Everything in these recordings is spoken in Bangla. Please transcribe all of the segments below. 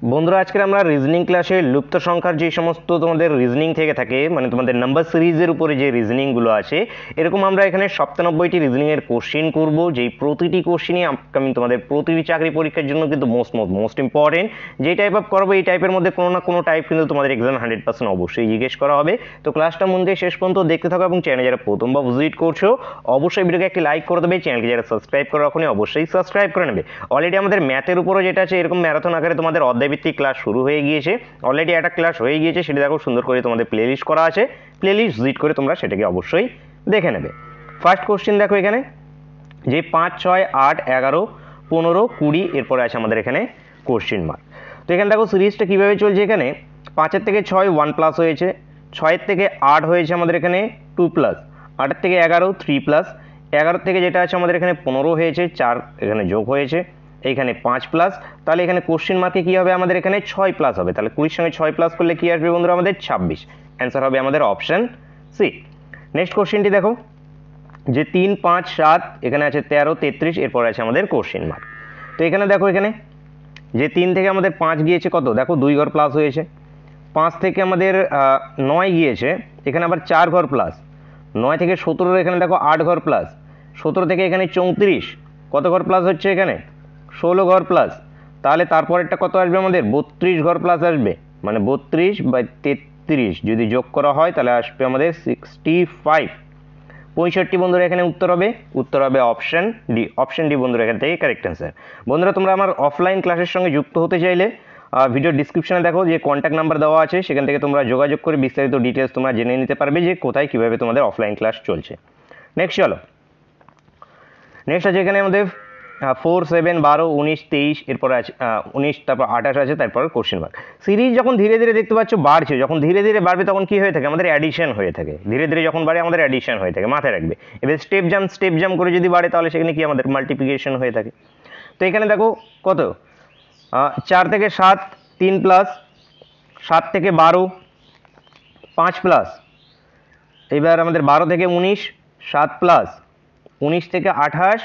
বন্ধুরা আজকে আমরা রিজনিং ক্লাসে লুপ্ত সংখ্যার যে সমস্ত তোমাদের রিজনিং থেকে থাকে মানে তোমাদের নাম্বার সিরিজের উপরে যে রিজনিংগুলো আছে এরকম আমরা এখানে 97টি রিজনিংয়ের কোশ্চেন করব যেই প্রতিটি কোশ্চেনই আপকামিং তোমাদের প্রতিটি চাকরি পরীক্ষার জন্য কিন্তু মোস্ট ইম্পর্টেন্ট যে টাইপ অফ করবো এই টাইপের মধ্যে কোনো না কোনো টাইপ কিন্তু তোমাদের এক্সাম 100% অবশ্যই জিজ্ঞেস করা হবে। তো ক্লাসটা মন দিয়ে শেষ পর্যন্ত দেখতে থাকো এবং চ্যানেলে যারা প্রথমবার ভিজিট করছো অবশ্যই ভিডিওকে একটি লাইক করে দেবে, চ্যানেলকে যারা সাবস্ক্রাইব করে রাখোনি অবশ্যই সাবস্ক্রাইব করে নেবে। অলরেডি আমাদের ম্যাথের উপরও যেটা আছে এরকম ম্যারাথন আকারে তোমাদের অধ্যায়ভিত্তিক ক্লাস শুরু হয়ে গিয়েছে, অলরেডি একটা ক্লাস হয়ে গিয়েছে, সেটা দেখো সুন্দর করে তোমাদের প্লেলিস্ট করা আছে, প্লেলিস্ট ভিজিট করে তোমরা সেটাকে অবশ্যই দেখে নেবে। ফার্স্ট কোশ্চেন দেখো এখানে যে 5, 6, 8, 11, 15, 20 এরপরে আছে আমাদের এখানে কোশ্চেন মার্ক। তো এখানে দেখো সিরিজটা কীভাবে চলছে, এখানে 5-এর থেকে 6 1+ হয়েছে, 6-এর থেকে 8 হয়েছে আমাদের এখানে 2+, 8-এর থেকে 11 3+, 11 থেকে যেটা আছে আমাদের এখানে 15 হয়েছে 4 এখানে যোগ হয়েছে, এইখানে 5+, তাহলে এখানে কোশ্চেন মার্কে কী হবে আমাদের এখানে 6+ হবে, তাহলে 20-র সঙ্গে 6+ করলে কী আসবে বন্ধুরা আমাদের 26, অ্যান্সার হবে আমাদের অপশান সি। নেক্সট কোশ্চেনটি দেখো যে 3, 5, 7 এখানে আছে 13, 33 এরপর আছে আমাদের কোশ্চেন মার্ক। তো এখানে দেখো এখানে যে 3 থেকে আমাদের 5 গিয়েছে কত, দেখো 2 ঘর প্লাস হয়েছে, 5 থেকে আমাদের 9 গিয়েছে, এখানে আবার 4 ঘর প্লাস, 9 থেকে 17 এখানে দেখো 8 ঘর প্লাস, 17 থেকে এখানে 34 কত ঘর প্লাস হচ্ছে এখানে 16 ঘর প্লাস, তাহলে তারপরেরটা কত আসবে আমাদের 32 ঘর প্লাস আসবে, মানে 32/33 যদি যোগ করা হয় তাহলে আসবে আমাদের 65, 65 বন্ধুরা এখানে উত্তর হবে অপশন ডি বন্ধুরা এখান থেকে কারেক্ট অ্যান্সার। বন্ধুরা তোমরা আমার অফলাইন ক্লাসের সঙ্গে যুক্ত হতে চাইলে ভিডিও ডিসক্রিপশনে দেখো যে কন্ট্যাক্ট নাম্বার দেওয়া আছে, সেখান থেকে তোমরা যোগাযোগ করে বিস্তারিত ডিটেলস তোমরা জেনে নিতে পারবে যে কোথায় কীভাবে তোমাদের অফলাইন ক্লাস চলছে। নেক্সট চলো, নেক্সট আছে এখানে আমাদের 4, 7, 12, 19, 23 এরপরে আছে 19 তারপর 28 আছে, তারপর কোশ্চেন মার্ক। সিরিজ যখন ধীরে ধীরে দেখতে পাচ্ছ বাড়ছে, যখন ধীরে ধীরে বাড়বে তখন কি হয়ে থাকে আমাদের অ্যাডিশন হয়ে থাকে, ধীরে ধীরে যখন বাড়ে আমাদের অ্যাডিশন হয়ে থাকে, মাথায় রাখবে। এবার স্টেপ জাম্প করে যদি বাড়ে তাহলে সেখানে কি আমাদের মাল্টিপ্লিকেশন হয়ে থাকে। তো এখানে দেখো কত 4 থেকে 7 3+, 7 থেকে 12 5+, এবার আমাদের 12 থেকে 19 7+, 19 থেকে 28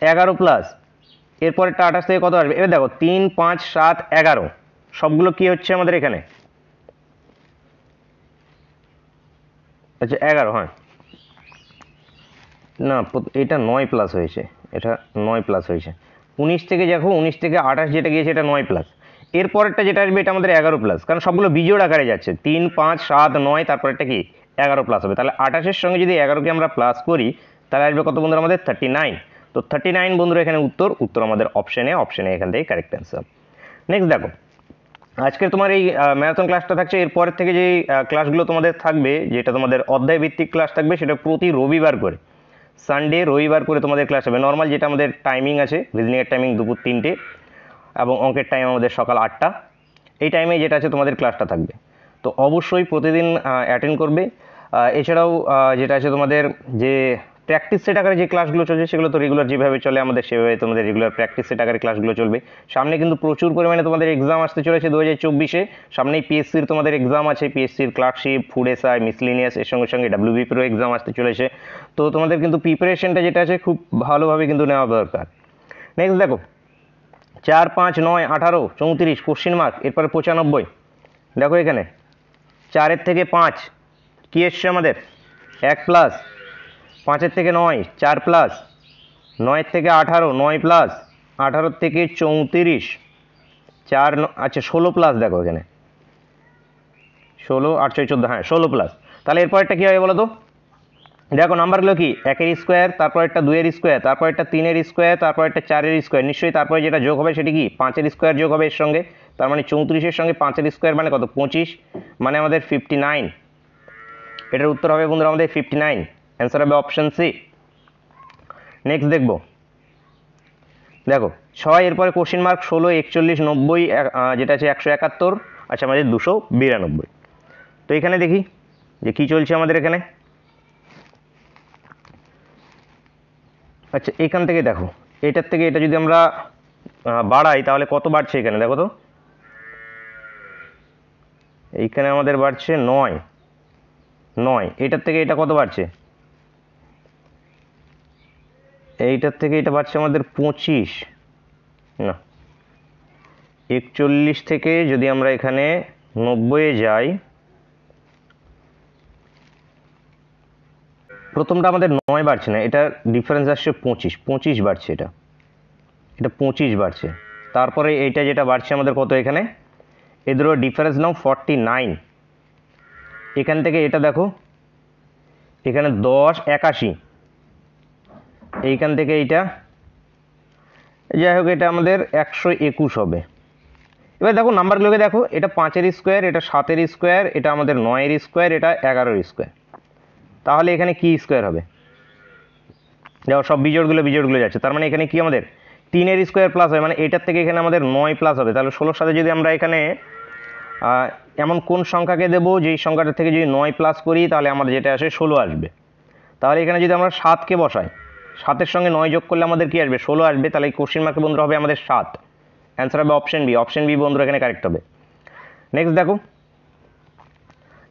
11+, এরপরেরটা 28 থেকে কত আসবে, এবার দেখো 3, 5, 7, 11 সবগুলো কি হচ্ছে আমাদের এখানে, আচ্ছা 11, হ্যাঁ না এটা 9+ হয়েছে, এটা 9+ হয়েছে, 19 থেকে দেখো 19 থেকে 28 যেটা গিয়েছে এটা 9+, এরপরেরটা যেটা আসবে এটা আমাদের 11+, কারণ সবগুলো বিজোড় আকারে যাচ্ছে, 3, 5, 7, 9 তারপরেরটা কি 11+ হবে, তাহলে 28-এর সঙ্গে যদি 11কে আমরা প্লাস করি তাহলে আসবে কত বন্ধুরা আমাদের 39। তো 39 বন্ধুরা এখানে উত্তর আমাদের অপশানে এখান থেকে কারেক্ট অ্যান্সার। নেক্সট দেখো আজকের তোমার এই ম্যারাথন ক্লাসটা থাকছে, এরপরের থেকে যে ক্লাসগুলো তোমাদের থাকবে যেটা তোমাদের অধ্যায় ভিত্তিক ক্লাস থাকবে সেটা প্রতি রবিবার করে, সানডে রবিবার করে তোমাদের ক্লাস হবে। নর্মাল যেটা আমাদের টাইমিং আছে রিজনিংয়ের টাইমিং দুপুর 3টে এবং অঙ্কের টাইম আমাদের সকাল 8টা, এই টাইমে যেটা আছে তোমাদের ক্লাসটা থাকবে, তো অবশ্যই প্রতিদিন অ্যাটেন্ড করবে। এছাড়াও যেটা আছে তোমাদের যে প্র্যাকটিস সেট আকারে যে ক্লাসগুলো চলছে সেগুলো তো রেগুলার যেভাবে চলে আমাদের সেভাবে তোমাদের রেগুলার প্র্যাকটিস সেট আকারে ক্লাসগুলো চলবে। সামনে কিন্তু প্রচুর পরিমাণে তোমাদের এক্সাম আসতে চলেছে 2024-এ, সামনেই পিএসসির তোমাদের এক্সাম আছে, পিএসসির ক্লার্কশিপ, ফুড এসআই, মিসলিনিয়াস, এর সঙ্গে সঙ্গে ডাব্লিউবিপিরও এক্সাম আসতে চলেছে, তো তোমাদের কিন্তু প্রিপারেশনটা যেটা আছে খুব ভালোভাবে কিন্তু নেওয়া দরকার। নেক্সট দেখো 4, 5, 9, 18, 34 কোশ্চেন মার্ক, এরপরে 95 দেখো এখানে 4-এর থেকে 5 কি এসছে আমাদের 1+, 5-এর থেকে 9 4+, 9-এর থেকে 18 9+, 18-র থেকে 34 4 আচ্ছা 16+, দেখো এখানে 16 8 6 14, হ্যাঁ 16+, তাহলে এরপরটা কী হবে বলো তো, দেখো নাম্বারগুলো কি 1-এর স্কোয়ার, তারপর একটা 2-এর স্কোয়ার, তারপর একটা 3-এর স্কোয়ার, তারপর একটা 4-এর স্কোয়ার, নিশ্চয়ই তারপরে যেটা যোগ হবে সেটি কি 5-এর স্কোয়ার যোগ হবে এর সঙ্গে, তার মানে 34-এর সঙ্গে 5-এর স্কোয়ার মানে কত 25, মানে আমাদের 59, এটার উত্তর হবে বন্ধুরা আমাদের 59, অ্যান্সার হবে অপশন সি। নেক্সট দেখো 6 এরপরে কোশ্চেন মার্ক 16 41 90 যেটা আছে 171, আচ্ছা আমাদের 292। তো এখানে দেখি যে কী চলছে আমাদের এখানে, আচ্ছা এখান থেকে দেখো এটার থেকে এটা যদি আমরা বাড়াই তাহলে কত বাড়ছে এখানে দেখো তো, এইখানে আমাদের বাড়ছে 9, এটার থেকে এটা কত বাড়ছে, এইটার থেকে এটা বাড়ছে আমাদের 25, না 41 থেকে যদি আমরা এখানে 90-এ যাই, প্রথমটা আমাদের 9 বাড়ছে না, এটা ডিফারেন্স আসছে 25 বাড়ছে, এটা 25 বাড়ছে। তারপরে এইটা যেটা বাড়ছে আমাদের কত, এখানে এদেরও ডিফারেন্স নাও 49। এখান থেকে এটা দেখো, এখানে 10 81, এইখান থেকে এইটা, যাই হোক এটা আমাদের 121 হবে। এবার দেখো নাম্বারগুলোকে দেখো, এটা 5-এর স্কোয়ার, এটা 7-এর স্কোয়ার, এটা আমাদের 9-এর স্কোয়ার, এটা 11-এর স্কোয়ার। তাহলে এখানে কি স্কোয়ার হবে? দেখো সব বিজোড়গুলো যাচ্ছে, তার মানে এখানে কি আমাদের 3-এর স্কোয়ার প্লাস হয়, মানে এটার থেকে এখানে আমাদের 9 প্লাস হবে। তাহলে 16-র সাথে যদি আমরা এখানে এমন কোন সংখ্যাকে দেবো যেই সংখ্যাটা থেকে যদি 9 প্লাস করি তাহলে আমাদের যেটা আসে 16 আসবে। তাহলে এখানে যদি আমরা 7কে বসাই, 7-এর সঙ্গে 9 যোগ করলে আমাদের কি আসবে? 16 আসবে। তাহলে এই কোশ্চেন মার্কের বন্ধুরা হবে আমাদের 7। অ্যান্সার হবে অপশন বি। অপশন বি বন্ধুরা এখানে কারেক্ট হবে। নেক্সট দেখো,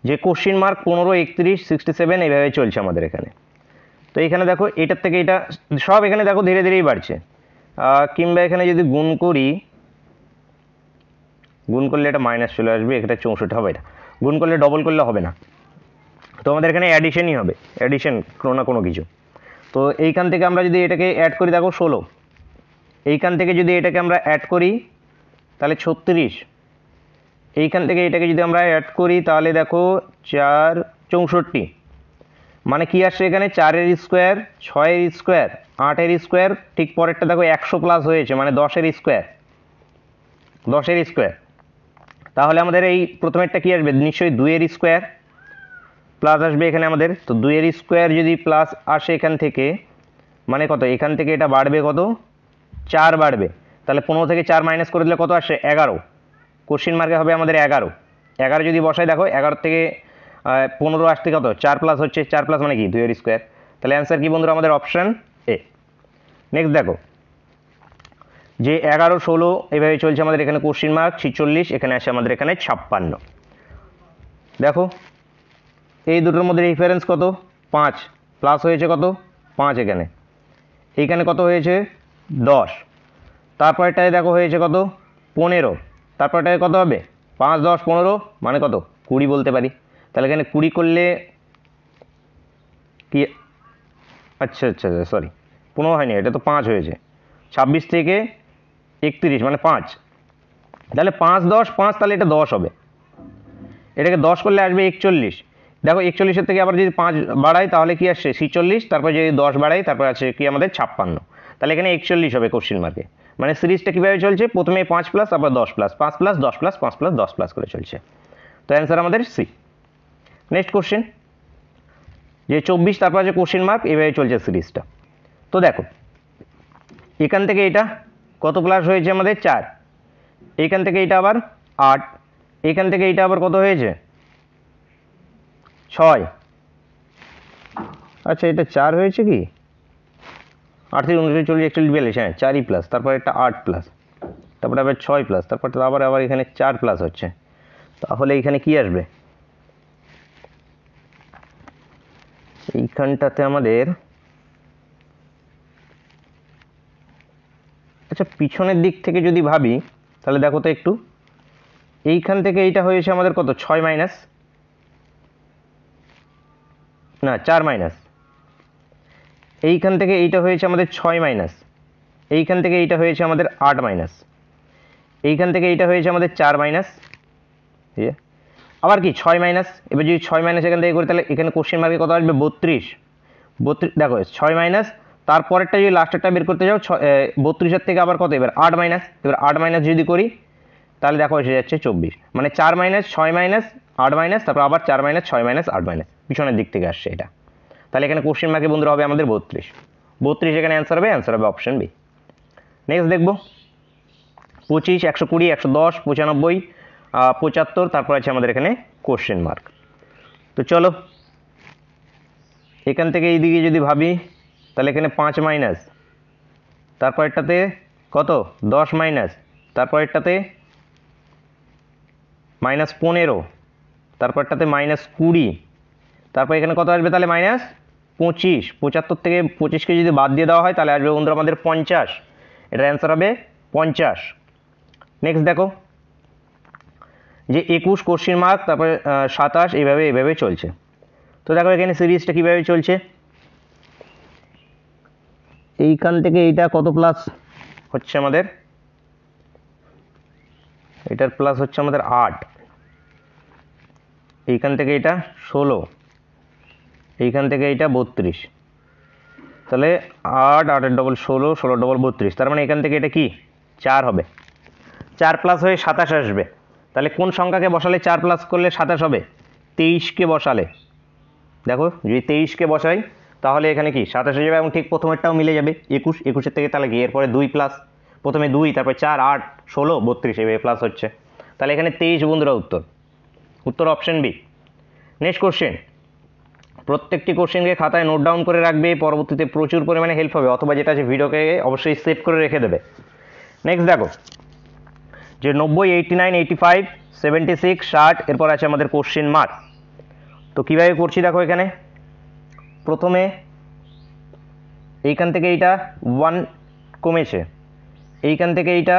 যে কোশ্চেন মার্ক 15, 31, 67 এইভাবে চলছে আমাদের এখানে। তো এখানে দেখো এটার থেকে এটা সব এখানে দেখো ধীরে ধীরেই বাড়ছে। কিংবা এখানে যদি গুণ করি, গুণ করলে এটা মাইনাস চলে আসবে, এটা 64 হবে। এটা গুণ করলে ডবল করলে হবে না, তো আমাদের এখানে অ্যাডিশনই হবে, অ্যাডিশন কোনো না কোনো কিছু। তো এইখান থেকে আমরা যদি এটাকে অ্যাড করি, দেখো 16, এইখান থেকে যদি এটাকে আমরা অ্যাড করি তাহলে 36, এইখান থেকে এটাকে যদি আমরা অ্যাড করি তাহলে দেখো 4 64, মানে কি আসছে এখানে 4-এর স্কোয়ার, 6-এর স্কোয়ার, 8-এর স্কোয়ার, ঠিক পরেরটা দেখো 100 প্লাস হয়েছে, মানে 10-এর স্কোয়ার, 10-এর স্কোয়ার। তাহলে আমাদের এই প্রথমেরটা কি আসবে? নিশ্চয়ই 2-এর স্কোয়ার প্লাস আসবে এখানে আমাদের। তো 2-এর স্কোয়ার যদি প্লাস আসে এখান থেকে, মানে কত? এখান থেকে এটা বাড়বে কত? 4 বাড়বে। তাহলে 15 থেকে 4 মাইনাস করে দিলে কত আসে? 11। কোশ্চিন মার্কে হবে আমাদের 11। 11 যদি বসাই, দেখো 11 থেকে 15 আসতে কত? 4 প্লাস হচ্ছে, 4 প্লাস মানে কি 2-এর স্কোয়ার। তাহলে অ্যান্সার কি বন্ধুরা? আমাদের অপশান এ। নেক্সট দেখো, যে 11, 16 এভাবে চলছে আমাদের এখানে কোশ্চিন মার্ক 46, এখানে আসে আমাদের এখানে 56। দেখো এই দুটোর মধ্যে রেফারেন্স কত? 5 প্লাস হয়েছে কত? 5 এখানে, এইখানে কত হয়েছে? 10। তারপরটায় দেখো হয়েছে কত? 15। তারপরটায় কত হবে? 5, 10, 15 মানে কত? 20 বলতে পারি। তাহলে এখানে 20 করলে কি, আচ্ছা আচ্ছা সরি 15 হয়নি, এটা তো 5 হয়েছে। 26 থেকে 31 মানে 5, তাহলে 5, 10, 5, তাহলে এটা 10 হবে। এটাকে 10 করলে আসবে 41। দেখো 41-এর থেকে আবার যদি 5 বাড়াই তাহলে কি আসছে? 46। তারপর যদি 10 বাড়াই তারপর আছে কি আমাদের 56। তাহলে এখানে 41 হবে কোশ্চিন মার্কে। মানে সিরিজটা কীভাবে চলছে? প্রথমে 5 প্লাস, তারপর 10 plus, 5 plus, 10 plus, 5 plus, 10 plus করে চলছে। তো অ্যান্সার আমাদের সি। নেক্সট কোশ্চেন, যে 24 তারপর আছে কোশ্চিন মার্ক, এভাবে চলছে সিরিজটা। তো দেখো এখান থেকে এটা কত প্লাস হয়েছে আমাদের? 4। এইখান থেকে এটা আবার 8, এইখান থেকে এটা আবার কত হয়েছে? 6। আচ্ছা এটা 4 হয়েছে কি? 8 থেকে 29, 40, 41, 42, হ্যাঁ 4ই প্লাস, তারপর একটা 8 প্লাস, তারপরে আবার 6 প্লাস, তারপর আবার আবার এখানে 4 প্লাস হচ্ছে। তাহলে এইখানে কি আসবে? এইখানটাতে আমাদের, আচ্ছা পিছনের দিক থেকে যদি ভাবি তাহলে দেখো তো একটু, এইখান থেকে এইটা হয়েছে আমাদের কত? 6 মাইনাস, না 4 মাইনাস, এইখান থেকে এইটা হয়েছে আমাদের 6 মাইনাস, এইখান থেকে এইটা হয়েছে আমাদের 8 মাইনাস, এইখান থেকে এইটা হয়েছে আমাদের 4 মাইনাস, আবার কি 6 মাইনাস। এবার যদি 6 মাইনাস এখান থেকে করি তাহলে এখানে কোশ্চেন মার্কে কত আসবে? 32। দেখো 6 মাইনাস, তারপরেরটা যদি লাস্টেরটা বের করতে যাও 32-এর থেকে আবার কত? এবার 8 মাইনাস। এবার 8 মাইনাস যদি করি তাহলে দেখো এসে যাচ্ছে 24। মানে 4 মাইনাস, 6 মাইনাস, 8 মাইনাস, তারপর আবার 4 মাইনাস, 6 মাইনাস, 8 মাইনাস, পিছনের দিক থেকে আসছে এটা। তাহলে এখানে কোশ্চেন মার্কে বন্ধুরা হবে আমাদের 32। 32 এখানে অ্যান্সার হবে অপশন বি। নেক্সট দেখবো 25, 120, 110, 95, 75, তারপর আছে আমাদের এখানে কোশ্চেন মার্ক। তো চলো এখান থেকে এই দিকে যদি ভাবি তাহলে এখানে 5 মাইনাস, তারপরেরটাতে কত? 10 মাইনাস, তারপরেরটাতে -15, তারপরটাতে -20, তারপর এখানে কত আসবে? তাহলে -25। 75 থেকে 25কে যদি বাদ দিয়ে দেওয়া হয় তাহলে আসবে বন্ধুরা আমাদের 50। এটার অ্যান্সার হবে 50। নেক্সট দেখো যে 21 কোশ্চেন মার্ক, তারপরে 27, এইভাবে চলছে। তো দেখো এখানে সিরিজটা কীভাবে চলছে, এইখান থেকে এইটা কত প্লাস হচ্ছে আমাদের, এটার প্লাস হচ্ছে আমাদের 8, এইখান থেকে এটা 16, এইখান থেকে এইটা 32, তাহলে 8, 8 ডবল 16, 16 ডবল 32, তার মানে এখান থেকে এটা কি 4 হবে, 4 প্লাস হয়ে 27 আসবে। তাহলে কোন সংখ্যাকে বসালে 4 প্লাস করলে 27 হবে, 23কে বসালে। দেখো যদি 23কে বসাই তাহলে এখানে কি 27 হয়ে যাবে, এবং ঠিক প্রথমেরটাও মিলে যাবে 21, 21-এর থেকে তাহলে কি এরপরে 2 প্লাস, প্রথমে 2, তারপর 4, 8, 16, 32, এইভাবে প্লাস হচ্ছে। তাহলে এখানে 23 বন্ধুরা উত্তর অপশন বি। নেক্সট কোশ্চেন, প্রত্যেকটি কোশ্চেনকে খাতায় নোট ডাউন করে রাখবে, পরবর্তীতে প্রচুর পরিমাণে হেল্প হবে, অথবা যেটা আছে ভিডিওকে অবশ্যই সেভ করে রেখে দেবে। নেক্সট দেখো যে 90, 89, 85, 76, 60, এরপর আছে আমাদের কোশ্চেন মার্ক। তো কীভাবে করছি দেখো, এখানে প্রথমে এইখান থেকে এইটা 1 কমেছে, এইখান থেকে এইটা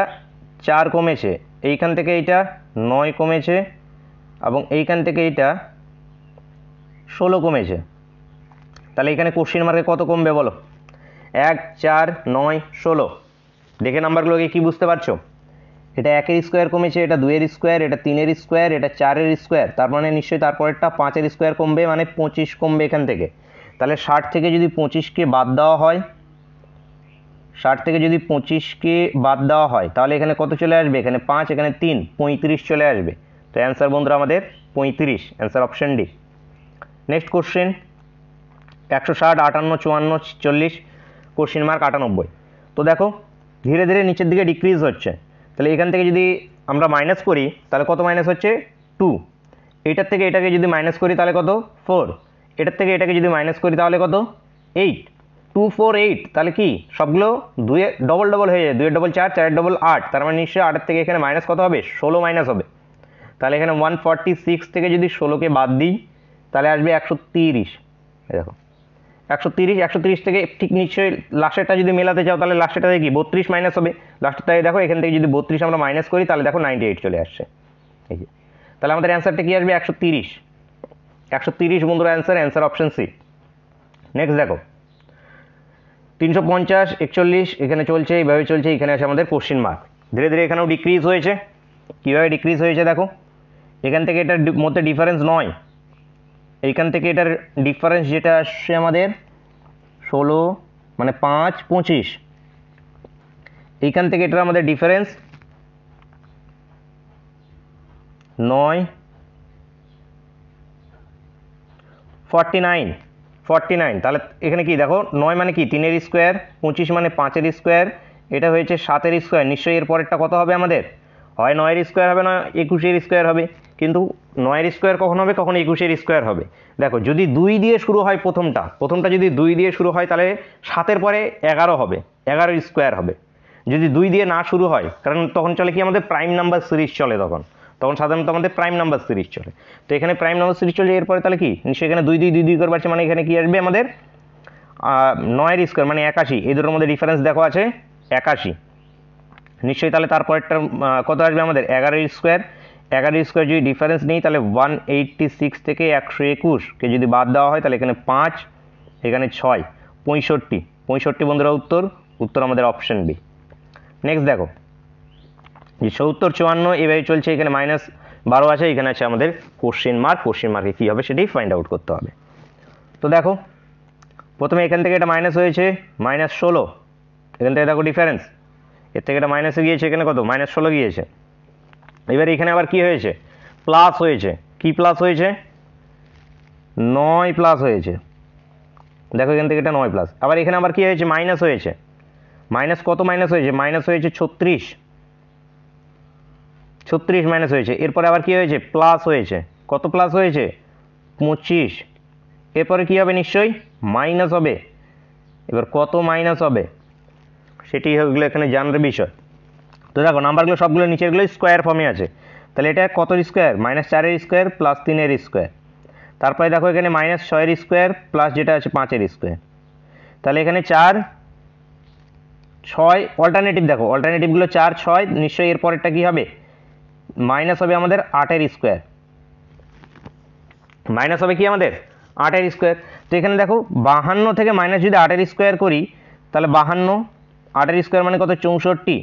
4 কমেছে, এইখান থেকে এইটা 9 কমেছে, এবং এইখান থেকে এইটা 16 কমেছে। তাহলে এখানে কোশ্চেন মার্কে কত কমবে বলো, 1, 4, 9, 16। দেখে নাম্বারগুলোকে কি বুঝতে পারছো, এটা 1-এর স্কোয়ার কমেছে, এটা 2-এর স্কোয়ার, এটা 3-এর স্কোয়ার, এটা 4-এর স্কোয়ার, তার মানে নিশ্চয়ই তারপরেরটা 5-এর স্কোয়ার কমবে, মানে 25 কমবে এখান থেকে। তাহলে 60 থেকে যদি 25কে বাদ দেওয়া হয়, 60 থেকে যদি 25কে বাদ দেওয়া হয় তাহলে এখানে কত চলে আসবে, এখানে 5, এখানে 3, 35 চলে আসবে। তো অ্যান্সার বন্ধুরা আমাদের 35, answer option D. Next question 160, 58, 54, 40, question mark 98। তো দেখো ধীরে ধীরে নিচের দিকে ডিক্রিজ হচ্ছে, তাহলে এখান থেকে যদি আমরা মাইনাস করি তাহলে কত মাইনাস হচ্ছে 2, এইটার থেকে এটাকে যদি মাইনাস করি তাহলে কত 4, এটার থেকে এটাকে যদি মাইনাস করি তাহলে কত 8, 2, 4, 8, তাহলে কি সবগুলো 2 ডবল ডবল হয়ে যায়, 2 ডবল 4, 4 ডবল 8, তার মানে নিশ্চয়ই 8-এর থেকে এখানে মাইনাস কত হবে, 16 মাইনাস হবে। তাহলে এখানে 146 থেকে যদি 16কে বাদ দিই তাহলে আসবে 130। দেখো 130 থেকে ঠিক নিশ্চয়ই লাস্টেরটা যদি মেলাতে চাও তাহলে লাস্টেরটা থেকে কি 32 মাইনাস হবে, লাস্টেরটাই দেখো এখান থেকে যদি 32 আমরা মাইনাস করি তাহলে দেখো 98 চলে আসছে। এই যে তাহলে আমাদের অ্যান্সারটা কি আসবে 130 বন্ধুরা অ্যান্সার অপশন সি। নেক্সট দেখো 350, 41, এখানে চলছে, এইভাবে চলছে, এখানে আছে আমাদের কোশ্চেন মার্ক। ধীরে ধীরে এখানেও ডিক্রিজ হয়েছে, কীভাবে ডিক্রিজ হয়েছে দেখো, এখান থেকে এটার মধ্যে ডিফারেন্স 9, এইখান থেকে এটার ডিফারেন্স যেটা আসছে আমাদের 16, মানে 5, 25, এইখান থেকে এটার আমাদের ডিফারেন্স 9, 49, তাহলে এখানে কি দেখো 9 মানে কি 3-এর স্কোয়ার, 25 মানে 5-এর স্কোয়ার, এটা হয়েছে 7-এর স্কোয়ার, নিশ্চয়ই এর পরেরটা কত হবে আমাদের, হয় 9-এর স্কোয়ার হবে, না 21-এর স্কোয়ার হবে, কিন্তু 9-এর স্কোয়ার কখন হবে, কখন 21-এর স্কোয়ার হবে। দেখো যদি 2 দিয়ে শুরু হয় প্রথমটা যদি 2 দিয়ে শুরু হয় তাহলে 7-এর পরে 11 হবে, 11-এর স্কোয়ার হবে। যদি 2 দিয়ে না শুরু হয়, কারণ তখন চলে কি আমাদের প্রাইম নাম্বার সিরিজ চলে, তখন সাধারণত আমাদের প্রাইম নাম্বার সিরিজ চলে। তো এখানে প্রাইম নাম্বার সিরিজ চলে, এরপরে তাহলে কি নিশ্চয়ই এখানে 2 2 করে পারছে, মানে এখানে কি আসবে আমাদের 9-এর স্কোয়ার, মানে 81, এই দুটোর মধ্যে ডিফারেন্স দেখো আছে 81, নিশ্চয়ই তাহলে তারপরেরটা কত আসবে আমাদের 11-এর স্কোয়ার, 11-এর স্কোয়ার যদি ডিফারেন্স নেই তাহলে 186 থেকে 121কে যদি বাদ দেওয়া হয় তাহলে এখানে 5, এখানে 6, 65 বন্ধুরা উত্তর আমাদের অপশন বি। নেক্সট দেখো যে 70, 54, এভাবে চলছে, এখানে -12 আছে, এখানে আছে আমাদের কোশ্চেন মার্কে কী হবে সেটাই ফাইন্ড আউট করতে হবে। তো দেখো প্রথমে এখান থেকে এটা মাইনাস হয়েছে -16, এখান থেকে দেখো ডিফারেন্স, এর থেকে এটা মাইনাসে গিয়েছে, এখানে কত -16 গিয়েছে। এবার এখানে আবার কি হয়েছে, প্লাস হয়েছে, কি প্লাস হয়েছে 9 প্লাস হয়েছে, দেখো এখান থেকে এটা 9 প্লাস, আবার এখানে আবার কি হয়েছে মাইনাস হয়েছে, কত মাইনাস হয়েছে, -36, 36 মাইনাস হয়েছে, এরপরে আবার কি হয়েছে প্লাস হয়েছে, কত প্লাস হয়েছে 25, এরপরে কি হবে নিশ্চয়ই মাইনাস হবে, এবার কত মাইনাস হবে সেটি হলো এখানে জানার বিষয়। তো দেখো নাম্বারগুলো সবগুলো নিচেরগুলো স্কোয়ার ফর্মে আছে, তাহলে এটা কত স্কোয়ার, -4-এর স্কোয়ার প্লাস 3-এর স্কোয়ার, তারপরে দেখো এখানে -6-এর স্কোয়ার প্লাস যেটা আছে 5-এর স্কোয়ার, তাহলে এখানে 4, ছয় অল্টারনেটিভ দেখো, অল্টারনেটিভগুলো 4 6, নিশ্চয়ই এর পরেরটা কী হবে, মাইনাস হবে আমাদের 8-এর স্কোয়ার, মাইনাস হবে কি আমাদের 8-এর স্কোয়ার। তো এখানে দেখো 52 থেকে মাইনাস যদি 8-এর স্কোয়ার করি তাহলে 52, 8-এর স্কোয়ার মানে কত 64,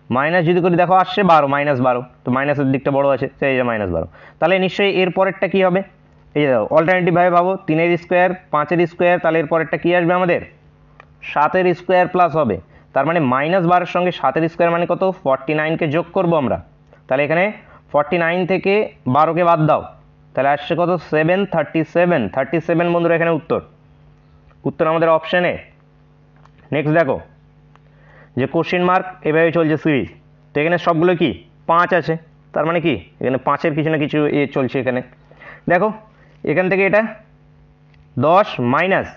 মাইনাস যদি করি দেখো আসছে 12, -12, তো মাইনাসের দিকটা বড় আছে, সেই যে -12। তাহলে নিশ্চয়ই এর পরেরটা কী হবে, এই যে দেখো অল্টারনেটিভভাবে ভাবো, 3-এর স্কোয়ার 5-এর স্কোয়ার, তাহলে এর পরেরটা কী আসবে আমাদের 7-এর স্কোয়ার প্লাস হবে, তার মানে -12-এর সঙ্গে 7-এর স্কোয়ার মানে কত 49কে যোগ করব আমরা। তাহলে এখানে 49 থেকে 12কে বাদ দাও, তাহলে আসছে কত 37 বন্ধুরা এখানে উত্তর, উত্তর আমাদের অপশানে। নেক্সট দেখো যে কোশ্চেন মার্ক এভাবে চলছে সিরিজ, তো এখানে সবগুলো কি 5 আছে, তার মানে কি এখানে 5-এর কিছু না কিছু চলছে এখানে। দেখো এখান থেকে এটা 10 মাইনাস,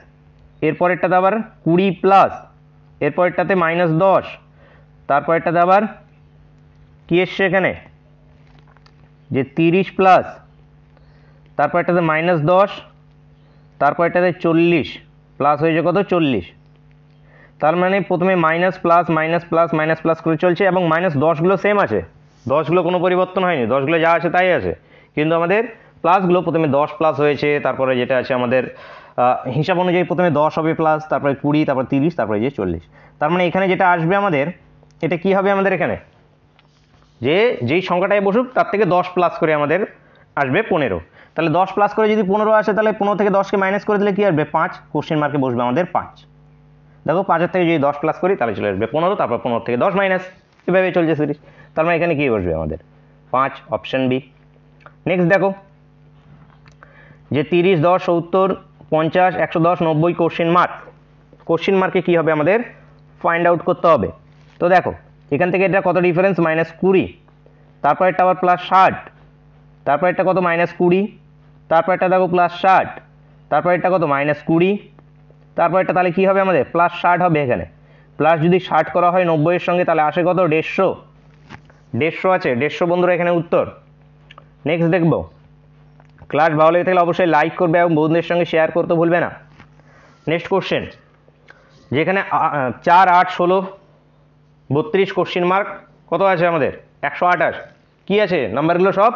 এরপরেরটাতে আবার 20 প্লাস, এরপরেরটাতে -10, তারপরেরটাতে আবার কি এসছে এখানে যে 30 প্লাস, তারপরেরটাতে -10, তারপরেরটাতে 40 প্লাস হয়েছে কত 40, তার মানে প্রথমে minus plus minus plus minus plus করে চলছে, এবং -10গুলো সেম আছে, 10গুলো কোনো পরিবর্তন হয়নি, 10গুলো যা আছে তাই আছে, কিন্তু আমাদের প্লাসগুলো প্রথমে 10 প্লাস হয়েছে, তারপরে যেটা আছে আমাদের হিসাব অনুযায়ী প্রথমে 10 হবে প্লাস, তারপরে 20, তারপর 30, তারপরে যে 40। তার মানে এখানে যেটা আসবে আমাদের, এটা কি হবে আমাদের এখানে যে যেই সংখ্যাটায় বসুক তার থেকে 10 প্লাস করে আমাদের আসবে 15। তাহলে 10 প্লাস করে যদি 15 আসে, তাহলে 15 থেকে 10কে মাইনাস করে দিলে কি আসবে 5, কোশ্চেন মার্কে বসবে আমাদের 5। দেখো 5-এর থেকে যদি 10 প্লাস করি তাহলে চলে আসবে 15, তারপর 15 থেকে 10 মাইনাস, এভাবে চলছে সিরিজ। তার মানে এখানে কি বসবে আমাদের 5, অপশন বি। নেক্সট দেখো যে 30, 10, 70, 50, 110, 90 কোশ্চেন মার্কে কি হবে আমাদের ফাইন্ড আউট করতে হবে। তো দেখো এখান থেকে এটা কত ডিফারেন্স -20, তারপর এটা আবার +60, তারপর এটা কত -20, তারপর এটা দেখো +60, তারপর এটা কত -20, তারপর এটা তাহলে কি হবে আমাদের +60 হবে, এখানে প্লাস যদি 60 করা হয় 90-এর সঙ্গে তাহলে আসে কত 150 আছে, 150 বন্ধুরা এখানে উত্তর। নেক্সট দেখবো, ক্লাস ভালো লেগে থাকলে অবশ্যই লাইক করবে এবং বন্ধুদের সঙ্গে শেয়ার করতে ভুলবে না। নেক্সট কোশ্চেন, যেখানে 4, 8, 16, 32 কোশ্চেন মার্ক কত আছে আমাদের 128, কি আছে নাম্বারগুলো সব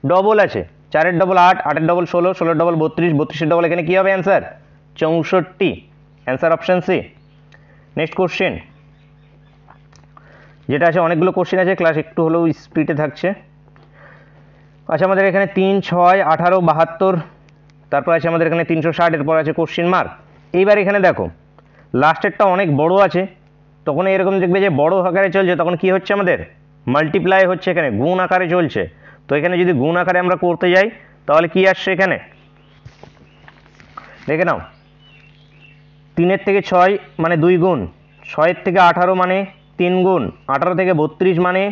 ডবল আছে, 4-এর ডবল 8, 8-এর ডবল 16, 16-এর ডবল 32, 32-এর ডবল এখানে কি হবে answer 64, answer option C. Next question যেটা আছে, অনেকগুলো কোশ্চেন আছে, ক্লাস একটু হলেও স্পিডে থাকছে। আচ্ছা আমাদের এখানে 3, 6, 18, 72, তারপর আছে আমাদের এখানে 360, এরপর আছে কোশ্চেন মার্ক। এইবার এখানে দেখো লাস্টেরটা অনেক বড় আছে, তখন এরকম দেখবে যে বড় আকারে চলছে, তখন কি হচ্ছে আমাদের মাল্টিপ্লাই হচ্ছে, এখানে গুণ আকারে চলছে। তো এখানে যদি গুণ আকারে আমরা করতে যাই তাহলে কি আসছে এখানে দেখে নাও, 3-এর থেকে 6 মানে 2 গুণ, 6-এর থেকে 18 মানে 3 গুণ, 18 থেকে 32 মানে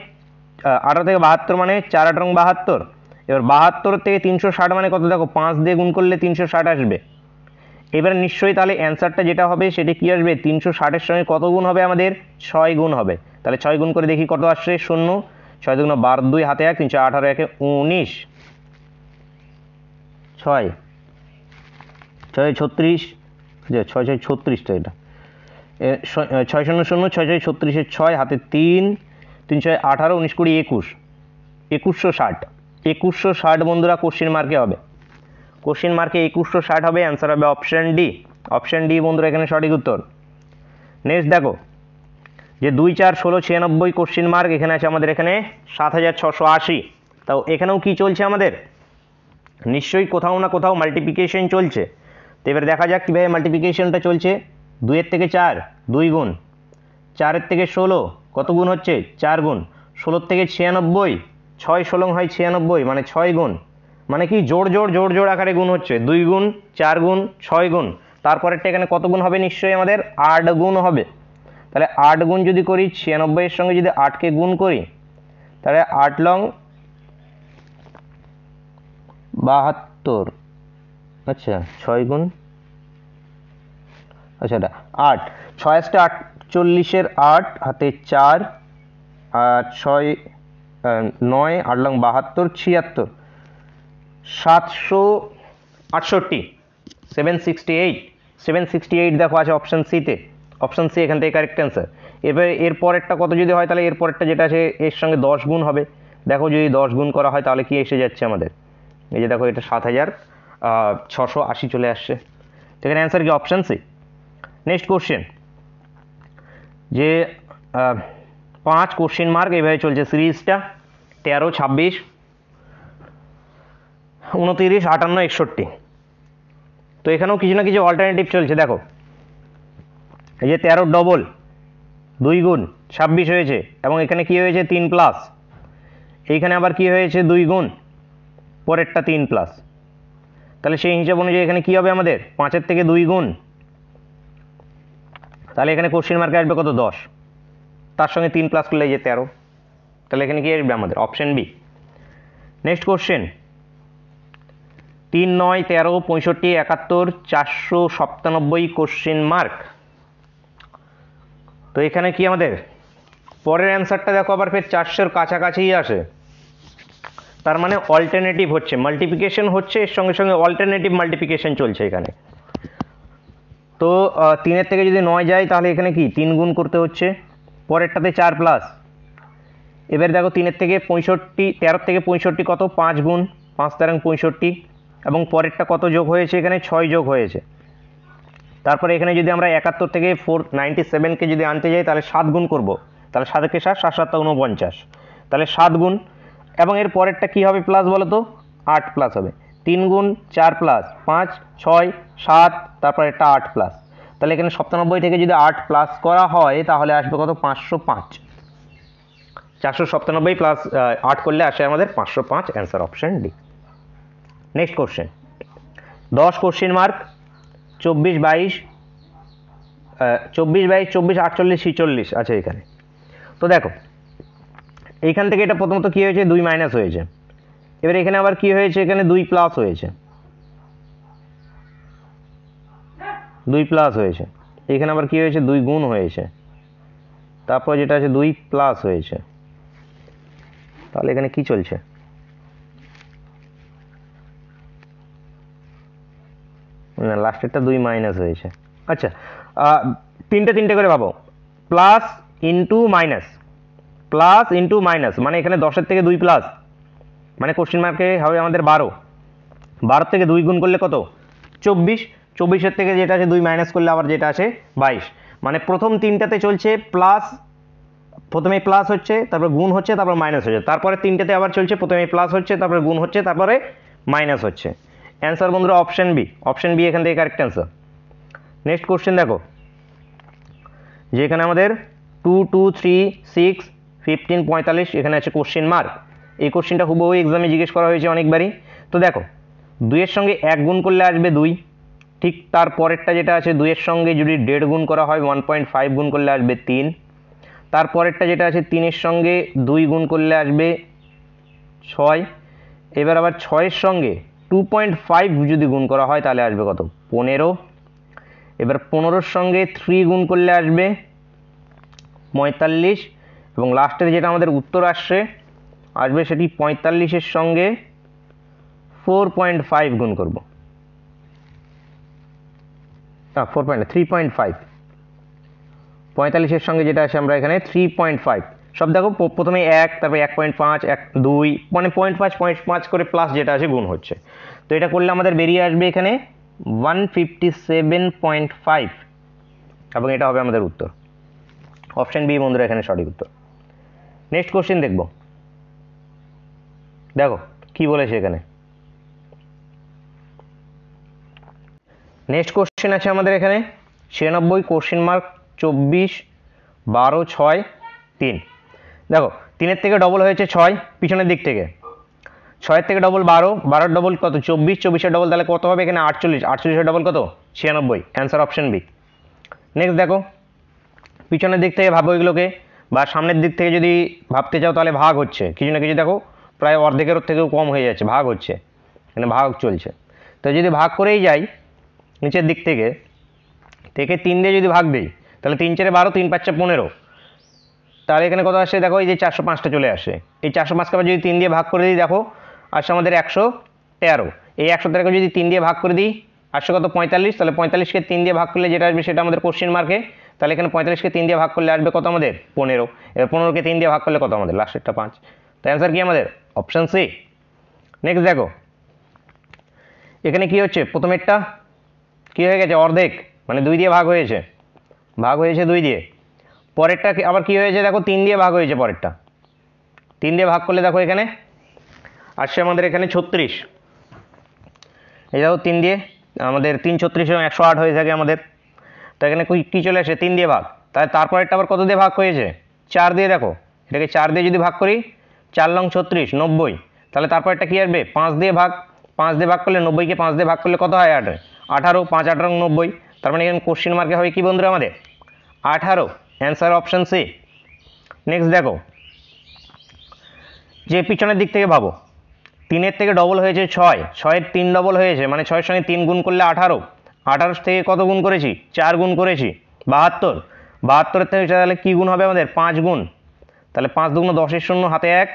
18 থেকে 72 মানে 4 8 72, এবার 72 থেকে 360 মানে কত দেখো 5 দিয়ে গুণ করলে 360 আসবে। এবার নিশ্চয়ই তাহলে অ্যান্সারটা যেটা হবে সেটা কি আসবে 360-এর সঙ্গে কত গুণ হবে আমাদের 6 গুণ হবে। তাহলে 6 গুণ করে দেখি কত আসছে 0, 6 2 12, 2 হাতে 1, 318 1 19, 6 6 36, যে 6 6 36টা এটা 6 0 0 6 6 36, 6 হাতে 3, 3 6 18, 19 20 21, 2160, 2160 বন্ধুরা কোশ্চেন মার্কে হবে, কোশ্চেন মার্কে 2160 হবে, অ্যান্সার হবে অপশন ডি, অপশন ডি বন্ধুরা এখানে সঠিক উত্তর। নেক্সট দেখো যে 2, 4, 16, 96 কোশ্চেন মার্ক, এখানে আছে আমাদের এখানে 7680, তাও এখানেও কি চলছে আমাদের নিশ্চয়ই কোথাও না কোথাও মাল্টিপ্লিকেশন চলছে। তো এবার দেখা যাক কীভাবে মাল্টিপ্লিকেশনটা চলছে। 2-এর থেকে 4 2 গুণ, 4-এর থেকে 16 কত গুণ হচ্ছে 4 গুণ, 16-র থেকে 96, 6 16 হয় 96 মানে 6 গুণ, মানে কি জোড় জোড় জোড় জোড় আকারে গুণ হচ্ছে, 2 গুণ 4 গুণ 6 গুণ, তারপরেরটা এখানে কত গুণ হবে নিশ্চয়ই আমাদের 8 গুণ হবে। তাহলে 8 গুণ যদি করি 96-এর সঙ্গে যদি 8কে গুণ করি তাহলে 8 লং 72, আচ্ছা 6 গুণ, আচ্ছা এটা 8, 6 48-এর 8 হাতে 4 আর 6 9, 8 লং 72, 76, 768, 768 দেখো আছে অপশন সিতে, অপশন সি এখান থেকে কারেক্ট অ্যান্সার। এবার এর পরেরটা কত যদি হয় তাহলে এর পরেরটা যেটা আছে এর সঙ্গে 10 গুণ হবে। দেখো যদি 10 গুণ করা হয় তাহলে কি এসে যাচ্ছে আমাদের, এই যে দেখো এটা 7680 চলে আসছে। তো এখানে অ্যান্সার কি অপশান সি। নেক্সট কোশ্চেন, যে 5 কোশ্চেন মার্ক এইভাবে চলছে সিরিজটা, 13, 26, 29, 58, 61। তো এখানেও কিছু না কিছু অল্টারনেটিভ চলছে। দেখো এই যে 13 ডবল 2 গুণ 26 হয়েছে, এবং এখানে কি হয়েছে 3 প্লাস, এইখানে আবার কি হয়েছে 2 গুণ, পরেরটা 3 প্লাস। তাহলে সেই হিসাব অনুযায়ী এখানে কি হবে আমাদের 5-এর থেকে 2 গুণ, তাহলে এখানে কোশ্চেন মার্কে আসবে কত 10, তার সঙ্গে 3 প্লাস করলে এই যে 13, তাহলে এখানে কি আসবে আমাদের option B. Next question 3, 9, 13, 65, 71, 497 question mark. তো এখানে কি আমাদের পরের অ্যান্সারটা দেখো আবার ফের 400-এর কাছাকাছিই আসে, তার মানে অল্টারনেটিভ হচ্ছে, মাল্টিপ্লিকেশন হচ্ছে, এর সঙ্গে সঙ্গে অল্টারনেটিভ মাল্টিপ্লিকেশন চলছে এখানে। তো 3-এর থেকে যদি 9 যায় তাহলে এখানে কি 3 গুণ করতে হচ্ছে, পরেরটাতে 4 প্লাস। এবার দেখো 3-এর থেকে 65, 13 থেকে 65 কত 5 গুণ, 5 তেরং 65, এবং পরেরটা কত যোগ হয়েছে এখানে 6 যোগ হয়েছে। তারপরে এখানে যদি আমরা 71 থেকে 497কে যদি আনতে যাই তাহলে 7 গুণ করব, তাহলে 7-কে 7, 7 7 49, তাহলে 7 গুণ, এবং এর পরেরটা কি হবে প্লাস বলো তো 8 প্লাস হবে, 3 গুণ 4 প্লাস 5, 6, 7, তারপর একটা 8 প্লাস। তাহলে এখানে 97 থেকে যদি 8 প্লাস করা হয় তাহলে আসবে কত 505। 497 প্লাস 8 করলে আসে আমাদের 505, answer option D. Next question 10 question mark 24, 22, 24, 48, 46 আছে এখানে। তো দেখো এইখান থেকে এটা প্রথমত কি হয়েছে 2 মাইনাস হয়েছে, এবার এখানে আবার কি হয়েছে এখানে 2 প্লাস হয়েছে, 2 প্লাস হয়েছে, এখানে আবার কি হয়েছে 2 গুণ হয়েছে, তারপর যেটা আছে 2 প্লাস হয়েছে। তাহলে এখানে কি চলছে, না লাস্টেরটা 2 মাইনাস হয়েছে। আচ্ছা তিনটে করে ভাবো, plus into minus, plus into minus, মানে এখানে 10-এর থেকে 2 প্লাস, মানে কোশ্চেন মার্কে হবে আমাদের 12, 12 থেকে 2 গুণ করলে কত 24, 24-এর থেকে যেটা আছে 2 মাইনাস করলে আবার যেটা আছে 22, মানে প্রথম তিনটাতে চলছে প্লাস, প্রথমে প্লাস হচ্ছে, তারপরে গুণ হচ্ছে, তারপর মাইনাস হচ্ছে, তারপরে তিনটাতে আবার চলছে প্রথমে প্লাস হচ্ছে, তারপরে গুণ হচ্ছে, তারপরে মাইনাস হচ্ছে। অ্যান্সার বন্ধুরা অপশন বি, অপশন বি এখান থেকে কারেক্ট অ্যান্সার। নেক্সট কোশ্চেন দেখো, যে এখানে আমাদের 2, 2, 3, 6, 15, 45 এখানে আছে কোশ্চেন মার্ক। এই কোশ্চেনটা হুবহু এক্সামে জিজ্ঞেস করা হয়েছে অনেকবারই। তো দেখো 2-এর সঙ্গে 1 গুণ করলে আসবে 2, ঠিক তার পরেরটা যেটা আছে 2-এর সঙ্গে যদি 1.5 গুণ করা হয় 1.5 গুণ করলে আসবে 3, তারপরেরটা যেটা আছে 3-এর সঙ্গে 2 গুণ করলে আসবে 6, এবার আবার 6-এর সঙ্গে 2.5 যদি গুণ করা হয় তাহলে আসবে কত 15, এবার 15-র সঙ্গে 3 গুণ করলে আসবে 45, এবং লাস্টের যেটা আমাদের উত্তর আসবে সেটি 45-এর সঙ্গে 4.5 গুণ করব, 3.5, 45-এর সঙ্গে যেটা আছে আমরা এখানে 3.5, সব দেখো প্রথমে 1, তারপরে 1.5, 1, 2, মানে 0.5 করে প্লাস যেটা আছে গুণ হচ্ছে। তো এটা করলে আমাদের বেরিয়ে আসবে এখানে 157.5, এবং এটা হবে আমাদের উত্তর। অপশন বি বন্ধুরা এখানে সঠিক উত্তর। নেক্সট কোশ্চেন দেখব, দেখো কি বলেছে এখানে। নেক্সট কোশ্চেন আছে আমাদের এখানে 96 কোশ্চেন মার্ক 24, 12, 6, 3। দেখো 3-এর থেকে ডবল হয়েছে 6 পিছনের দিক থেকে, 6-এর থেকে ডবল 12, 12-এর ডবল কত 24, 24-এর ডবল তাহলে কত হবে এখানে 48, 48-এর ডবল কত 96, অ্যান্সার অপশন বি। নেক্সট দেখো পিছনের দিক থেকে ভাবো এগুলোকে, বা সামনের দিক থেকে যদি ভাবতে চাও তাহলে ভাগ হচ্ছে কিছু না কিছু, দেখো প্রায় অর্ধেকের থেকেও কম হয়ে যাচ্ছে, ভাগ হচ্ছে, এখানে ভাগ চলছে। তো যদি ভাগ করেই যাই নিচের দিক থেকে 3 দিয়ে যদি ভাগ দিই তাহলে 3 4 12, 3 5 15, তাহলে এখানে কত আসে দেখো এই যে 405টা চলে আসে। এই 405কে আবার যদি 3 দিয়ে ভাগ করে দিই দেখো আসে আমাদের 113, এই 113কে যদি 3 দিয়ে ভাগ করে দিই আসে কত 45, তাহলে 45-কে 3 দিয়ে ভাগ করলে যেটা আসবে সেটা আমাদের কোশ্চেন মার্কে, তাহলে এখানে 45কে 3 দিয়ে ভাগ করলে আসবে কত আমাদের 15। এবার 15কে 3 দিয়ে ভাগ করলে কত আমাদের লাস্টেরটা 5। তো অ্যান্সার কি আমাদের অপশন সি। নেক্সট দেখো এখানে কি হচ্ছে, প্রথমেরটা কি হয়ে গেছে অর্ধেক, মানে 2 দিয়ে ভাগ হয়েছে 2 দিয়ে। পরেরটা আবার কি হয়েছে দেখো 3 দিয়ে ভাগ হয়েছে, পরেরটা 3 দিয়ে ভাগ করলে দেখো এখানে আসছে আমাদের এখানে 36। এই দেখো 3 দিয়ে আমাদের 3 36 108 হয়ে থাকে আমাদের। তো এখানে কি চলে আসে 3 দিয়ে ভাগ, তাহলে তারপরেরটা আবার কত দিয়ে ভাগ হয়েছে 4 দিয়ে। দেখো এটাকে 4 দিয়ে যদি ভাগ করি 4 লং 36 90, তাহলে তারপরেরটা কি আসবে 5 দিয়ে ভাগ, 5 দিয়ে ভাগ করলে 90কে 5 দিয়ে ভাগ করলে কত হয় 18, 5 18 90। তার মানে এখানে কোশ্চেন মার্কে হবে কি বন্ধুরা আমাদের 18, অ্যান্সার অপশন সি। নেক্সট দেখো যে পিছনের দিক থেকে ভাবো, 3-এর থেকে ডবল হয়েছে 6, 6-এর 3 ডবল হয়েছে, মানে 6-এর সঙ্গে 3 গুণ করলে 18, 18 থেকে কত গুণ করেছি 4 গুণ করেছি 72, 72-এর থেকে তাহলে কি গুণ হবে আমাদের 5 গুণ, তাহলে 5 দুগুণ 10-এর শূন্য হাতে 1,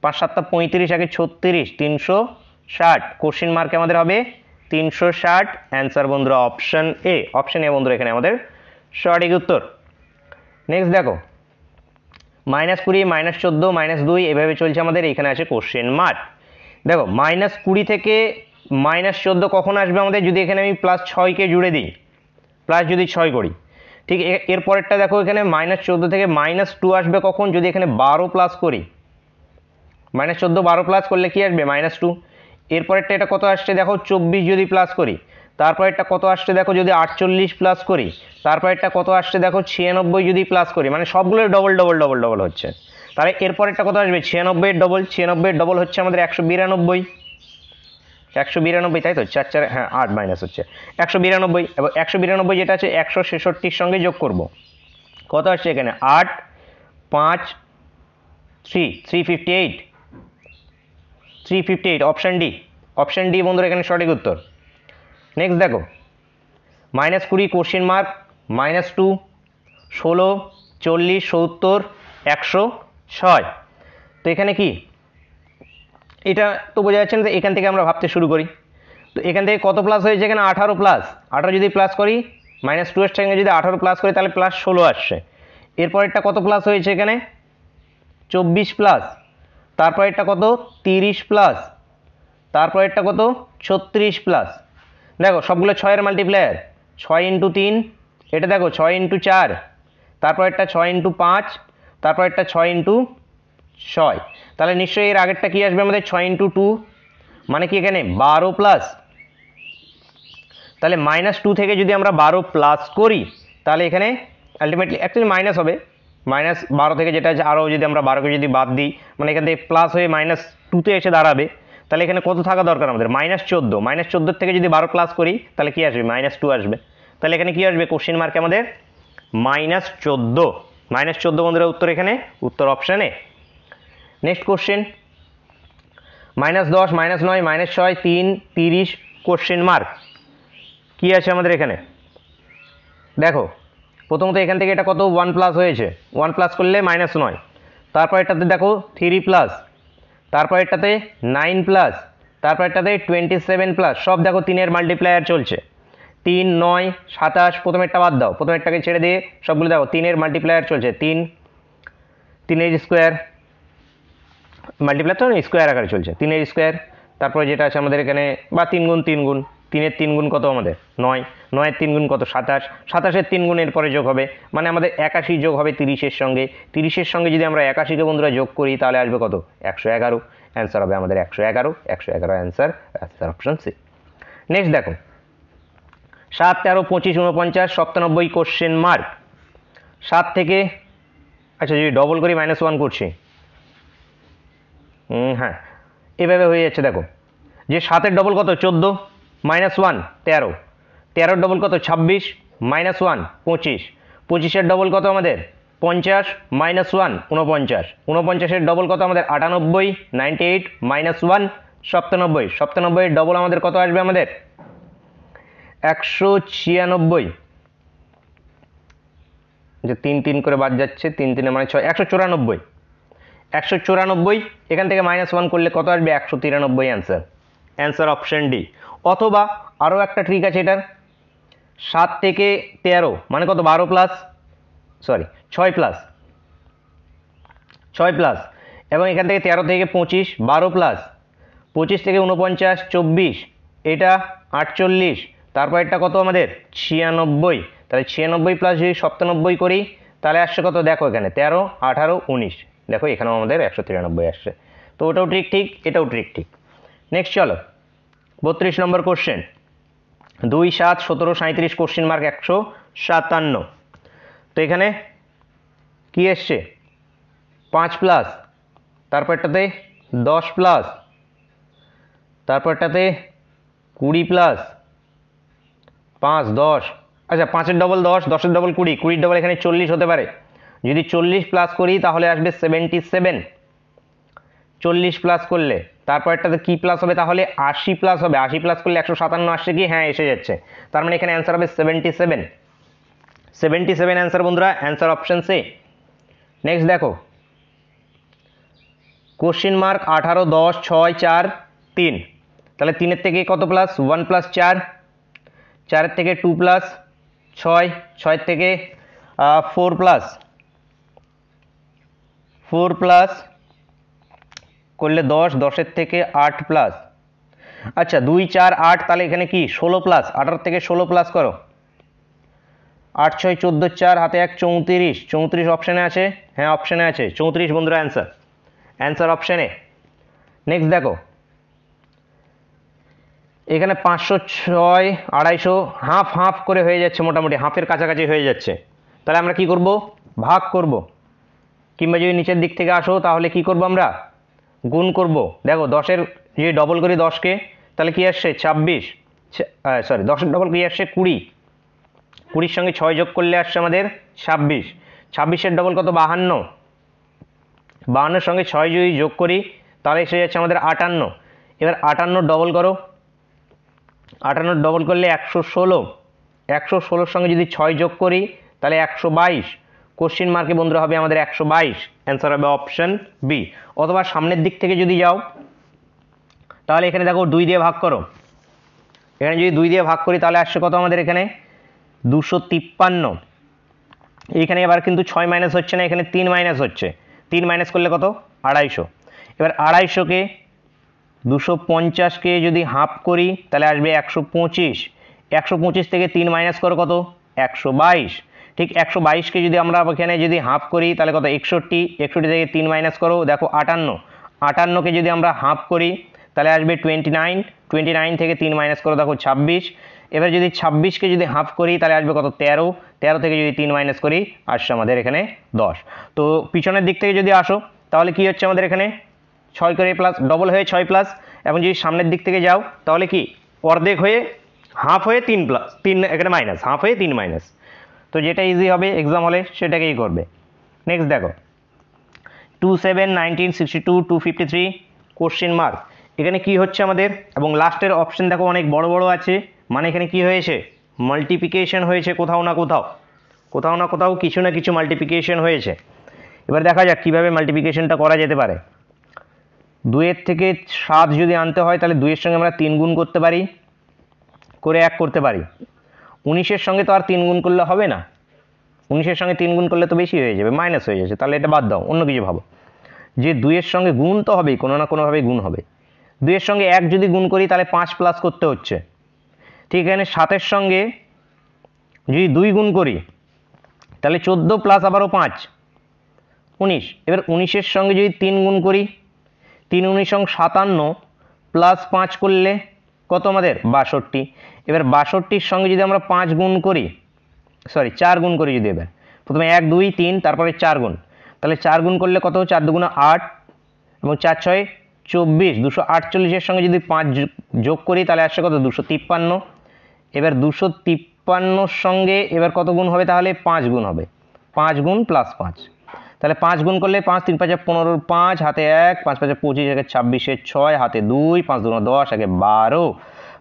5 7 35 1 36, 360, কোশ্চেন মার্কে আমাদের হবে 360, অ্যান্সার বন্ধুরা অপশন এ। অপশন এ বন্ধুরা এখানে আমাদের সঠিক উত্তর। নেক্সট দেখো -20 -14 -2 এভাবে চলছে আমাদের, এখানে আছে কোশ্চেন মার্ক। দেখো -20 থেকে -14 কখন আসবে আমাদের, যদি এখানে আমি +6কে জুড়ে দিই, প্লাস যদি 6 করি, ঠিক এর পরেরটা দেখো এখানে -14 থেকে -2 আসবে কখন, যদি এখানে 12 প্লাস করি, -14 12 প্লাস করলে কি আসবে -2। এরপরেরটা এটা কত আসছে দেখো 24 যদি প্লাস করি, তারপরেরটা কত আসছে দেখো যদি 48 প্লাস করি, তারপরেরটা কত আসছে দেখো 96 যদি প্লাস করি, মানে সবগুলো ডবল ডবল ডবল ডবল হচ্ছে। তাহলে এরপরেরটা কত আসবে 96 এর ডবল, 96 এর ডবল হচ্ছে আমাদের 192, 192 তাই তো 4 4 হ্যাঁ 8 মাইনাস হচ্ছে 192। এবং 192 যেটা আছে 166-র সঙ্গে যোগ করব, কত আসছে এখানে 8 5 3 358, 358 অপশন ডি। অপশন ডি বন্ধুরা এখানে সঠিক উত্তর। নেক্সট দেখো -20 কোশ্চেন মার্ক -2 16 40 70 106। তো এখানে কি এটা তো বোঝা যাচ্ছে না, এখান থেকে আমরা ভাবতে শুরু করি। তো এখান থেকে কত প্লাস হয়েছে এখানে 18 প্লাস, 18 যদি প্লাস করি -2 এর সঙ্গে যদি 18 প্লাস করি তাহলে +16 আসছে। এরপরেরটা কত প্লাস হয়েছে এখানে 24 প্লাস, তারপরেরটা কত 30 প্লাস, তারপরেরটা কত 36 প্লাস। দেখো সবগুলো 6 এর মাল্টিপ্লায়ার, 6 × 3, এটা দেখো 6 × 4, তারপরেরটা 6 × 5, তারপরেরটা 6 × 6। তাহলে নিশ্চয়ই এর আগেরটা কি আসবে আমাদের 6 × 2, মানে কি এখানে 12 প্লাস। তাহলে -2 থেকে যদি আমরা 12 প্লাস করি তাহলে এখানে আলটিমেটলি অ্যাকচুয়ালি মাইনাস হবে, -12 থেকে যেটা আছে আরও যদি আমরা 12কে যদি বাদ দিই, মানে এখান থেকে প্লাস হয়ে -2-তে এসে দাঁড়াবে। তাহলে এখানে কত থাকা দরকার আমাদের -14, -14 থেকে যদি 12 প্লাস করি তাহলে কি আসবে -2 আসবে। তাহলে এখানে কি আসবে কোশ্চেন মার্কে আমাদের -14, -14 বন্ধুরা উত্তর, এখানে উত্তর অপশানে। নেক্সট কোশ্চেন -10 -9 -6 3 30 কোশ্চেন মার্ক কি আছে আমাদের এখানে। দেখো প্রথমত এখান থেকে এটা কত 1 প্লাস হয়েছে, 1 প্লাস করলে -9, তারপর এটাতে দেখো 3 প্লাস, তারপর এটাতে 9 প্লাস, তারপর এটাতে 27 প্লাস, সব দেখো 3-এর মাল্টিপ্লায়ার চলছে, 3 9 27, প্রথমেরটা বাদ দাও, প্রথমেরটাকে ছেড়ে দিয়ে সবগুলো দেখো 3-এর মাল্টিপ্লায়ার চলছে, 3 3-এর স্কোয়ার মাল্টিপ্লায়ার তো স্কোয়ার আকারে চলছে, 3-এর স্কোয়ার, তারপরে যেটা আছে আমাদের এখানে বা 3 গুণ 3 গুণ, 3-এর 3 গুণ কত আমাদের 9, 9-এর 3 গুণ কত 27, 27-এর 3 গুণ এরপরে যোগ হবে, মানে আমাদের 81 যোগ হবে 30-এর সঙ্গে, 30-এর সঙ্গে যদি আমরা 81কে বন্ধুরা যোগ করি তাহলে আসবে কত 111, অ্যান্সার হবে আমাদের 111, 111 answer, answer option C. Next দেখো 7 13 25 49 97 কোশ্চেন মার্ক। 7 থেকে আচ্ছা যদি ডবল করি -1 করছি, হ্যাঁ এভাবে হয়ে যাচ্ছে। দেখো যে 7-এর ডবল কত 14, -1 13, 13-এর ডবল কত 26, -1 25, 25-এর ডবল কত আমাদের 50, -1 49, 49-এর ডবল কত আমাদের 98, 98 -1 97, 97-এর ডবল আমাদের কত আসবে আমাদের 196, যে 3 3 করে বাদ যাচ্ছে, 3 3 মানে 6, 194, 194 এখান থেকে -1 করলে কত আসবে 193, অ্যান্সার, অ্যান্সার অপশন ডি। অথবা আরও একটা ট্রিক আছে এটার, 7 থেকে 13 মানে কত 12 প্লাস, সরি 6 প্লাস, 6 প্লাস, এবং এখান থেকে 13 থেকে 25 12 প্লাস, 25 থেকে 49 24, এটা 48, তারপর এটা কত আমাদের 96, তাহলে 96 প্লাস যদি 97 করি তাহলে আসছে কত দেখো এখানে 13 18 19, দেখো এখানেও আমাদের 193 আসছে। তো ওটাও ঠিক ঠিক, এটাও ঠিক ঠিক। নেক্সট চলো 32 নম্বর কোশ্চেন, 2 7 17 37 কোশ্চেন মার্ক 157। তো এখানে কি এসছে 5 প্লাস, তারপরটাতে 10 প্লাস, তারপরটাতে 20 প্লাস, 5 10, আচ্ছা 5-এর ডবল 10, 10-এর ডবল 20, 20-এর ডবল এখানে 40 হতে পারে। যদি 40 প্লাস করি তাহলে আসবে 77, 40 প্লাস করলে তারপরটাতে কি প্লাস হবে তাহলে 80 প্লাস হবে, 80 প্লাস করলে 157 আসছে কি, হ্যাঁ এসে যাচ্ছে, তার মানে এখানে অ্যান্সার হবে 77, 77 অ্যান্সার বন্ধুরা, অ্যান্সার অপশন সি। নেক্সট দেখো কোশ্চেন মার্ক 18 10 6 4 3, তাহলে 3-এর থেকে কত প্লাস 1 প্লাস 4, 4-এর থেকে 2 প্লাস 6, 6-এর থেকে 4 প্লাস, 4 প্লাস করলে 10, 10-এর থেকে 8 প্লাস, আচ্ছা 2 4 8, তাহলে এখানে কি 16 প্লাস, 18 থেকে 16 প্লাস করো, 8 6 14 4 হাতে 1 34, 34 অপশানে আছে, হ্যাঁ অপশানে আছে 34 বন্ধুরা অ্যান্সার, অ্যান্সার অপশানে। নেক্সট দেখো এখানে 506 250 হাফ হাফ করে হয়ে যাচ্ছে, মোটামুটি হাফের কাছাকাছি হয়ে যাচ্ছে, তাহলে আমরা কি করব ভাগ করব, কিংবা যদি নিচের দিক থেকে আসো তাহলে কি করব আমরা গুণ করব। দেখো 10-এর যদি ডবল করি 10-কে তাহলে কি আসছে 26, সরি 10-এর ডবল কি আসছে 20, 20-র সঙ্গে 6 যোগ করলে আসছে আমাদের 26, 26-এর ডবল কত 52, 52-এর সঙ্গে 6 যদি যোগ করি তাহলে এসে যাচ্ছে আমাদের 58, এবার 58 ডবল করো, 58 ডবল করলে 116, 116-র সঙ্গে যদি 6 যোগ করি তাহলে 122, কোশ্চেন মার্কে বন্ধুরা হবে আমাদের 122, অ্যান্সার হবে অপশন বি। অথবা সামনের দিক থেকে যদি যাও তাহলে এখানে দেখো 2 দিয়ে ভাগ করো, এখানে যদি 2 দিয়ে ভাগ করি তাহলে আসছে কত আমাদের এখানে 253, এইখানে এবার কিন্তু 6 মাইনাস হচ্ছে না, এখানে 3 মাইনাস হচ্ছে, 3 মাইনাস করলে কত 250, এবার 250-কে 250-কে যদি হাফ করি তাহলে আসবে 125, 125 থেকে 3 মাইনাস করো কত 122, ঠিক 122-কে যদি আমরা এখানে যদি হাফ করি তাহলে কত 61, 61 থেকে 3 মাইনাস করো দেখো 58, 58-কে যদি আমরা হাফ করি তাহলে আসবে 29, 29 থেকে 3 মাইনাস করো দেখো 26, এবার যদি 26-কে যদি হাফ করি তাহলে আসবে কত 13, 13 থেকে যদি 3 মাইনাস করি আসছে আমাদের এখানে 10। তো পিছনের দিক থেকে যদি আসো তাহলে কি হচ্ছে আমাদের এখানে 6 করে প্লাস ডবল হয়ে 6 প্লাস, এবং যদি সামনের দিক থেকে যাও তাহলে কি অর্ধেক হয়ে হাফ হয়ে 3 প্লাস, 3 এখানে মাইনাস, হাফ হয়ে 3 মাইনাস, তো যেটা ইজি হবে এক্সাম হলে সেটাকেই করবে। নেক্সট দেখো 2 7 19 62 253 কোশ্চেন মার্ক, এখানে কি হচ্ছে আমাদের, এবং লাস্টের অপশন দেখো অনেক বড় বড় আছে, মানে এখানে কি হয়েছে মাল্টিপ্লিকেশন হয়েছে, কোথাও না কোথাও, কোথাও না কোথাও কিছু না কিছু মাল্টিপ্লিকেশন হয়েছে। এবার দেখা যাক কীভাবে মাল্টিপ্লিকেশনটা করা যেতে পারে। 2-এর থেকে 7 যদি আনতে হয় তাহলে 2-এর সঙ্গে আমরা 3 গুণ করতে পারি, করে 1 করতে পারি। 19-এর সঙ্গে তো আর 3 গুণ করলে হবে না, 19-এর সঙ্গে 3 গুণ করলে তো বেশি হয়ে যাবে, মাইনাস হয়ে যাচ্ছে, তাহলে এটা বাদ দাও, অন্য কিছু ভাবো। যে 2-এর সঙ্গে গুণ তো হবেই, কোনো না কোনোভাবেই গুণ হবে। 2-এর সঙ্গে 1 যদি গুণ করি তাহলে 5 প্লাস করতে হচ্ছে, ঠিক এখানে 7-এর সঙ্গে যদি 2 গুণ করি তাহলে 14 প্লাস আবারও 5 19, এবার 19-এর সঙ্গে যদি 3 গুণ করি 3 19 57 প্লাস 5 করলে কত আমাদের 62, এবার 62-র সঙ্গে যদি আমরা 5 গুণ করি, সরি 4 গুণ করি, যদি এবার প্রথমে 1 2 3 তারপরে 4 গুণ, তাহলে 4 গুণ করলে কত 4 2 8 এবং 4 6 24, 248-এর সঙ্গে যদি 5 যোগ করি তাহলে আসছে কত 253, এবার 253-র সঙ্গে এবার কত গুণ হবে তাহলে 5 গুণ হবে, 5 গুণ প্লাস 5, তাহলে 5 গুণ করলে 5 3 5 15 5 হাতে 1 5 5 25 একে 26 6 হাতে 2 5 2 10 একে 12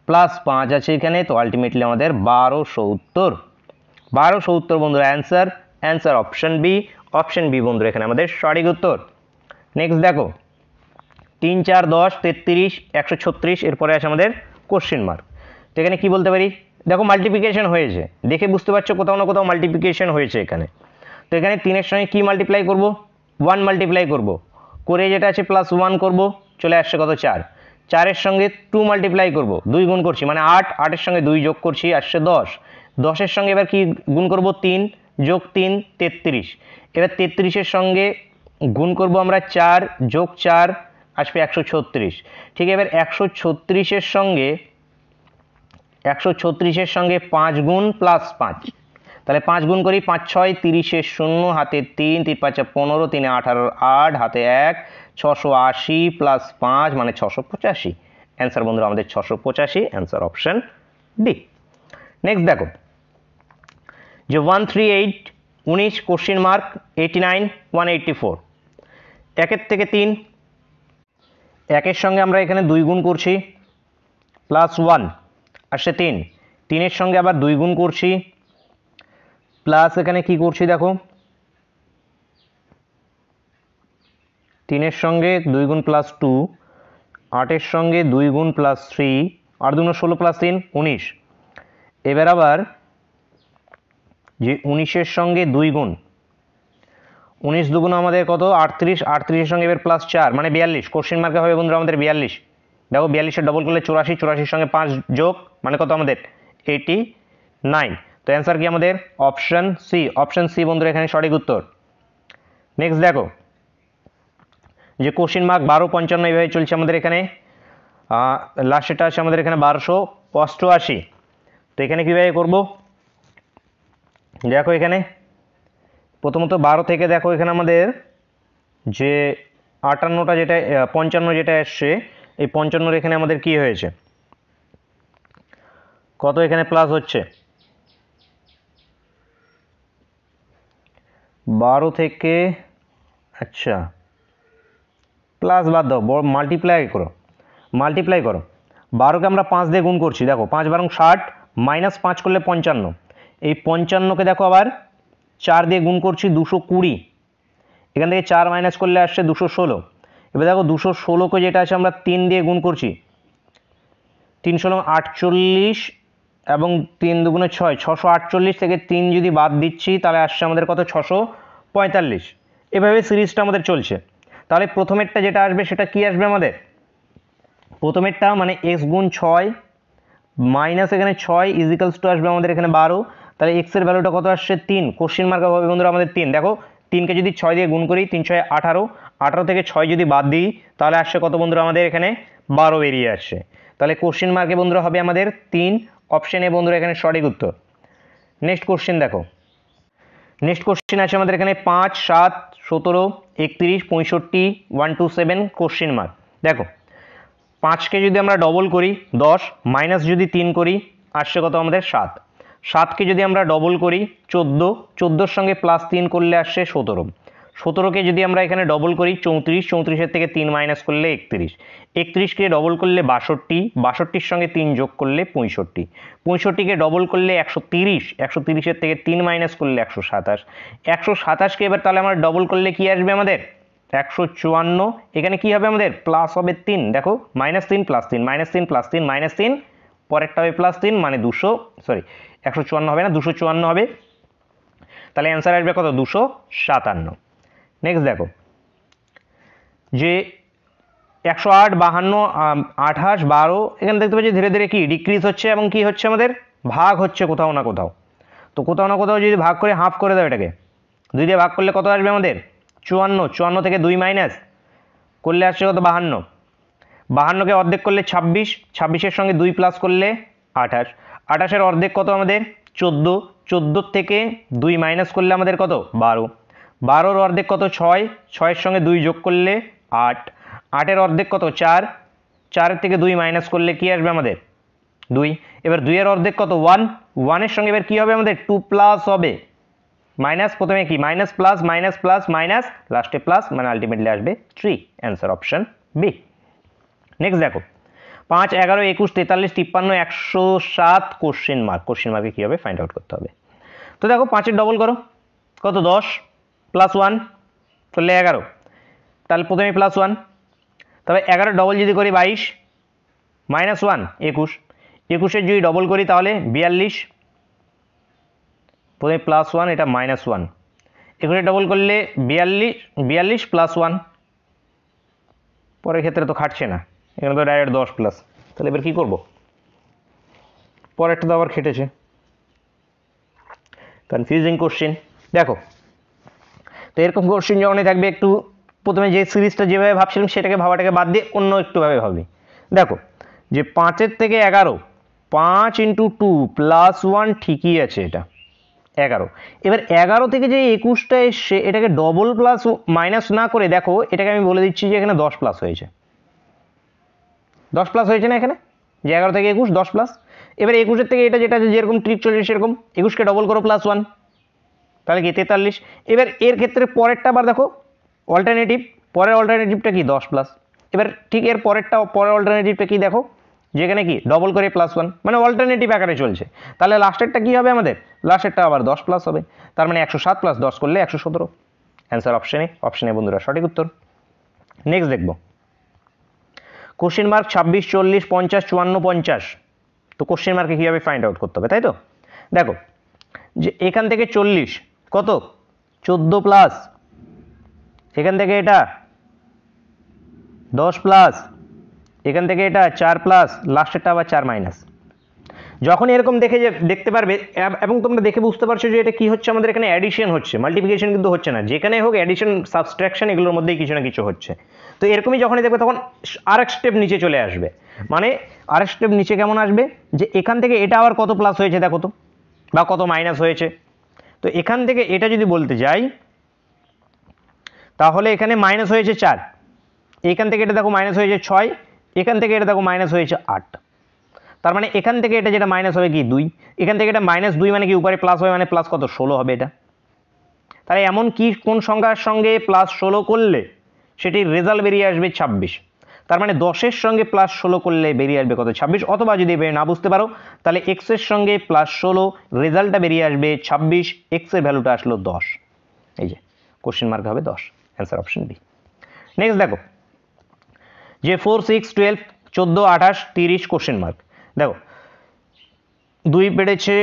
প্লাস 5 আছে এখানে, তো আলটিমেটলি আমাদের 1270, 1270 বন্ধুরা answer, answer option B, option B বন্ধুরা এখানে আমাদের সঠিক উত্তর। নেক্সট দেখো 3 4 10 33 136, এরপরে আছে আমাদের কোশ্চেন মার্ক। তো এখানে কি বলতে পারি, দেখো মাল্টিপ্লিকেশন হয়েছে, দেখে বুঝতে পারছো কোথাও না কোথাও মাল্টিপ্লিকেশন হয়েছে এখানে। তো এখানে 3-এর সঙ্গে কি মাল্টিপ্লাই করব, 1 মাল্টিপ্লাই করব, করে যেটা আছে +1 করব, চলে আসছে কত 4। 4-এর সঙ্গে 2 মাল্টিপ্লাই করব, 2 গুণ করছি মানে 8, 8-এর সঙ্গে 2 যোগ করছি আসছে 10, 10-এর সঙ্গে এবার কি গুণ করব 3 যোগ 3 33, এবার 33-এর সঙ্গে গুণ করব আমরা 4 যোগ 4 আসবে 136। ঠিক এবার 136-এর সঙ্গে 5 গুণ +5, তাহলে 5 গুণ করি 5 6 30 0 হাতে 3 3 5 15 3 18 8 হাতে 1 680 + 5 মানে 685। অ্যান্সার বন্ধুরা আমাদের 685, অ্যান্সার অপশন ডি। নেক্সট দেখো যে 138 19 কোশ্চেন মার্ক 89 184, 1-এর থেকে 3, 1-এর সঙ্গে আমরা এখানে 2 গুণ করছি +1 আসছে 3, 3-এর সঙ্গে আবার 2 গুণ করছি প্লাস এখানে কি করছি দেখো 3-এর সঙ্গে 2 গুণ +2, 8-এর সঙ্গে 2 গুণ +3, 8 2 16 +3 19, এবার আবার যে 19-এর সঙ্গে 2 গুণ, 19 দুগুণ আমাদের কত 38, 38-এর সঙ্গে এবার +4 মানে 42, কোশ্চেন মার্কে হবে বন্ধুরা আমাদের 42। দেখো 42-এর ডবল করলে 84, 84-এর সঙ্গে 5 যোগ মানে কত আমাদের 89। তো অ্যান্সার কি আমাদের অপশন সি, অপশন সি বন্ধুরা এখানে সঠিক উত্তর। নেক্সট দেখো যে কোশ্চেন মার্ক 12 55 এইভাবে চলছে আমাদের এখানে, লাস্টেরটা আছে আমাদের এখানে 1288। তো এখানে কীভাবে করব দেখো এখানে প্রথমত 12 থেকে দেখো এখানে আমাদের যে 58টা যেটা 55 যেটা আসছে, এই 55-এর এখানে আমাদের কি হয়েছে কত এখানে প্লাস হচ্ছে 12 থেকে, আচ্ছা প্লাস বাদ দাও, মাল্টিপ্লাই করো, 12কে আমরা 5 দিয়ে গুণ করছি, দেখো 5 বারং 60 -5 করলে 55, এই 55কে দেখো আবার 4 দিয়ে গুণ করছি 220, এখান থেকে 4 মাইনাস করলে আসছে 216, এবার দেখো 216কে যেটা আছে আমরা 3 দিয়ে গুণ করছি, 3 × 48 এবং 3 2 6, 648 থেকে 3 যদি বাদ দিচ্ছি তাহলে আসছে আমাদের কত 645। এভাবে সিরিজটা আমাদের চলছে। তাহলে প্রথমেরটা যেটা আসবে সেটা কি আসবে আমাদের, প্রথমেরটা মানে x গুণ 6 মাইনাস এখানে 6 ইজিক্যালস টু আসবে আমাদের এখানে 12, তাহলে x এর ভ্যালুটা কত আসছে 3, কোশ্চেন মার্ক হবে বন্ধুরা আমাদের 3। দেখো 3কে যদি 6 দিয়ে গুণ করি 3 6 18, 18 থেকে 6 যদি বাদ দিই তাহলে আসছে কত বন্ধুরা আমাদের এখানে 12 বেরিয়ে আসছে। তাহলে কোশ্চেন মার্কে বন্ধুরা হবে আমাদের 3, অপশন এ বন্ধুরা এখানে সঠিক উত্তর। নেক্সট কোশ্চেন দেখো, নেক্সট কোশ্চেন আছে আমাদের এখানে 5 7 17 31 65 127 কোশ্চেন মার্ক। দেখো 5কে যদি আমরা ডবল করি 10, মাইনাস যদি 3 করি আসছে কত আমাদের 7, 7কে যদি আমরা ডবল করি 14, 14-এর সঙ্গে +3 করলে আসছে 17, 17কে যদি আমরা এখানে ডবল করি 34, 34-এর থেকে 3 মাইনাস করলে 31, 31কে ডবল করলে 62, 62-এর সঙ্গে 3 যোগ করলে 65, 65কে ডবল করলে 130, 130-এর থেকে 3 মাইনাস করলে 127, 127কে এবার তাহলে আমরা ডবল করলে কি আসবে আমাদের 154, এখানে কি হবে আমাদের প্লাস হবে 3, দেখো -3 + 3 -3 + 3 -3, পরেরটা হবে +3 মানে 154 হবে না 254 হবে, তাহলে অ্যান্সার আসবে কত 257। নেক্সট দেখো যে 108 52 28 12, এখানে দেখতে পাচ্ছি ধীরে ধীরে কি ডিক্রিজ হচ্ছে এবং কি হচ্ছে আমাদের ভাগ হচ্ছে কোথাও না কোথাও। তো কোথাও না কোথাও যদি ভাগ করে হাফ করে দাও, এটাকে 2 দিয়ে ভাগ করলে কত আসবে আমাদের 54, 54 থেকে 2 মাইনাস করলে আসছে কত 52, 52কে অর্ধেক করলে 26, 26-এর সঙ্গে 2 প্লাস করলে 28, 28-এর অর্ধেক কত আমাদের 14, 14 থেকে 2 মাইনাস করলে আমাদের কত 12, 12-এর অর্ধেক কত 6, 6-এর সঙ্গে 2 যোগ করলে 8, 8-এর অর্ধেক কত 4, 4-এর থেকে 2 মাইনাস করলে কি আসবে আমাদের 2, এবার 2-এর অর্ধেক কত 1, 1-এর সঙ্গে এবার কি হবে আমাদের 2 প্লাস হবে, মাইনাস প্রথমে কি minus plus minus plus minus লাস্টে প্লাস মানে আলটিমেটলি আসবে 3, অ্যান্সার অপশন বি। নেক্সট দেখো 5 11 21 43 53 107 কোশ্চেন মার্ক, কোশ্চেন মার্কে কী হবে ফাইন্ড আউট করতে হবে। তো দেখো 5-এর ডবল করো কত 10 + 1 করলে 11, তাহলে প্রথমে +1, তবে 11 ডবল যদি করি 22 -1 21, 21-এর যদি ডবল করি তাহলে 42, প্রথমে +1 এটা -1, এগুলো ডবল করলে 42 42 প্লাস 1, পরের ক্ষেত্রে তো খাটছে না, এখানে তো ডাইরেক্ট 10 প্লাস। তাহলে এবার কী করবো, পরেরটা তো আবার খেটেছে। Confusing question. দেখো তো এরকম কোশ্চেন যখনই থাকবে একটু প্রথমে যে সিরিজটা যেভাবে ভাবছিলাম সেটাকে ভাবাটাকে বাদ দিয়ে অন্য একটুভাবে ভাবি। দেখো যে 5-এর থেকে 11, 5 × 2 প্লাস 1 ঠিকই আছে, এটা 11। এবার 11 থেকে যে 21টা এসছে এটাকে ডবল প্লাস মাইনাস না করে দেখো এটাকে আমি বলে দিচ্ছি যে এখানে 10 প্লাস হয়েছে, 10 প্লাস হয়েছে না এখানে, যে 11 থেকে 21 10 প্লাস। এবার 21-এর থেকে এটা যেটা যেরকম ট্রিক চলছে সেরকম 21কে ডবল করো প্লাস 1, তাহলে কি 43। এবার এর ক্ষেত্রে পরেরটা আবার দেখো অল্টারনেটিভ, পরের অল্টারনেটিভটা কি 10 প্লাস। এবার ঠিক এর পরের অল্টারনেটিভটা কি দেখো, যেখানে কি ডবল করে প্লাস 1, মানে অল্টারনেটিভ আকারে চলছে। তাহলে লাস্টেরটা কি হবে আমাদের, লাস্টেরটা আবার 10 প্লাস হবে, তার মানে 107 প্লাস 10 করলে 117। অ্যান্সার অপশনে বন্ধুরা সঠিক উত্তর। নেক্সট দেখবো কোশ্চেন মার্ক 26, 40, 50, 54, 50। তো কোশ্চেন মার্কে কীভাবে ফাইন্ড আউট করতে হবে, তাই তো। দেখো যে এখান থেকে 40 কত 14 প্লাস, এখান থেকে এটা 10 প্লাস, এখান থেকে এটা 4 প্লাস, লাস্টেরটা আবার 4 মাইনাস। যখন এরকম দেখতে পারবে এবং তোমরা দেখে বুঝতে পারছো যে এটা কি হচ্ছে, আমাদের এখানে অ্যাডিশন হচ্ছে, মাল্টিপ্লিকেশন কিন্তু হচ্ছে না। যেখানে হোক অ্যাডিশন সাবস্ট্রাকশন এগুলোর মধ্যেই কিছু না কিছু হচ্ছে। তো এরকমই যখনই দেখবে তখন আরেক স্টেপ নিচে চলে আসবে। মানে আরেক স্টেপ নিচে কেমন আসবে, যে এখান থেকে এটা আবার কত প্লাস হয়েছে দেখো তো, বা কত মাইনাস হয়েছে। তো এখান থেকে এটা যদি বলতে যাই তাহলে এখানে মাইনাস হয়েছে 4, এখান থেকে এটা দেখো মাইনাস হয়েছে 6, এখান থেকে এটা দেখো মাইনাস হয়েছে 8। তার মানে এখান থেকে এটা যেটা মাইনাস হবে কি 2, এখান থেকে এটা -2 মানে কি উপরে প্লাস হবে, মানে প্লাস কত 16 হবে এটা। তাহলে এমন কি কোন সংখ্যার সঙ্গে +16 করলে সেটির রেজাল্ট বেরিয়ে আসবে 26। তার মানে 10-এর সঙ্গে +16 করলে বেরিয়ে আসবে কত 26। অথবা যদি না বুঝতে পারো তাহলে x এর সঙ্গে +16 রেজাল্টটা বেরিয়ে আসবে 26, x এর ভ্যালুটা আসলো 10। এই যে কোশ্চেন মার্ক হবে 10, অ্যান্সার অপশন বি। নেক্সট দেখো যে 4, 6, 12, 14, 28, 30 কোশ্চেন মার্ক। দেখো 2 বেড়েছে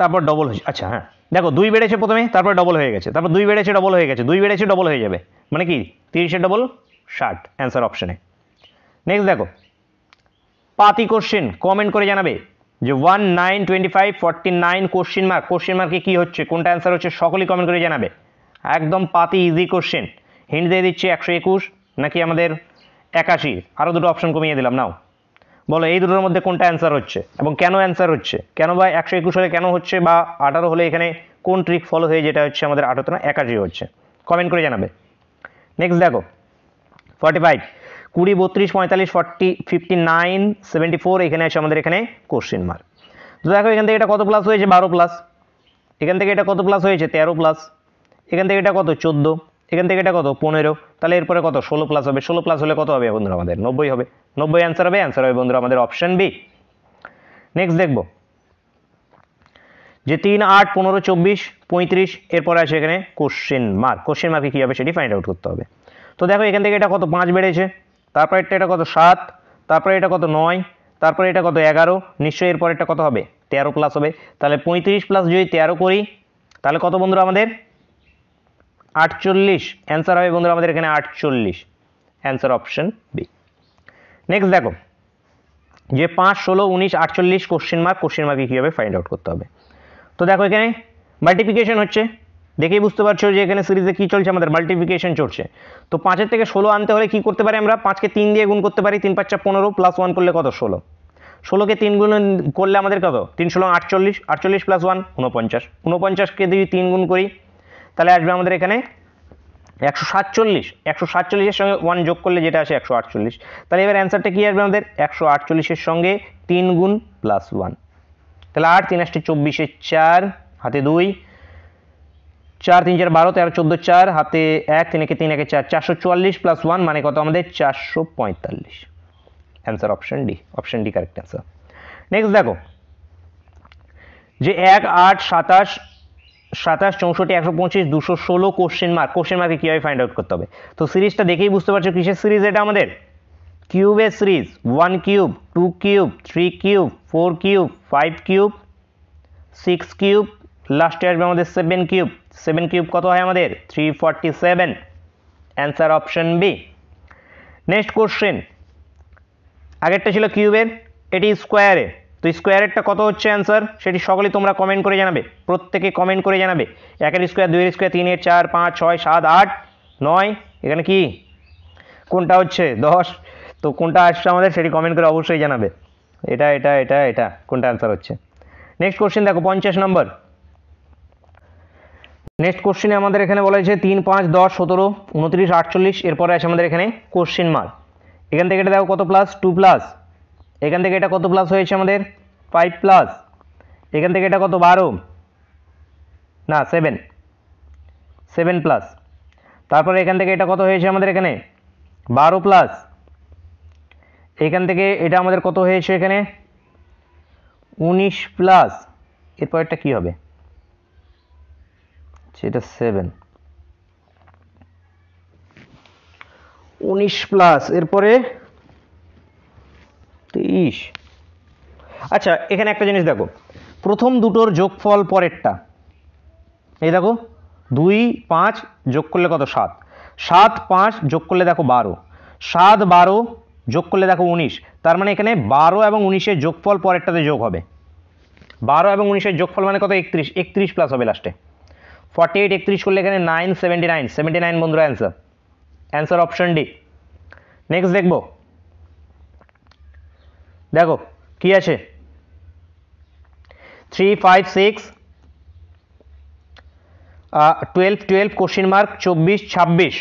তারপর ডবল হয়েছে, আচ্ছা হ্যাঁ দেখো 2 বেড়েছে প্রথমে তারপর ডবল হয়ে গেছে, তারপর 2 বেড়েছে ডবল হয়ে গেছে, 2 বেড়েছে ডবল হয়ে যাবে, মানে কি 30-এর ডবল 60, অ্যান্সার অপশনে। নেক্সট দেখো পাতি কোশ্চেন, কমেন্ট করে জানাবে যে 1, 9, 25, 49 কোশ্চেন মার্ক। কোশ্চেন মার্কে কি হচ্ছে, কোনটা অ্যান্সার হচ্ছে, সকলেই কমেন্ট করে জানাবে। একদম পাতি ইজি কোশ্চেন, হিন্ট দিয়ে দিচ্ছি 121 নাকি আমাদের 81, আরও দুটো অপশন কমিয়ে দিলাম, নাও বলো এই দুটোর মধ্যে কোনটা অ্যান্সার হচ্ছে এবং কেন অ্যান্সার হচ্ছে, কেন বা 121 হলে কেন হচ্ছে, বা 18 হলে এখানে কোন ট্রিক ফলো হয়ে যেটা হচ্ছে আমাদের 18 না 81 হচ্ছে, কমেন্ট করে জানাবে। নেক্সট দেখো 45, 20, 32, 45, 40, 59, 74 এখানে আছে আমাদের এখানে কোশ্চেন মার্ক। তো দেখো এখান থেকে এটা কত প্লাস হয়েছে 12 প্লাস, এখান থেকে এটা কত প্লাস হয়েছে 13 প্লাস, এখান থেকে এটা কত 14, এখান থেকে এটা কত 15, তাহলে এরপরে কত 16 প্লাস হবে, 16 প্লাস হলে কত হবে বন্ধুরা আমাদের 90 হবে, 90 অ্যান্সার হবে বন্ধুরা আমাদের অপশন বি। নেক্সট দেখবো যে 3, 8, 15, 24, 35 এরপরে আছে এখানে কোশ্চেন মার্ক। কোশ্চেন মার্কে কী হবে সেটি ফাইন্ড আউট করতে হবে। তো দেখো এখান থেকে এটা কত 5 বেড়েছে, তারপরে এটা কত 7, তারপরে এটা কত 9, তারপরে এটা কত 11, নিশ্চয়ই এরপর এটা কত হবে 13 প্লাস হবে। তাহলে 35 প্লাস যদি 13 করি তাহলে কত বন্ধুরা আমাদের 48, অ্যান্সার হবে বন্ধুরা আমাদের এখানে 48, অ্যান্সার অপশন বি। নেক্সট দেখো যে 5, 16, 19, 48 কোশ্চেন মার্ক। কোশ্চেন মার্কে কীভাবে ফাইন্ড আউট করতে হবে। তো দেখো এখানে মাল্টিপ্লিকেশন হচ্ছে, দেখেই বুঝতে পারছো যে এখানে সিরিজে কী চলছে, আমাদের মাল্টিপ্লিকেশন চলছে। তো 5-এর থেকে 16 আনতে হলে কী করতে পারি আমরা, 5কে 3 দিয়ে গুণ করতে পারি, 3 5 15 প্লাস 1 করলে কত 16, 16কে 3 গুণ করলে আমাদের কত 3 16 48, 48 প্লাস 1 49, 49কে যদি 3 গুণ করি তাহলে আসবে আমাদের এখানে 147, 147-এর সঙ্গে 1 যোগ করলে যেটা আসে 148। তাহলে এবার অ্যান্সারটা কী আসবে আমাদের 148-এর সঙ্গে 3 গুণ প্লাস 1, তাহলে 8 3 8 24, 4 হাতে 2, 4 3 4 12, 13 14, 4 হাতে 1, 3 3 1 4, 444 প্লাস 1 মানে কত আমাদের 445, answer option D, option D correct answer. Next দেখো যে 1, 8, 27, 27, 64, 125, 216 কোশ্চেন মার্ক। কোশ্চেন মার্কে কীভাবে ফাইন্ড আউট করতে হবে। তো সিরিজটা দেখেই বুঝতে পারছো কিসের সিরিজ এটা আমাদের, কিউবের series, 1 cube, 2 cube, 3 cube, 4 cube, 5 cube, 6 cube লাস্টে আসবে আমাদের 7 কিউব। 7 কিউব কত হয় আমাদের? 347। Answer option B. Next question, আগেরটা ছিল কিউবের, এটি স্কোয়ারে। তো স্কোয়ারেরটা কত হচ্ছে অ্যান্সার, সেটি সকলেই তোমরা কমেন্ট করে জানাবে, প্রত্যেকে কমেন্ট করে জানাবে। 1 এর স্কোয়ার, 2 এর স্কোয়ার, 3 এর 4, 5, 6, 7, 8, 9, এখানে কি কোনটা হচ্ছে 10? তো কোনটা আসছে আমাদের সেটি কমেন্ট করে অবশ্যই জানাবে। এটা এটা এটা এটা কোনটা অ্যান্সার হচ্ছে। নেক্সট কোশ্চেন দেখো 50 নম্বর। নেক্সট কোশ্চেনে আমাদের এখানে বলা হয়েছে 3, 5, 10, 17, 29, 48, এরপরে আছে আমাদের এখানে কোশ্চেন মার্ক। এখান থেকে এটা দেখো কত প্লাস, 2 প্লাস। এখান থেকে এটা কত প্লাস হয়েছে আমাদের, 5 প্লাস। এখান থেকে এটা কত 12 না 7 প্লাস। তারপরে এখান থেকে এটা কত হয়েছে আমাদের এখানে 12 প্লাস। এখান থেকে এটা আমাদের কত হয়েছে এখানে 19 প্লাস। এরপর এটা কি হবে, সেটা 7, 19 প্লাস, এরপরে 23। আচ্ছা এখানে একটা জিনিস দেখো, প্রথম দুটোর যোগফল পরেরটা, এই দেখো 2, 5 যোগ করলে কত 7, 7, 5 যোগ করলে দেখো 12, 7, 12 যোগ করলে দেখো 19। তার মানে এখানে 12 এবং 19-এর যোগফল পরেরটাতে যোগ হবে। 12 এবং 19-এর যোগফল মানে কত, 31, 31 প্লাস হবে লাস্টে। 48, 31 করলে এখানে 9, 79, 79 বন্ধুরা answer. Answer option D. Next দেখবো, দেখো কি আছে 3, 5, 6, 12, 12 কোশ্চেন মার্ক, 24, 26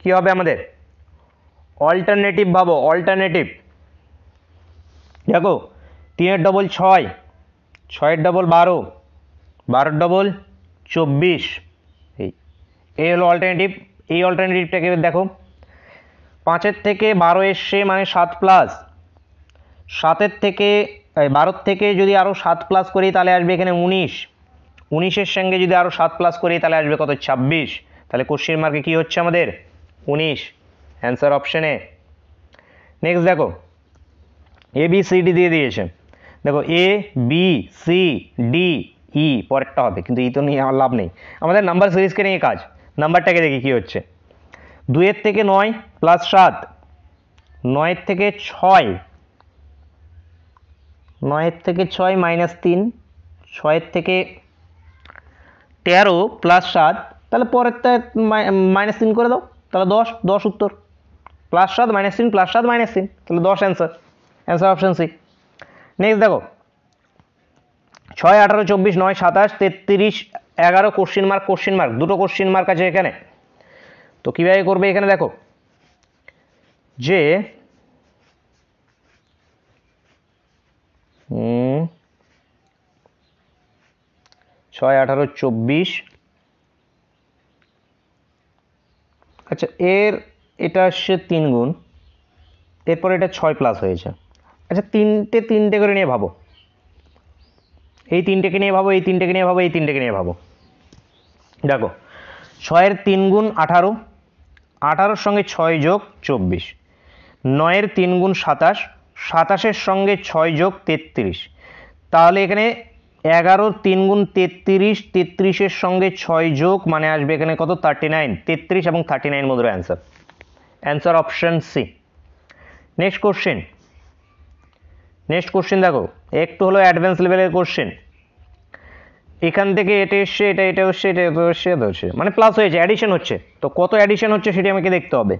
কি হবে আমাদের, অল্টারনেটিভ ভাবো, অল্টারনেটিভ। দেখো 3 এর ডবল 6, 6 এর ডবল 12, 12 এর ডবল 24, এই হলো অল্টারনেটিভ। এই অল্টারনেটিভটাকে দেখো 5 এর থেকে 12 এসছে মানে 7 প্লাস, 7 এর থেকে 12 থেকে যদি আরো 7 প্লাস করি তাহলে আসবে এখানে 19, 19-এর সঙ্গে যদি আরো 7 প্লাস করি তাহলে আসবে কত 26। তাহলে কোশ্চেন মার্কে কি হচ্ছে আমাদের 19। Answer option A. নেক্সট দেখো এ বি সি ডি দিয়ে দিয়েছে। দেখো A B C D E পরেরটা হবে, কিন্তু ই তো নিয়ে আমার লাভ নেই, আমাদের নাম্বার সিরিজকে নিয়ে কাজ। নাম্বারটাকে দেখি কি হচ্ছে, 2 এর থেকে 9 প্লাস 7, 9 এর থেকে 6, 9 এর থেকে 6 মাইনাস 3, 6 এর থেকে 13 প্লাস 7, তাহলে পরেরটা মাইনাস 3 করে দাও, তাহলে 10, 10 উত্তর। প্লাস 7 মাইনাস 3 প্লাস 7 মাইনাস 3, তাহলে 10 answer. Answer option C. Next দেখো 6, 18, 24, 9, 27, 33, 11 কোশ্চেন মার্ক, কোশ্চেন মার্ক, দুটো কোশ্চেন মার্ক আছে এখানে। তো কীভাবে করবে এখানে দেখো যে 6, 18, 24, আচ্ছা এর এটা আসছে 3 গুণ, এরপর এটা 6 প্লাস হয়েছে। আচ্ছা তিনটে করে নিয়ে ভাবো, এই তিনটেকে নিয়ে ভাবো, এই তিনটেকে নিয়ে ভাবো, এই তিনটেকে নিয়ে ভাবো। দেখো 6 এর 3 গুণ 18, 18-র সঙ্গে 6 যোগ 24, 9 এর 3 গুণ 27, 27-এর সঙ্গে 6 যোগ 33, তাহলে এখানে 11-র 3 গুণ 33, 33-এর সঙ্গে 6 যোগ মানে আসবে এখানে কত 39, 33 এবং 39 মধ্যে answer. Answer option C. Next question দেখো একটু হলো অ্যাডভান্স লেভেলের কোশ্চেন। এখান থেকে এটা এসছে, এটা এসছে, এটা এসছে, এটা হচ্ছে, মানে প্লাস হয়েছে, অ্যাডিশন হচ্ছে। তো কত অ্যাডিশন হচ্ছে সেটি আমাকে দেখতে হবে।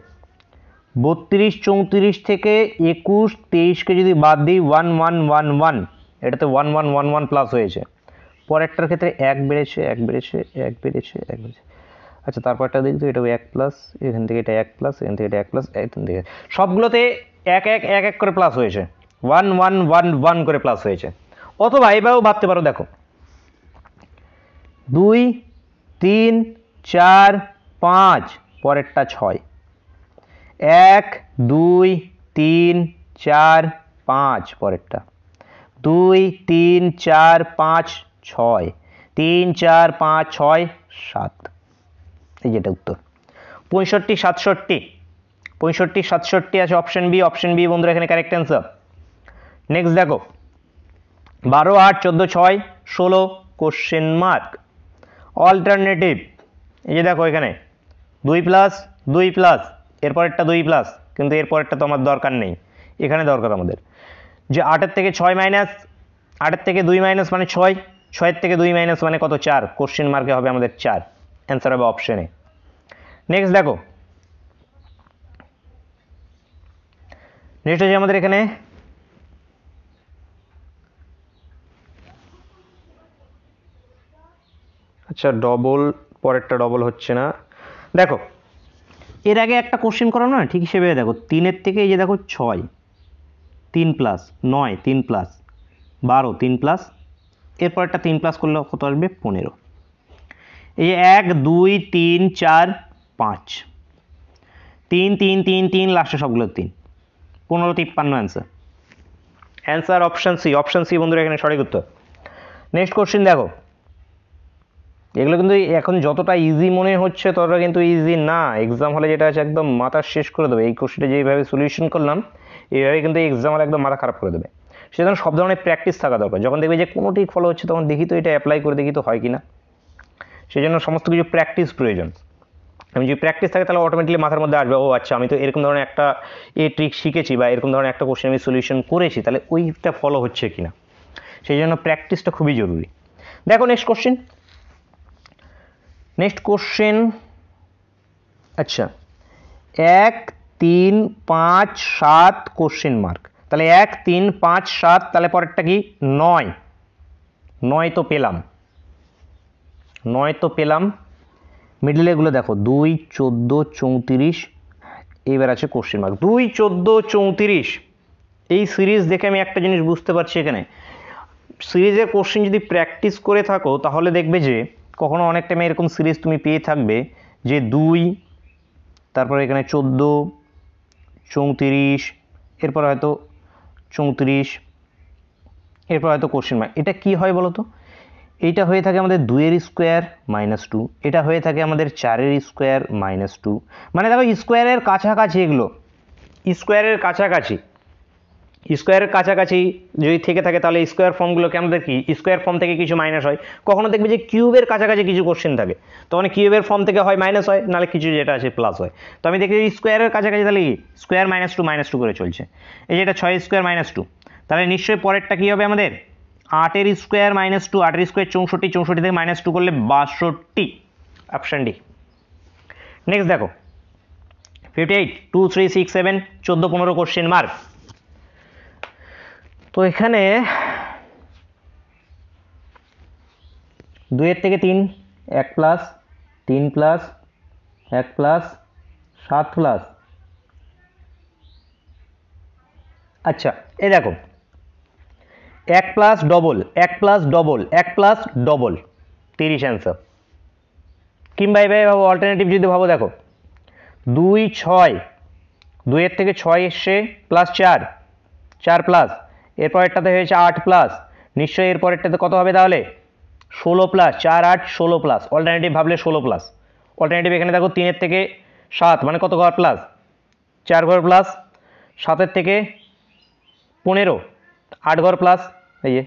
32, 34 থেকে 21, 23-কে যদি বাদ দিই 1, 1, 1, 1, এটাতে 1, 1, 1, 1 প্লাস হয়েছে। পরেরটার ক্ষেত্রে 1 বেড়েছে, 1 বেড়েছে, 1 বেড়েছে, 1 বেড়েছে। আচ্ছা তারপরটা দেখতো এটাও 1 প্লাস, এখান থেকে এটা 1 প্লাস, এখান থেকে এটা 1 প্লাস, এখান থেকে সবগুলোতে 1, 1, 1, 1 করে প্লাস হয়েছে, 1, 1, 1, 1 করে প্লাস হয়েছে। অথবা এভাবেও ভাবতে পারো, দেখো 2, 3, 4, 5, পরেরটা 6, 1, 2, 3, 4, 5, পরেরটা 2, 3, 4, 5, 6, 3, 4, 5, 6, 7, এই যেটা উত্তর। 65, 67, 65, 67 আছে অপশন বি। অপশন বি বন্ধুরা এখানে কারেক্ট অ্যান্সার। নেক্সট দেখো 12, 8, 14, 6, 16 কোশ্চেন মার্ক। অল্টারনেটিভ, এই যে দেখো এখানে 2 প্লাস 2 প্লাস, এরপরেরটা 2 প্লাস, কিন্তু এরপরেরটা তো আমার দরকার নেই, এখানে দরকার আমাদের যে 8 থেকে 6 মাইনাস, 8 থেকে 2 মাইনাস মানে 6, 6 থেকে 2 মাইনাস মানে কত 4, কোশ্চেন মার্কে হবে আমাদের 4, অ্যান্সার হবে অপশনে। নেক্সট দেখো, নেক্সট হচ্ছে আমাদের এখানে আচ্ছা ডবল, পরেরটা ডবল হচ্ছে না। দেখো এর আগে একটা কোশ্চেন করো না ঠিক হিসেবে, দেখো 3 থেকে এই যে দেখো 6, 3 প্লাস 9, 3 প্লাস 12, 3 প্লাস, এরপরটা 3 প্লাস করলে কত আসবে 15। এই যে 1 2 3 4 5, 3 3 3 3, লাস্টে সবগুলো 3, 15 53 answer. Answer option C, option C বন্ধুরা এখানে সঠিক উত্তর। নেক্সট কোশ্চেন দেখো, এগুলো কিন্তু এখন যতটা ইজি মনে হচ্ছে ততটা কিন্তু ইজি না, এক্সাম হলে যেটা আছে একদম মাথা শেষ করে দেবে। এই কোশ্চেনটা যেভাবে সলিউশন করলাম এইভাবে কিন্তু এক্সাম হলে একদম মাথা খারাপ করে দেবে। সেজন্য সব ধরনের প্র্যাকটিস থাকা দরকার। যখন দেখবে যে কোনো ঠিক ফলো হচ্ছে তখন দেখি তো এটা অ্যাপ্লাই করে দেখি তো হয় কি না, সেই জন্য সমস্ত কিছু প্র্যাকটিস প্রয়োজন। আমি যদি প্র্যাকটিস থাকে তাহলে অটোমেটিকলি মাথার মধ্যে আসবে, ও আচ্ছা আমি তো এরকম ধরনের একটা ট্রিক শিখেছি বা এরকম ধরনের একটা কোশ্চেন আমি সলিউশন করেছি, তাহলে ওইটা ফলো হচ্ছে কিনা, সেই জন্য প্র্যাকটিসটা খুবই জরুরি। দেখো নেক্সট কোশ্চেন, নেক্সট কোশ্চেন আচ্ছা 1 3 5 7 কোশ্চেন মার্ক, তাহলে 1 3 5 7, তাহলে পরেরটা কি 9, 9 তো পেলাম, 9 তো পেলাম, মিডলে এগুলো দেখো 2 14 34, এইবার আছে কোশ্চেন মার্ক 2 14 34। এই সিরিজ দেখে আমি একটা জিনিস বুঝতে পারছি, এখানে সিরিজের কোশ্চেন যদি প্র্যাকটিস করে থাকো তাহলে দেখবে যে কখনো অনেক টাইমে এরকম সিরিজ তুমি পেয়ে থাকবে যে 2, তারপরে এখানে 14 34, এরপর হয়তো 34, এরপর হয়তো কোশ্চেন মার্ক। এটা কি হয় বলো তো, এইটা হয়ে থাকে আমাদের 2 এর স্কোয়ার -2, এটা হয়ে থাকে আমাদের 4 এর স্কোয়ার -2, মানে দেখো স্কোয়ারের কাছাকাছি, এগুলো স্কোয়ারের কাছাকাছি, স্কোয়ারের কাছাকাছি যদি থেকে থাকে তাহলে স্কোয়ার ফর্মগুলোকে আমাদের কি স্কোয়ার ফর্ম থেকে কিছু মাইনাস হয়। কখনো দেখবে যে কিউবের কাছাকাছি কিছু কোশ্চেন থাকে, তখন কিউবের ফর্ম থেকে হয় মাইনাস হয়, নাহলে কিছু যেটা আছে প্লাস হয়। তো আমি দেখি স্কোয়ারের কাছাকাছি তাহলে কি স্কোয়ার -2 করে চলছে, এই যেটা 6 স্কোয়ার -2, তাহলে নিশ্চয়ই পরেরটা কি হবে আমাদের 8 এর স্কোয়ার -2, 8 এর স্কোয়ার 64, 64 থেকে -2 করলে 62, অপশন ডি। নেক্সট দেখো 58 2 3 6 7 14 15 কোশ্চেন মার্ক। তো এখানে 2 থেকে 3, 1 প্লাস 3 প্লাস 1 প্লাস 7 প্লাস, আচ্ছা এই দেখো 1 plus double 1 plus double 1 plus double 30 answer. কিংবা এভাবে ভাবো, অল্টারনেটিভ যদি ভাবো, দেখো 2 6, 2 এর থেকে 6 এসছে প্লাস 4, 4 প্লাস, এরপরেরটাতে হয়েছে 8 প্লাস, নিশ্চয়ই এরপরেরটাতে কত হবে তাহলে 16 প্লাস, 4 8 16 প্লাস, অল্টারনেটিভ ভাবলে 16 প্লাস। অল্টারনেটিভ এখানে দেখো 3 এর থেকে 7 মানে কত ঘর প্লাস, 4 ঘর প্লাস, 7 এর থেকে 15 8 ঘর প্লাস, এই যে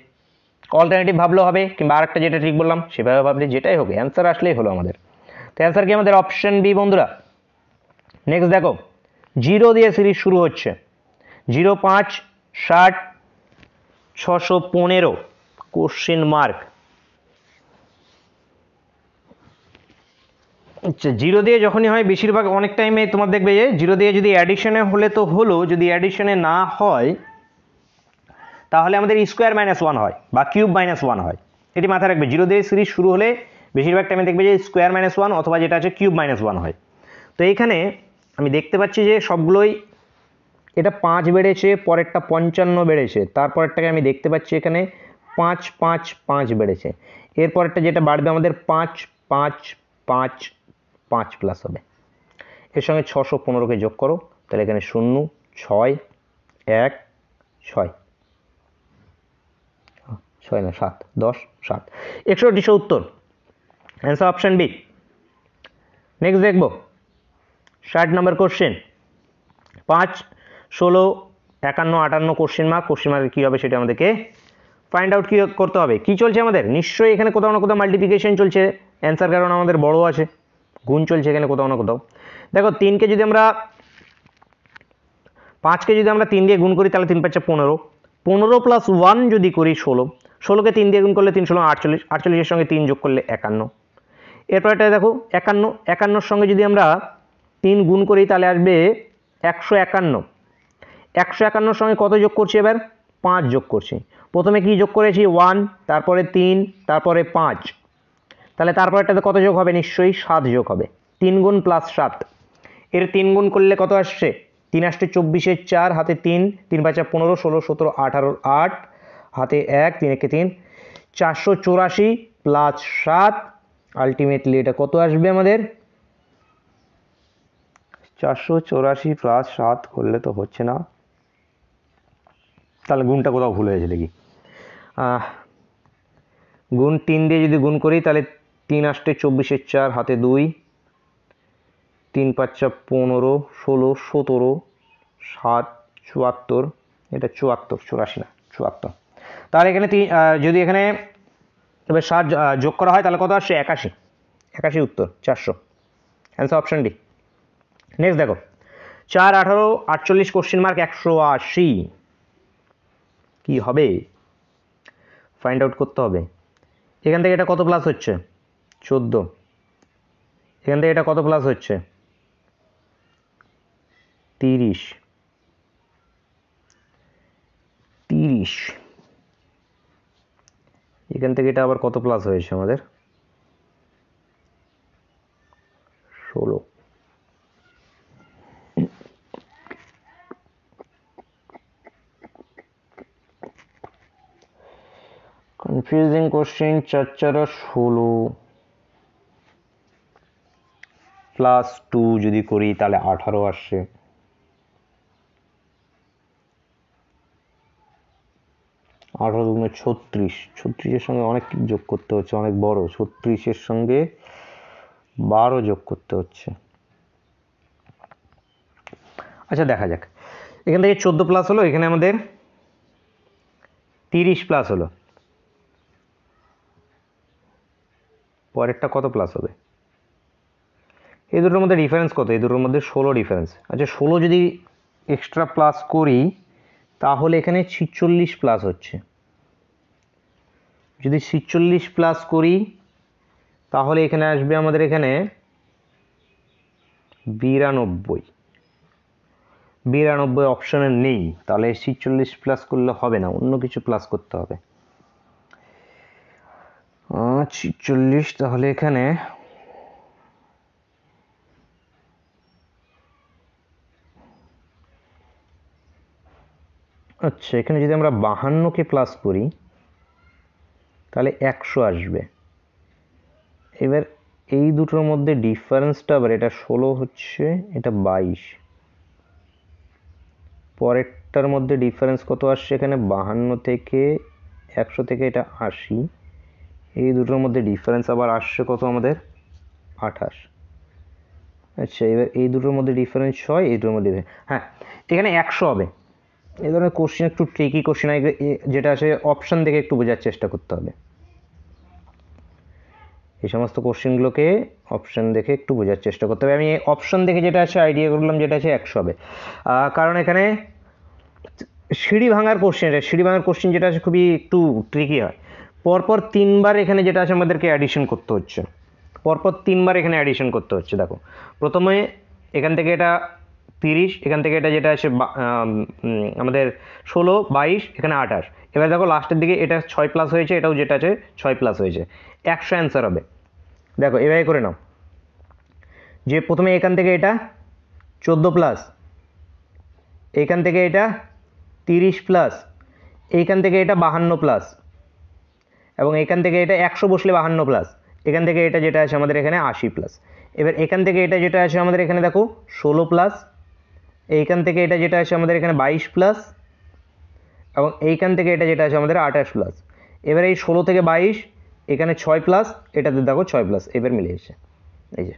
অল্টারনেটিভ ভাবলেও হবে, কিংবা আরেকটা যেটা ঠিক বললাম সেভাবে ভাবলে যেটাই হবে অ্যান্সার আসলেই হলো আমাদের। তো অ্যান্সার কি আমাদের অপশন বি বন্ধুরা। নেক্সট দেখো 0 দিয়ে সিরিজ শুরু হচ্ছে, 0 5 60 615 কোশ্চেন মার্ক। আচ্ছা 0 দিয়ে যখনই হয় বেশিরভাগ অনেক টাইমে তোমার দেখবে যে 0 দিয়ে যদি অ্যাডিশনে হলে তো হলো, যদি অ্যাডিশনে না হয় তাহলে আমাদের স্কোয়ার -1 হয় বা কিউব -1 হয়, এটি মাথায় রাখবে। 0 দিয়ে সিরিজ শুরু হলে বেশিরভাগ টাইমে দেখবে যে স্কোয়ার -1 অথবা যেটা আছে কিউব -1 হয়। তো এইখানে আমি দেখতে পাচ্ছি যে সবগুলোই, এটা 5 বেড়েছে, পরেরটা 55 বেড়েছে, তারপরেরটাকে আমি দেখতে পাচ্ছি এখানে 5 5 5 বেড়েছে, এরপরেরটা যেটা বাড়বে আমাদের 5 5 5 5 প্লাস হবে। এর সঙ্গে 615কে যোগ করো, তাহলে এখানে 0 6 1 6 6 না 7 10 7 61 উত্তর, অ্যান্সার অপশন বি। নেক্সট দেখবো 60 number question, 5 16 51 58 question mark. Question mark কী হবে সেটা আমাদেরকে ফাইন্ড আউট কী করতে হবে, কী চলছে আমাদের, নিশ্চয়ই এখানে কোথাও না কোথাও মাল্টিপ্লিকেশন চলছে, অ্যান্সার কারণ আমাদের বড় আছে, গুণ চলছে এখানে কোথাও না কোথাও। দেখো 3কে যদি আমরা 5কে যদি আমরা 3 দিয়ে গুণ করি তাহলে 3 5 15, 15 প্লাস 1 যদি করি 16, 16কে 3 দিয়ে গুণ করলে 3 16 48, 48-এর সঙ্গে 3 যোগ করলে 51। এরপর এটা দেখো 51, 51-র সঙ্গে যদি আমরা 3 গুণ করি তাহলে আসবে 151, 151-র সঙ্গে কত যোগ করছি এবার, 5 যোগ করছি। প্রথমে কি যোগ করেছি 1, তারপরে 3, তারপরে 5, তাহলে তারপরটাতে কত যোগ হবে, নিশ্চয়ই 7 যোগ হবে, 3 গুণ প্লাস 7, এর 3 গুণ করলে কত আসছে, 3 আসছে 24-এর 4, হাতে 3, 3 5 15, 16 17 18, 8 হাতে 1, 3 একে 3, 484 প্লাস 7, আলটিমেটলি এটা কত আসবে আমাদের, 484 প্লাস 7 করলে তো হচ্ছে না, তাহলে গুণটা কোথাও ভুল হয়েছে দেখি, গুণ 3 দিয়ে যদি গুণ করি তাহলে 3 আসছে 24-এর 4, হাতে 2, 3 5 15, 16 17, 7 74, এটা 74, 84 না 74, তাহলে এখানে যদি এখানে এবার 7 যোগ করা হয় তাহলে কত আসছে, 81, 81 উত্তর 400, অ্যান্সার অপশন ডি। নেক্সট দেখো 4 18 48 কোশ্চেন মার্ক 180, কি হবে, ফাইন্ড আউট করতে হবে। এখান থেকে এটা কত প্লাস হচ্ছে, 14, এখান থেকে এটা কত প্লাস হচ্ছে, 30, 30, এখান থেকে এটা আবার কত প্লাস হয়েছে আমাদের, 16, কনফিউজিং কোশ্চেন, 4 4 16 প্লাস 2 যদি করি তাহলে 18 আসছে, 18 দুগুণে 36, 36-এর সঙ্গে অনেক যোগ করতে হচ্ছে, অনেক বড়, 36-এর সঙ্গে 12 যোগ করতে হচ্ছে। আচ্ছা দেখা যাক, এখান থেকে 14 প্লাস হলো, এখানে আমাদের 30 প্লাস হলো, পরেরটা কত প্লাস হবে, এই দুটোর মধ্যে ডিফারেন্স কত, এই দুটোর মধ্যে 16 ডিফারেন্স। আচ্ছা 16 যদি এক্সট্রা প্লাস করি তাহলে এখানে 46 প্লাস হচ্ছে, যদি 46 প্লাস করি তাহলে এখানে আসবে আমাদের এখানে 92, 92 অপশানে নেই, তাহলে 46 প্লাস করলে হবে না, অন্য কিছু প্লাস করতে হবে। 46, তাহলে এখানে আচ্ছা এখানে যদি আমরা 52-কে প্লাস করি তাহলে 100 আসবে। এবার এই দুটোর মধ্যে ডিফারেন্সটা আবার, এটা 16 হচ্ছে, এটা 22, পরেরটার মধ্যে ডিফারেন্স কত আসছে এখানে, 52 থেকে 100 থেকে এটা 80, এই দুটোর মধ্যে ডিফারেন্স আবার আসছে কত আমাদের, 28। আচ্ছা এবার এই দুটোর মধ্যে ডিফারেন্স 6, এই দুটোর মধ্যে, হ্যাঁ এখানে 100 হবে। এই ধরনের কোশ্চেন একটু ট্রিকি কোশ্চেন, যেটা আছে অপশান দেখে একটু বোঝার চেষ্টা করতে হবে, এই সমস্ত কোশ্চেনগুলোকে অপশান দেখে একটু বোঝার চেষ্টা করতে হবে। আমি অপশান দেখে যেটা আছে আইডিয়া করলাম যেটা আছে 100 হবে, কারণ এখানে সিঁড়ি ভাঙার কোশ্চেন, এটা সিঁড়ি ভাঙার কোশ্চেন যেটা আছে খুবই একটু ট্রিকি হয়, পরপর 3বার এখানে যেটা আছে আমাদেরকে অ্যাডিশন করতে হচ্ছে, পরপর 3বার এখানে অ্যাডিশন করতে হচ্ছে। দেখো প্রথমে এখান থেকে এটা 30, এখান থেকে এটা যেটা আছে আমাদের 16 22, এখানে 28, এবার দেখো লাস্টের দিকে এটা 6 প্লাস হয়েছে, এটাও যেটা আছে 6 প্লাস হয়েছে, 100 অ্যান্সার হবে। দেখো এভাবে করে নাও, যে প্রথমে এখান থেকে এটা 14 প্লাস, এইখান থেকে এটা 30 প্লাস, এইখান থেকে এটা 52 প্লাস, এবং এখান থেকে এটা 100 বসলে 52 প্লাস, এখান থেকে এটা যেটা আছে আমাদের এখানে 80 প্লাস। এবার এখান থেকে এটা যেটা আছে আমাদের এখানে দেখো 16 প্লাস, এইখান থেকে এটা যেটা আছে আমাদের এখানে 22 প্লাস, এবং এইখান থেকে এটা যেটা আছে আমাদের 28 প্লাস। এবার এই 16 থেকে 22, এখানে 6 প্লাস, এটাতে দেখো 6 প্লাস, এবার মিলে এসেছে, এই যে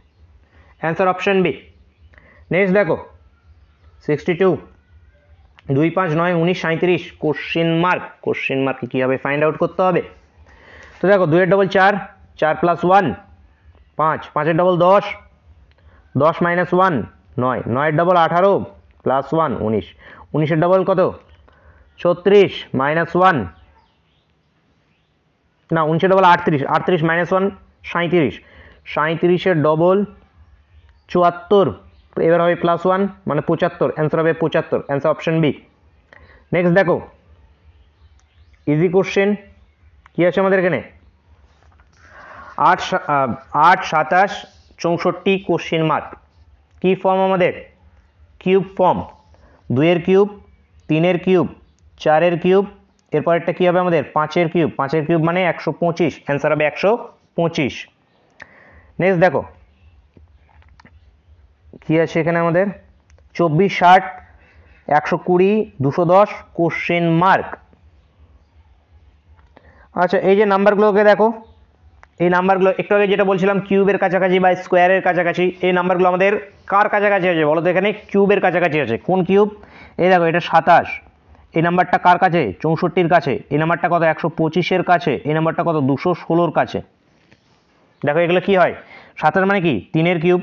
অ্যান্সার অপশন বি। নেক্সট দেখো 62, 2 5 9 19 37 কোশ্চেন মার্ক কীভাবে ফাইন্ড আউট করতে হবে? তো দেখো 2 এর ডবল 4, 4 প্লাস 1 5, 5 এর ডবল 10, 10 মাইনাস 1 9, 9 এর ডবল 18 প্লাস 1 19, 19 এর ডবল কত 36 মাইনাস 1 না 19 এর ডবল 38, 38 মাইনাস 1 37, 37 এর ডবল 74, এবার হবে প্লাস 1 মানে 75, অ্যান্সার হবে 75, অ্যান্সার অপশন বি। নেক্সট দেখো ইজি কোশ্চেন কি আছে আমাদের এখানে 8 27 64 কোশ্চেন মার্ক কি ফর্ম আমাদের কিউব ফর্ম 2 এর কিউব 3 এর কিউব 4 এর কিউব এরপরেরটা কি হবে আমাদের 5 এর কিউব 5 এর কিউব মানে 125 অ্যান্সার হবে 125। নেক্সট দেখো কি আছে এখানে আমাদের 24 60 120 210 কোশ্চেন মার্ক। আচ্ছা এই যে নাম্বারগুলোকে দেখো এই নাম্বারগুলো একটু আগে যেটা বলছিলাম কিউবের কাছাকাছি বা স্কোয়ারের কাছাকাছি এই নাম্বারগুলো আমাদের কার কাছাকাছি আছে বলো তো এখানে কিউবের কাছাকাছি আছে কোন কিউব এই দেখো এটা 27 এই নাম্বারটা কার কাছে 64-র কাছে এই নাম্বারটা কত 125-এর কাছে এই নাম্বারটা কত 216-র কাছে। দেখো এগুলো কি হয় 27 মানে কি 3-এর কিউব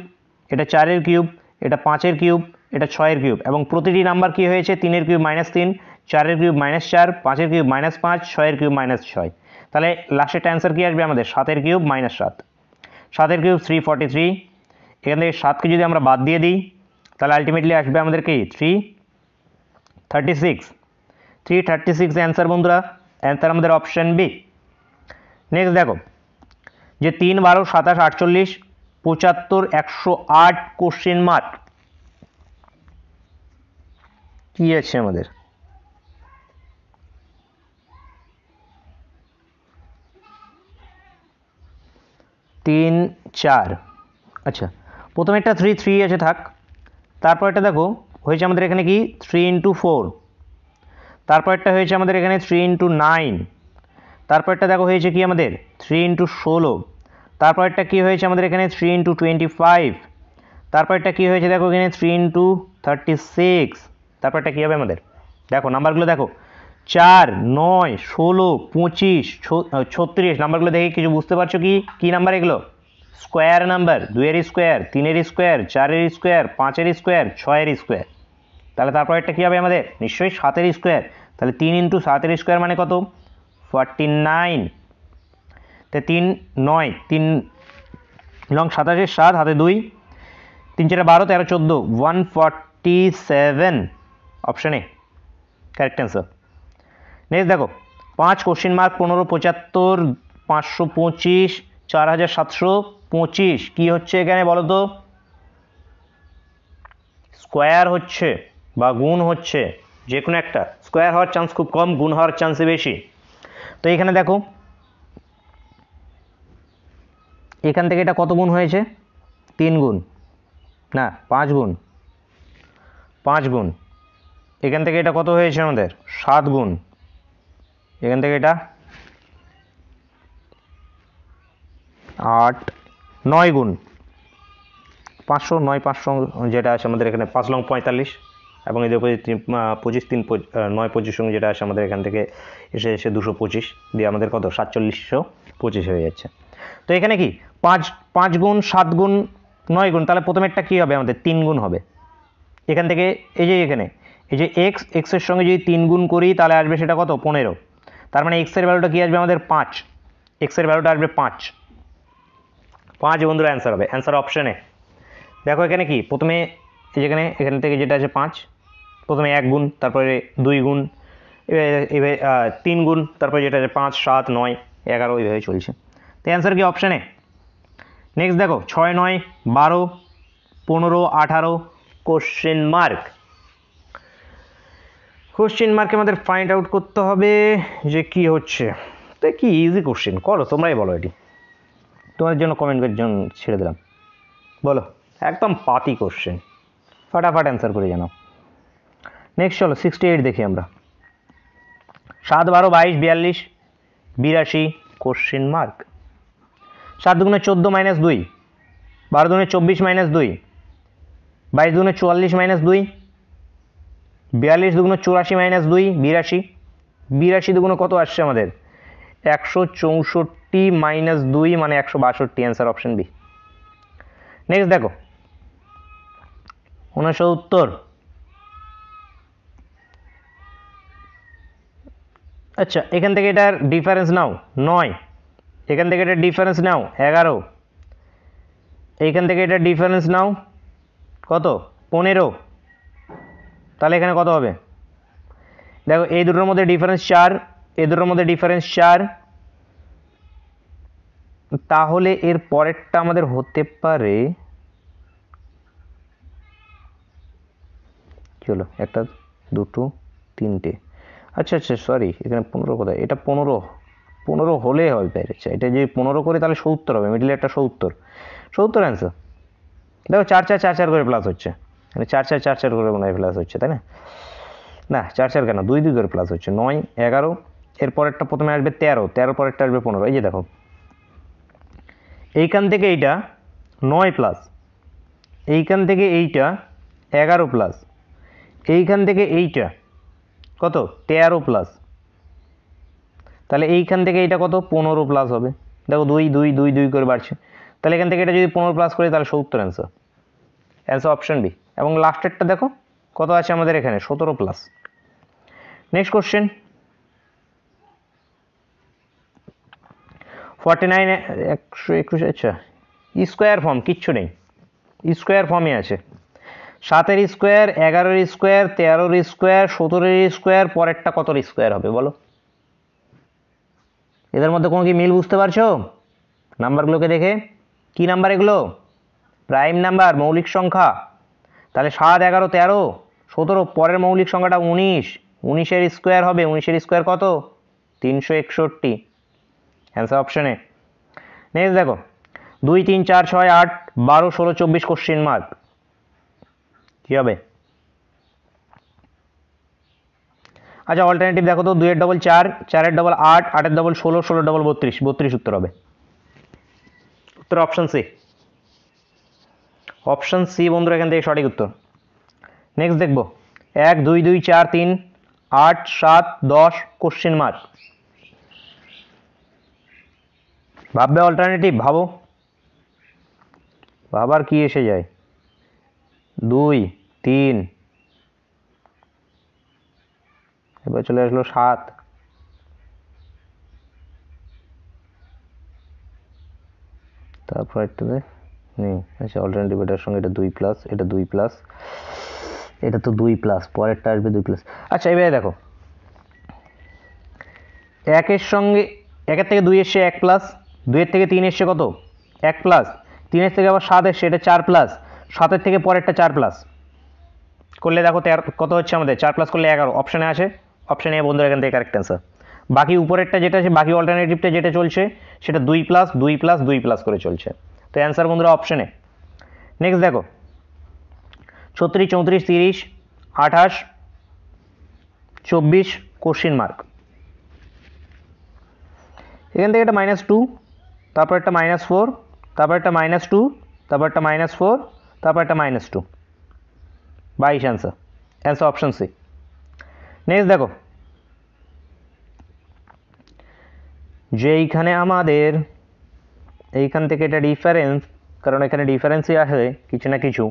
এটা 4-এর কিউব এটা 5-এর কিউব এটা 6-এর কিউব এবং প্রতিটি নাম্বার কি হয়েছে 3-এর কিউব -3 4-এর কিউব -4 5-এর কিউব -5 6-এর কিউব -6 তাহলে লাস্টের অ্যান্সার কি আসবে আমাদের 7-এর কিউব -7 7-এর কিউব 343 এখান থেকে 7কে যদি আমরা বাদ দিয়ে দিই তাহলে আলটিমেটলি আসবে আমাদের কি 336 অ্যান্সার বন্ধুরা অ্যান্সার আমাদের অপশন বি। নেক্সট দেখো যে 3 12 27 48 75 108 কোশ্চেন মার্ক কি আছে আমাদের 3 4 আচ্ছা প্রথমে একটা 3 3 আছে থাক তারপর এটা দেখো হয়েছে আমাদের এখানে কি 3 × 4 তারপর একটা হয়েছে আমাদের এখানে 3 × 9 তারপরটা দেখো হয়েছে কি আমাদের 3 × 16 তারপরটা কি হয়েছে আমাদের এখানে 3 × 25 তারপরটা কি হয়েছে দেখো এখানে 3 × 36 তারপরটা কি হবে আমাদের দেখো নাম্বারগুলো দেখো 4 9 16 25 36 নাম্বারগুলো দেখে কিছু বুঝতে পারছো কি নাম্বার এগুলো স্কোয়ার নাম্বার 2-এর স্কোয়ার 3-এর স্কোয়ার 4-এর স্কোয়ার 5-এর স্কোয়ার 6-এর স্কোয়ার তাহলে তারপরটা কি হবে আমাদের নিশ্চয়ই 7-এর স্কোয়ার তাহলে 3 × 7-এর স্কোয়ার মানে কত 49 তো 3 9 3 লং 27 7 হাতে 2 3 4 12 13 14 147 option A correct answer. Next দেখো 5 কোশ্চেন মার্ক 15 75 525 4725 কি হচ্ছে এখানে বলো তো স্কোয়ার হচ্ছে বা গুণ হচ্ছে যে কোনো একটা স্কোয়ার হওয়ার চান্স খুব কম গুণ হওয়ার চান্সে বেশি। তো এখানে দেখো এখান থেকে এটা কত গুণ হয়েছে 3 গুণ না 5 গুণ 5 গুণ এখান থেকে এটা কত হয়েছে আমাদের 7 গুণ এখান থেকে এটা 8 9 গুণ 500 9 500 যেটা আছে আমাদের এখানে 5 লং 45 এবং এদের উপরে 25 3 9 25 সঙ্গে যেটা আছে আমাদের এখান থেকে এসে 225 দিয়ে আমাদের কত 4725 হয়ে যাচ্ছে। তো এখানে কি 5 গুণ 7 গুণ 9 গুণ তাহলে প্রথমেরটা কি হবে আমাদের 3 গুণ হবে এখান থেকে এই যে এখানে এই যে x এর সঙ্গে যদি 3 গুণ করি তাহলে আসবে সেটা কত 15 তার মানে x এর ভ্যালুটা কি আসবে আমাদের 5 x এর ভ্যালুটা আসবে 5 বন্ধুরা অ্যান্সার হবে অ্যান্সার অপশনে দেখো এখানে কি প্রথমে এই যেখানে এখান থেকে যেটা আছে 5 প্রথমে 1 গুণ তারপরে 2 গুণ এভাবে 3 গুণ তারপরে যেটা আছে 5 7 9 11 এইভাবে চলছে তো অ্যান্সার কি অপশনে। নেক্সট দেখো 6 9 12 15 18 কোশ্চেন মার্কে আমাদের ফাইন্ড আউট করতে হবে যে কি হচ্ছে তো কি ইজি কোশ্চেন করো তোমরাই বলো এটি তোমার জন্য কমেন্টের জন্য ছেড়ে দিলাম বলো একদম পাতি কোশ্চেন ফটাফট অ্যান্সার করে জানাও। নেক্সট চলো 68 দেখি আমরা 7 12 22 42 82 কোশ্চেন মার্ক 7 দুগুণে 14 - 2 12 দুগুণে 24 - 2 22 দুগুণে 44 - 2 42 দুগুণ 84 মাইনাস 2 82, 82 দুগুণ কত আসছে আমাদের 164 মাইনাস 2 মানে 162, অ্যান্সার অপশন বি। নেক্সট দেখো 69। আচ্ছা এখান থেকে এটার ডিফারেন্স নাও 9, এখান থেকে এটার ডিফারেন্স নাও 11, এইখান থেকে এটার ডিফারেন্স নাও কত 15, তাহলে এখানে কত হবে দেখো এই দুটোর মধ্যে ডিফারেন্স 4, এই দুটোর মধ্যে ডিফারেন্স 4, তাহলে এর পরেরটা আমাদের হতে পারে কি হলো একটা দুটো তিনটে, আচ্ছা আচ্ছা সরি এখানে 15 কোথায়, এটা 15 হলে হবে পেরেছে, এটা যদি 15 করে তাহলে 70 হবে, মিডলে একটা 70 অ্যান্সার। দেখো 4 4 4 4 করে প্লাস হচ্ছে, মানে 4 4 4 4 করে মনে হয় প্লাস হচ্ছে তাই না, না 4 4 কেন 2 2 করে প্লাস হচ্ছে, 9 11, এর পরেরটা প্রথমে আসবে 13, 13 পরেরটা আসবে 15, এই যে দেখো এইখান থেকে এইটা 9 প্লাস, এইখান থেকে এইটা 11 প্লাস, এইখান থেকে এইটা কত 13 প্লাস, তাহলে এইখান থেকে এইটা কত 15 প্লাস হবে, দেখো 2 2 2 2 করে বাড়ছে, তাহলে এখান থেকে এটা যদি 15 প্লাস করি তাহলে 70 অ্যান্সার, অ্যান্সার অপশন বি। এবং লাস্টেরটা দেখো কত আছে আমাদের এখানে 17 প্লাস। নেক্সট কোশ্চেন 49, 121, আচ্ছা স্কোয়ার ফর্ম কিচ্ছু নেই, স্কোয়ার ফর্মে আছে, 7-এর স্কোয়ার 11-এর স্কোয়ার 13-এর স্কোয়ার 17-এর স্কোয়ার, পরেরটা কতর স্কোয়ার হবে বলো, এদের মধ্যে কোনো কি মিল বুঝতে পারছো নাম্বারগুলোকে দেখে, কি নাম্বার এগুলো প্রাইম নাম্বার মৌলিক সংখ্যা, তাহলে 7 11 13 17, পরের মৌলিক সংখ্যাটা 19, 19-এর স্কোয়ার হবে, 19-এর স্কোয়ার কত 361, অ্যান্সার অপশনে। নেক্সট দেখো 2 3 4 6 8 12 16 24 কোশ্চেন মার্ক, কি হবে, আচ্ছা অল্টারনেটিভ দেখো তো 2 এর ডবল 4, 4 এর ডবল 8, 8 এর ডবল 16, 16 ডবল 32, 32 উত্তর হবে, উত্তর অপশন সি, অপশন সি বন্ধুরা এখান থেকে সঠিক উত্তর। নেক্সট দেখবো 1 2 2 4 3 8 7 10 কোশ্চেন মার্ক, ভাববে অল্টারনেটিভ, ভাবার কি এসে যায় 2 3, এবার চলে আসলো 7, তারপর একটাতে নেই, আচ্ছা অল্টারনেটিভ এটার সঙ্গে এটা 2 প্লাস, এটা 2 প্লাস, এটা তো 2 প্লাস, পরেরটা আসবে 2 প্লাস। আচ্ছা এবারে দেখো 1-এর সঙ্গে 1-এর থেকে 2 এসছে 1 প্লাস, 2-এর থেকে 3 এসছে কত 1 প্লাস, 3-এর থেকে আবার 7 এসছে এটা 4 প্লাস, 7-এর থেকে পরেরটা 4 প্লাস করলে দেখো কত হচ্ছে আমাদের 4 প্লাস করলে 11, অপশানে আছে, অপশানে বন্ধুরা এখান থেকে কারেক্ট অ্যান্সার। বাকি উপরেরটা যেটা আছে বাকি অল্টারনেটিভটা যেটা চলছে সেটা 2 প্লাস 2 প্লাস 2 প্লাস করে চলছে, তো অ্যান্সার বন্ধুরা অপশানে। নেক্সট দেখো 36 34 30 28 24 কোশ্চিন মার্ক, এখান থেকে একটা -2, তারপর একটা -4, তারপর একটা -2, তারপর একটা -4, তারপর একটা -2, 22 answer, answer option C. Next দেখো যে এইখানে আমাদের এইখান থেকে এটা ডিফারেন্স, কারণ এখানে ডিফারেন্সই আসে কিছু না কিছু,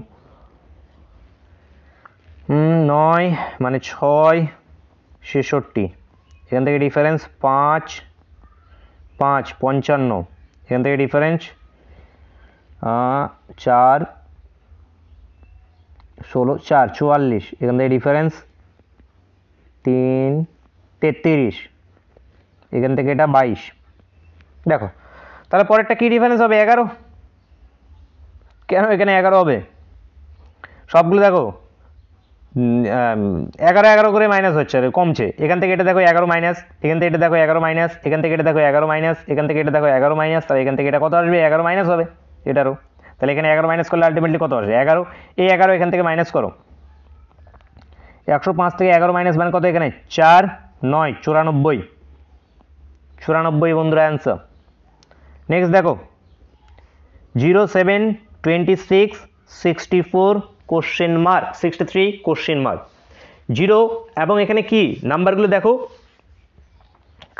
9 মানে 6 66, এখান থেকে ডিফারেন্স 5 5 55, এখান থেকে ডিফারেন্স 4 16 4 44, এখান থেকে ডিফারেন্স 3 33, এখান থেকে এটা 22, দেখো তাহলে পরেরটা কি ডিফারেন্স হবে 11, কেন এখানে 11 হবে, সবগুলো দেখো 11 11 করে মাইনাস হচ্ছে কমছে, এখান থেকে এটা দেখো 11 মাইনাস, এখান থেকে এটা দেখো 11 মাইনাস, এখান থেকে এটা দেখো 11 মাইনাস, এখান থেকে এটা দেখো 11 মাইনাস, তাহলে এখান থেকে এটা কত আসবে 11 মাইনাস হবে এটারও, তাহলে এখানে 11 মাইনাস করলে আলটিমেটলি কত আসবে 11, এই 11 এখান থেকে মাইনাস করো, 105 থেকে 11 মাইনাস মানে কত এখানে 4 9 94, 94 বন্ধুরা অ্যান্সার। নেক্সট দেখো 07 26 64 question mark, 63 question mark, zero এবং এখানে কি নাম্বারগুলো দেখো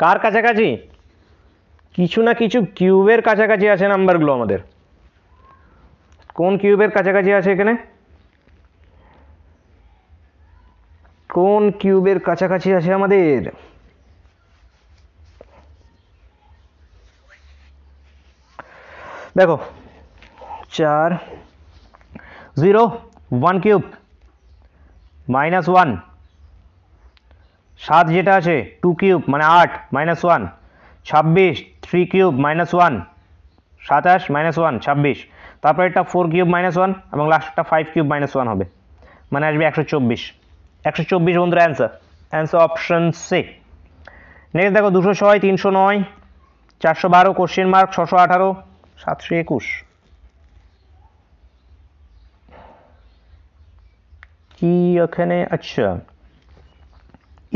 কার কাছাকাছি, কিছু না কিছু কিউবের কাছাকাছি আছে নাম্বারগুলো আমাদের। কোন কিউবের কাছাকাছি আছে এখানে, কোন কিউবের কাছাকাছি আছে আমাদের? দেখো 4 0 1 কিউব -1, 7 যেটা আছে 2 কিউব মানে 8 -1, 26 3 কিউব -1, 27 -1 26, তারপর এটা 4 কিউব -1 এবং লাস্টটা 5 কিউব -1 হবে, মানে আসবে 124। 124 বন্ধুরা answer, answer option C. Next দেখো 206 309 412 কোশ্চেন মার্ক 618 721, কি ওখানে? আচ্ছা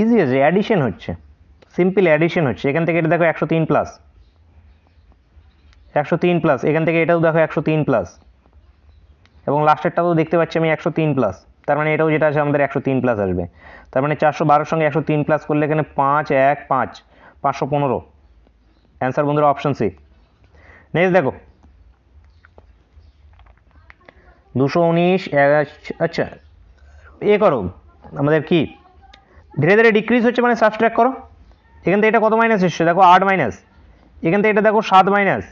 ইজি আছে, অ্যাডিশন হচ্ছে, সিম্পল অ্যাডিশন হচ্ছে। এখান থেকে এটা দেখো 103 প্লাস, 103 প্লাস, এখান থেকে এটাও দেখো 103 প্লাস এবং লাস্টেরটাও দেখতে পাচ্ছি আমি 103 প্লাস, তার মানে এটাও যেটা আছে আমাদের 103 প্লাস আসবে। তার মানে 412 সঙ্গে 103 প্লাস করলে এখানে 5 1 5 515, অ্যান্সার বন্ধুরা অপশন সি। নেক্সট দেখো 219 আচ্ছা এ করো আমাদের কি ধীরে ধীরে ডিক্রিজ হচ্ছে, মানে সাবস্ট্রাক্ট করো। এখান থেকে এটা কত মাইনাস এসছে দেখো 8 মাইনাস, এখান থেকে এটা দেখো 7 মাইনাস,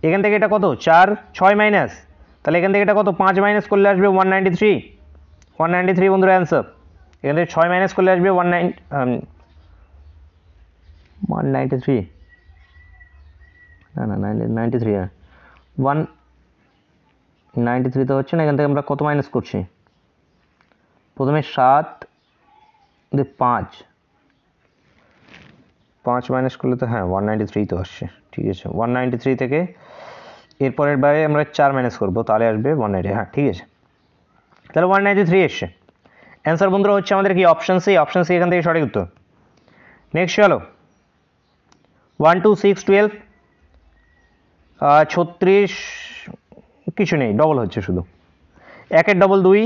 এখান থেকে এটা কত 4 6 মাইনাস, তাহলে এখান থেকে এটা কত 5 মাইনাস করলে আসবে 193, 193 বন্ধুরা অ্যান্সার। এখান থেকে 6 মাইনাস করলে আসবে 193, না 93, হ্যাঁ 193 তো হচ্ছে না। এখান থেকে আমরা কত মাইনাস করছি, প্রথমে 7 5 মাইনাস করলে তো হ্যাঁ 193 তো আসছে, ঠিক আছে। 193 থেকে এরপরের বারে আমরা 4 মাইনাস করবো, তাহলে আসবে 190, হ্যাঁ ঠিক আছে। তাহলে 193 এসছে, অ্যান্সার বন্ধুরা হচ্ছে আমাদের কি অপশন সি, অপশন সি এখান থেকে সঠিক উত্তর। নেক্সট চলো 1 2 6 12 36, কিছু নেই, ডবল হচ্ছে শুধু, 1 ডবল 2,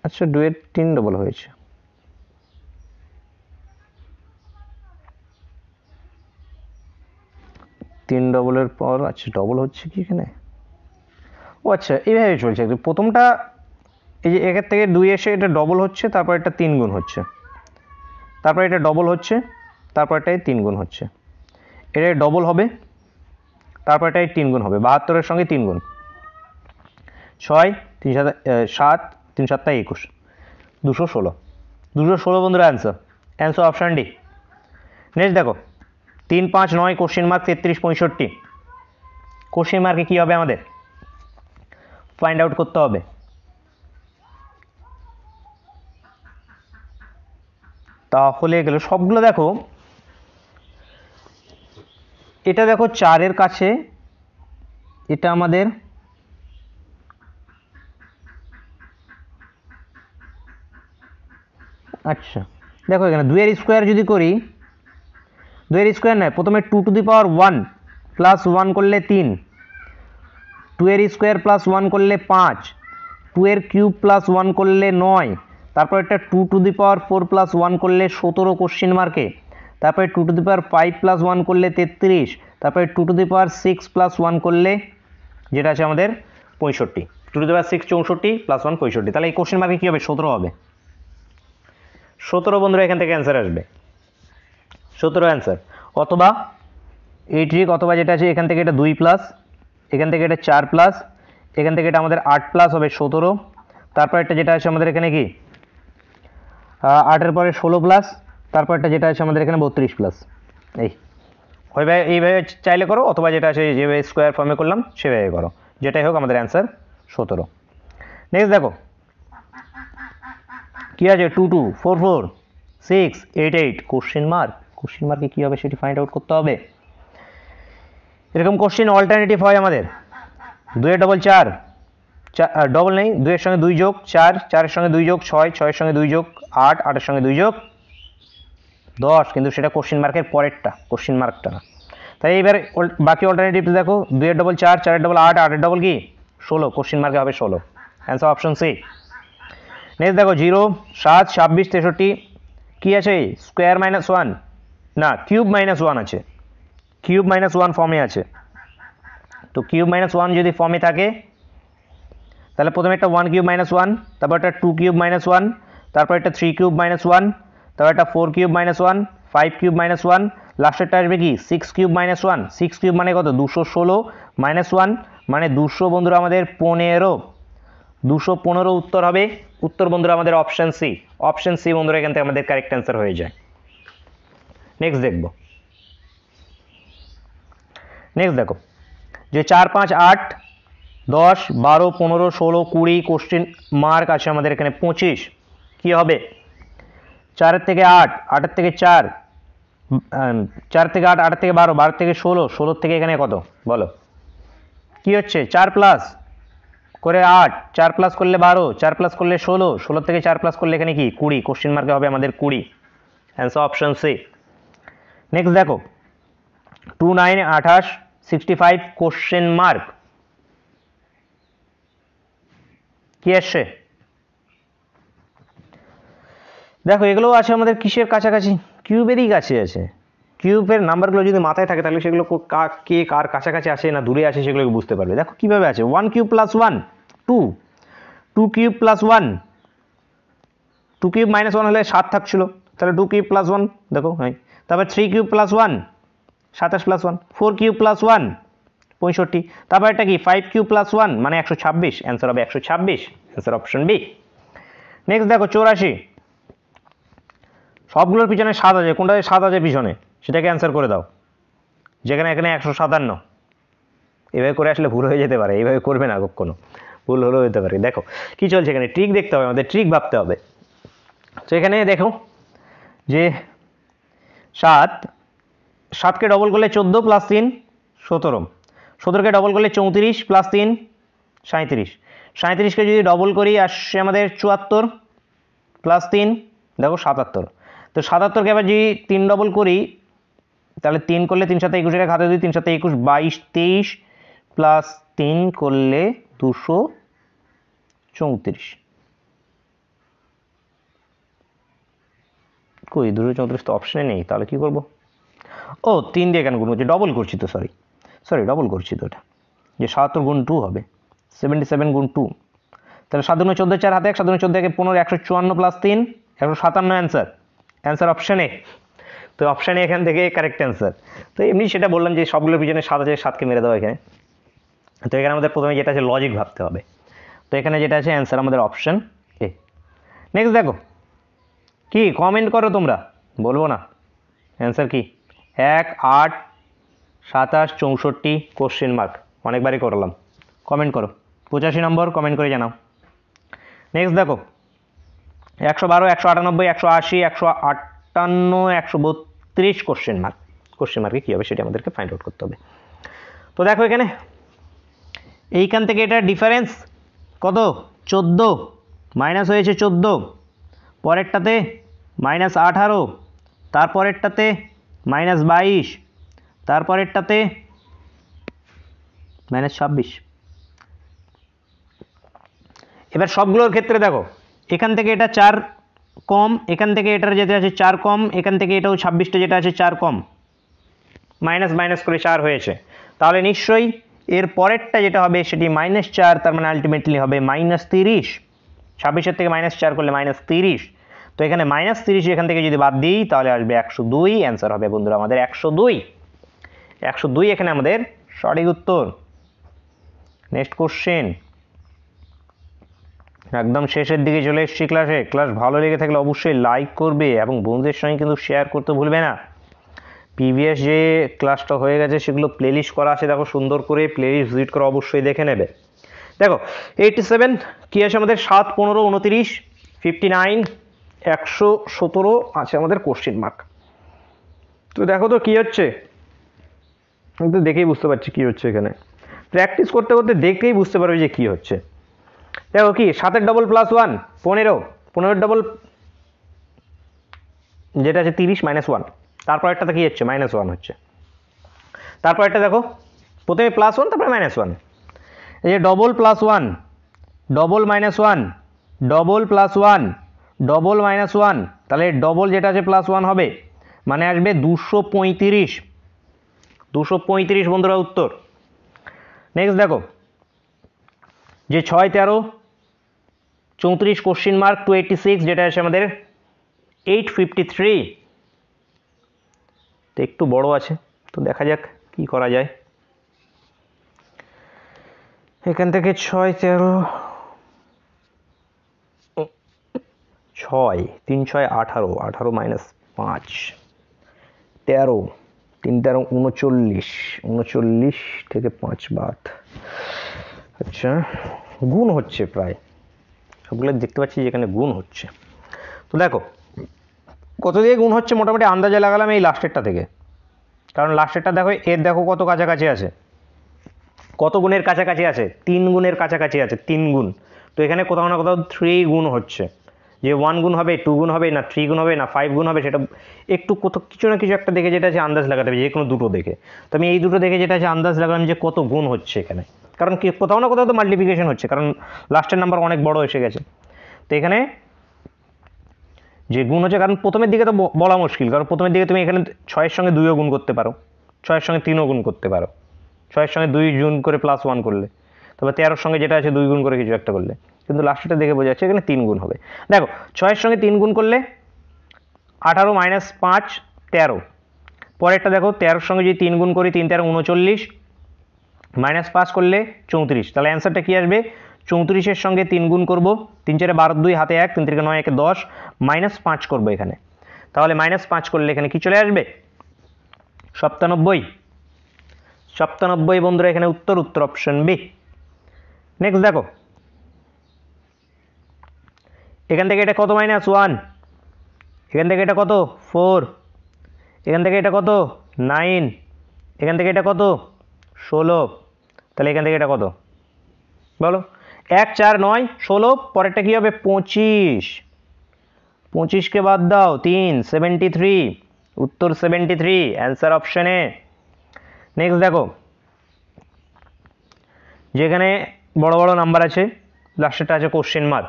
আচ্ছা 2 3 ডবল হয়েছে, তিন ডবলের পর আচ্ছা ডবল হচ্ছে কি এখানে, ও আচ্ছা এইভাবে চলছে। প্রথমটা এই যে 1 থেকে 2 এসে এটা ডবল হচ্ছে, তারপর এটা 3 গুণ হচ্ছে, তারপর এটা ডবল হচ্ছে, তারপর এটাই 3 গুণ হচ্ছে, এটাই ডবল হবে, তারপর এটাই 3 গুণ হবে, 72-এর সঙ্গে 3 গুণ, 6 3 7 3 7 21, 216, 216 বন্ধুরা answer, answer option D. Next দেখো 3 5 9 কোশ্চেন মার্ক 33 65, কোশ্চেন মার্কে কী হবে আমাদের ফাইন্ড আউট করতে হবে। তাহলে গেল সবগুলো দেখো, এটা দেখো 4-এর কাছে, এটা আমাদের আচ্ছা দেখো এখানে 2-এর স্কোয়ার যদি করি, 2-এর স্কোয়ার নয়, প্রথমে 2 টু দি পাওয়ার 1 প্লাস 1 করলে 3, 2-এর স্কোয়ার প্লাস 1 করলে 5, 2-এর কিউব প্লাস 1 করলে 9, তারপর একটা 2 টু দি পাওয়ার 4 প্লাস 1 করলে 17 কোশ্চেন মার্কে, তারপরে 2 টু দি পাওয়ার 5 প্লাস 1 করলে 33, তারপরে 2 টু দি পাওয়ার 6 প্লাস 1 করলে যেটা আছে আমাদের 65, 2 টু দি পাওয়ার 6 64 প্লাস 1 65, তাহলে এই কোশ্চেন মার্কে কী হবে 17 হবে, 17 বন্ধুরা এখান থেকে অ্যান্সার আসবে, 17 অ্যান্সার। অথবা এই ট্রিক, অথবা যেটা আছে এখান থেকে এটা 2 প্লাস, এখান থেকে এটা 4 প্লাস, এখান থেকে এটা আমাদের 8 প্লাস হবে 17, তারপর একটা যেটা আছে আমাদের এখানে কি 8-এর পরে 16 প্লাস, তারপর একটা যেটা আছে আমাদের এখানে 32 প্লাস, এইভাবে এইভাবে চাইলে করো, অথবা যেটা আছে যেভাবে স্কোয়ার ফর্মে করলাম সেভাবে করো, যেটাই হোক আমাদের অ্যান্সার 17। নেক্সট দেখো কী আছে 2 2 4 4 6 8 8 কোশ্চেন মার্ক, কোশ্চেন মার্কে কী হবে সেটি ফাইন্ড আউট করতে হবে। এরকম কোশ্চেন অল্টারনেটিভ হয় আমাদের, 2-এর ডবল 4, ডবল নেই, 2-এর সঙ্গে 2 যোগ 4, 4-এর সঙ্গে 2 যোগ 6, 6-এর সঙ্গে 2 যোগ 8, 8-এর সঙ্গে 2 যোগ 10, কিন্তু সেটা কোশ্চেন মার্কের পরেরটা, কোশ্চেন মার্কটা না। তাই এইবার বাকি অল্টারনেটিভ দেখো, 2-এর ডবল 4, 4-এর ডবল 8, 8-এর ডবল কি 16, কোশ্চেন মার্কে হবে 16, অ্যান্সার অপশন সি। নেক্সট দেখো 0 7 26 63 কি আছে স্কোয়ার -1 না কিউব -1 আছে, কিউব -1 ফর্মে আছে। তো কিউব -1 যদি ফর্মে থাকে তাহলে প্রথমে একটা 1 কিউব -1, তারপর একটা 2 কিউব -1, তারপর একটা 3 কিউব -1, তারপর একটা 4 কিউব -1, 5 কিউব -1, লাস্টেরটা আসবে কি 6 কিউব -1। 6 কিউব মানে কত 216 -1 মানে 200 বন্ধুরা আমাদের 15, 215 উত্তর হবে। উত্তর বন্ধুরা আমাদের অপশন সি, অপশন সি বন্ধুরা এখান থেকে আমাদের কারেক্ট অ্যান্সার হয়ে যায়। নেক্সট দেখব, নেক্সট দেখো যে 4 5 8 10 12 15 16 20 কোশ্চেন মার্ক আছে আমাদের এখানে 25। কি হবে 4 থেকে 8, 8 থেকে 4, 4 থেকে 8, 8 থেকে 12, 12 থেকে 16, 16 থেকে এখানে কত বলো কি হচ্ছে 4 প্লাস করে 8, 4 প্লাস করলে 12, 4 প্লাস করলে 16, 16 থেকে 4 প্লাস করলে এখানে কি 20, কোশ্চেন মার্কে হবে আমাদের 20, অ্যান্সার অপশন সি। নেক্সট দেখো 2 9 28 65 কোশ্চেন মার্ক কি আসছে দেখো এগুলো আছে আমাদের কিসের কাছাকাছি, কিউবেরই কাছে আছে। কিউবের নাম্বারগুলো যদি মাথায় থাকে তাহলে সেগুলো কে কার কাছাকাছি আসে না দূরে আছে সেগুলো বুঝতে পারবে। দেখো কিভাবে আছে 1 cube plus 1 2, 2 cube plus 1, 2 cube -1 হলে 7 থাকছিল, তাহলে 2 কিউব প্লাস 1 দেখো হ্যাঁ। তারপর 3 cube plus 1 27 plus 1, 4 cube plus 1 65, তারপর এটা কি 5 কিউব প্লাস 1 মানে 126, অ্যান্সার হবে 126, অ্যান্সার অপশন বি। নেক্সট দেখো 84, সবগুলোর পিছনে 7 আছে, কোনটা 7 আছে পিছনে সেটাকে অ্যান্সার করে দাও। যেখানে এখানে 157, এভাবে করে আসলে ভুল হয়ে যেতে পারে, এইভাবে করবে না কখনো, ভুল হলেও হতে পারে। দেখো কি চলছে এখানে, ট্রিক দেখতে হবে আমাদের, ট্রিক ভাবতে হবে। তো এখানে দেখো যে 7কে ডবল করলে 14 প্লাস 3 17, 17কে ডবল করলে 34 প্লাস 3 37, 37কে যদি ডবল করি আসছে আমাদের 74 প্লাস 3 দেখো 77। তো 77কে আবার যদি 3 ডবল করি তাহলে 3 করলে 3 7 21 খাতে দিই, 3 7 21 22 23 প্লাস 3 করলে 234, কই 234 তো অপশনে নেই, তাহলে কি করব? ও 3 দিয়ে কেন গুণ করছি, ডবল করছি তো, সরি ডবল করছি তো, এটা যে 77 গুণ 2 হবে 77 গুণ 2, তাহলে 7 গুণ 14 4 হাতে 1, 7 গুণ 14 15 154 plus 3 157, answer, answer option A. তো অপশানে এখান থেকে কারেক্ট অ্যান্সার। তো এমনি সেটা বললাম যে সবগুলোর পিছনে 7 আছে, 7কে মেরে দেওয়া এখানে। তো এখানে আমাদের প্রথমে যেটা আছে লজিক ভাবতে হবে। তো এখানে যেটা আছে অ্যান্সার আমাদের অপশন এ। নেক্সট দেখো কি কমেন্ট করো তোমরা, বলবো না অ্যান্সার কি 1 8 27 64 কোশ্চেন মার্ক, অনেকবারই করলাম, কমেন্ট করো 85 নম্বর কমেন্ট করে জানাও। নেক্সট দেখো 112 198 180 158 132 কোশ্চেন মার্ক, কোশ্চেন মার্কে কী হবে সেটা আমাদেরকে ফাইন্ড আউট করতে হবে। তো দেখো এখানে এইখান থেকে এটা ডিফারেন্স কত 14, মাইনাস হয়েছে 14, পরেরটাতে -18, তারপরেরটাতে -22, তারপরেরটাতে -26। এবার সবগুলোর ক্ষেত্রে দেখো এখান থেকে এটা 4 কম, এখান থেকে এটার যেটা আছে 4 কম, এখান থেকে এটাও 26টা যেটা আছে 4 কম, মাইনাস মাইনাস করে 4 হয়েছে, তাহলে নিশ্চয়ই এর পরেরটা যেটা হবে সেটি -4, তার মানে আলটিমেটলি হবে -30, 26-এর থেকে -4 করলে -30। তো এখানে -30 এখান থেকে যদি বাদ দিই তাহলে আসবে 102, অ্যান্সার হবে বন্ধুরা আমাদের 102, 102 এখানে আমাদের সঠিক উত্তর। নেক্সট কোশ্চেন, একদম শেষের দিকে চলে এসেছি ক্লাসে। ক্লাস ভালো লেগে থাকলে অবশ্যই লাইক করবে এবং বন্ধুদের সঙ্গে কিন্তু শেয়ার করতে ভুলবে না। প্রিভিয়াস যে ক্লাসটা হয়ে গেছে সেগুলো প্লেলিস্ট করা আছে, দেখো সুন্দর করে প্লেলিস্ট ভিজিট করে অবশ্যই দেখে নেবে। দেখো 87 কি আছে আমাদের 7 15 29 59 117 আছে আমাদের কোশ্চেন মার্ক। তো দেখো তো কি হচ্ছে, আমি তো দেখেই বুঝতে পারছি কি হচ্ছে, এখানে প্র্যাকটিস করতে করতে দেখতেই বুঝতে পারবে যে কি হচ্ছে। দেখো কি 7-এর ডবল প্লাস 1 15, 15-এর ডবল যেটা আছে 30 -1, তারপর একটাতে কি হচ্ছে -1 হচ্ছে, তারপর একটা দেখো প্রথমে +1 তারপরে -1, এই যে double +1 double -1 double plus one, double minus one, তাহলে ডবল যেটা আছে প্লাস ওয়ান হবে, মানে আসবে 235। 235 বন্ধুরা উত্তর। নেক্সট দেখো, যে 6, 13, 34 কোশ্চিন মার্ক 286, যেটা আছে আমাদের 853। তো একটু বড় আছে, তো দেখা যাক কি করা যায়। এখান থেকে 6, 13, 6, 3, 6, 18, 18 মাইনাস 5, 13, 3, 13, 39, 39 থেকে 5 বাদ। আচ্ছা, গুণ হচ্ছে প্রায় সবগুলো দেখতে পাচ্ছি যেখানে গুণ হচ্ছে। তো দেখো কত দিয়ে গুণ হচ্ছে, মোটামুটি আন্দাজে লাগালাম এই লাস্টেরটা থেকে, কারণ লাস্টেরটা দেখো এর দেখো কত কাছাকাছি আছে, কত গুণের কাছাকাছি আছে, 3 গুণের কাছাকাছি আছে, 3 গুণ। তো এখানে কোথাও না কোথাও 3 গুণ হচ্ছে, যে 1 গুণ হবে, 2 গুণ হবে, না 3 গুণ হবে, না 5 গুণ হবে, সেটা একটু কোথাও কিছু না কিছু একটা দেখে যেটা আছে আন্দাজ লাগাতে হবে, যে কোনো দুটো দেখে। তো আমি এই দুটো দেখে যেটা আছে আন্দাজ লাগালাম যে কত গুণ হচ্ছে এখানে, কারণ কি কোথাও না কোথাও তো মাল্টিপ্লিকেশন হচ্ছে, কারণ লাস্টের নাম্বার অনেক বড় এসে গেছে। তো এখানে যে গুণ হচ্ছে, কারণ প্রথমের দিকে তো বলা মুশকিল, কারণ প্রথমের দিকে তুমি এখানে 6-এর সঙ্গে 2ও গুণ করতে পারো, 6-এর সঙ্গে 3ও গুণ করতে পারো, 6-এর সঙ্গে 2 গুণ করে প্লাস 1 করলে, তবে 13-এর সঙ্গে যেটা আছে 2 গুণ করে কিছু একটা করলে, কিন্তু লাস্টটা দেখে বোঝা যাচ্ছে এখানে 3 গুণ হবে। দেখো 6-এর সঙ্গে 3 গুণ করলে 18 মাইনাস 5, 13। পরেরটা দেখো 13-এর সঙ্গে যদি 3 গুণ করি, 3, 13, 39, মাইনাস 5 করলে 34। তাহলে অ্যান্সারটা কী আসবে, 34-এর সঙ্গে 3 গুণ করবো, 3, 4, 12, 2 হাতে 1, 3, 3, 9, 1, 10, মাইনাস 5 করবো এখানে। তাহলে মাইনাস 5 করলে এখানে কি চলে আসবে, 97। 97 বন্ধুরা এখানে উত্তর, উত্তর অপশন বি। নেক্সট দেখো, এখান থেকে এটা কত, মাইনাস 1, এখান থেকে এটা কত 4, এখান থেকে এটা কত 9, এখান থেকে এটা কত 16, তাহলে এখান থেকে এটা কত বলো, 1, 4, 9, 16, পরেরটা কি হবে 25, 25কে বাদ দাও 3, 73, উত্তর 73, অ্যান্সার অপশন এ। নেক্সট দেখো, যেখানে বড় বড় নাম্বার আছে, লাস্টেরটা আছে কোশ্চেন মার্ক,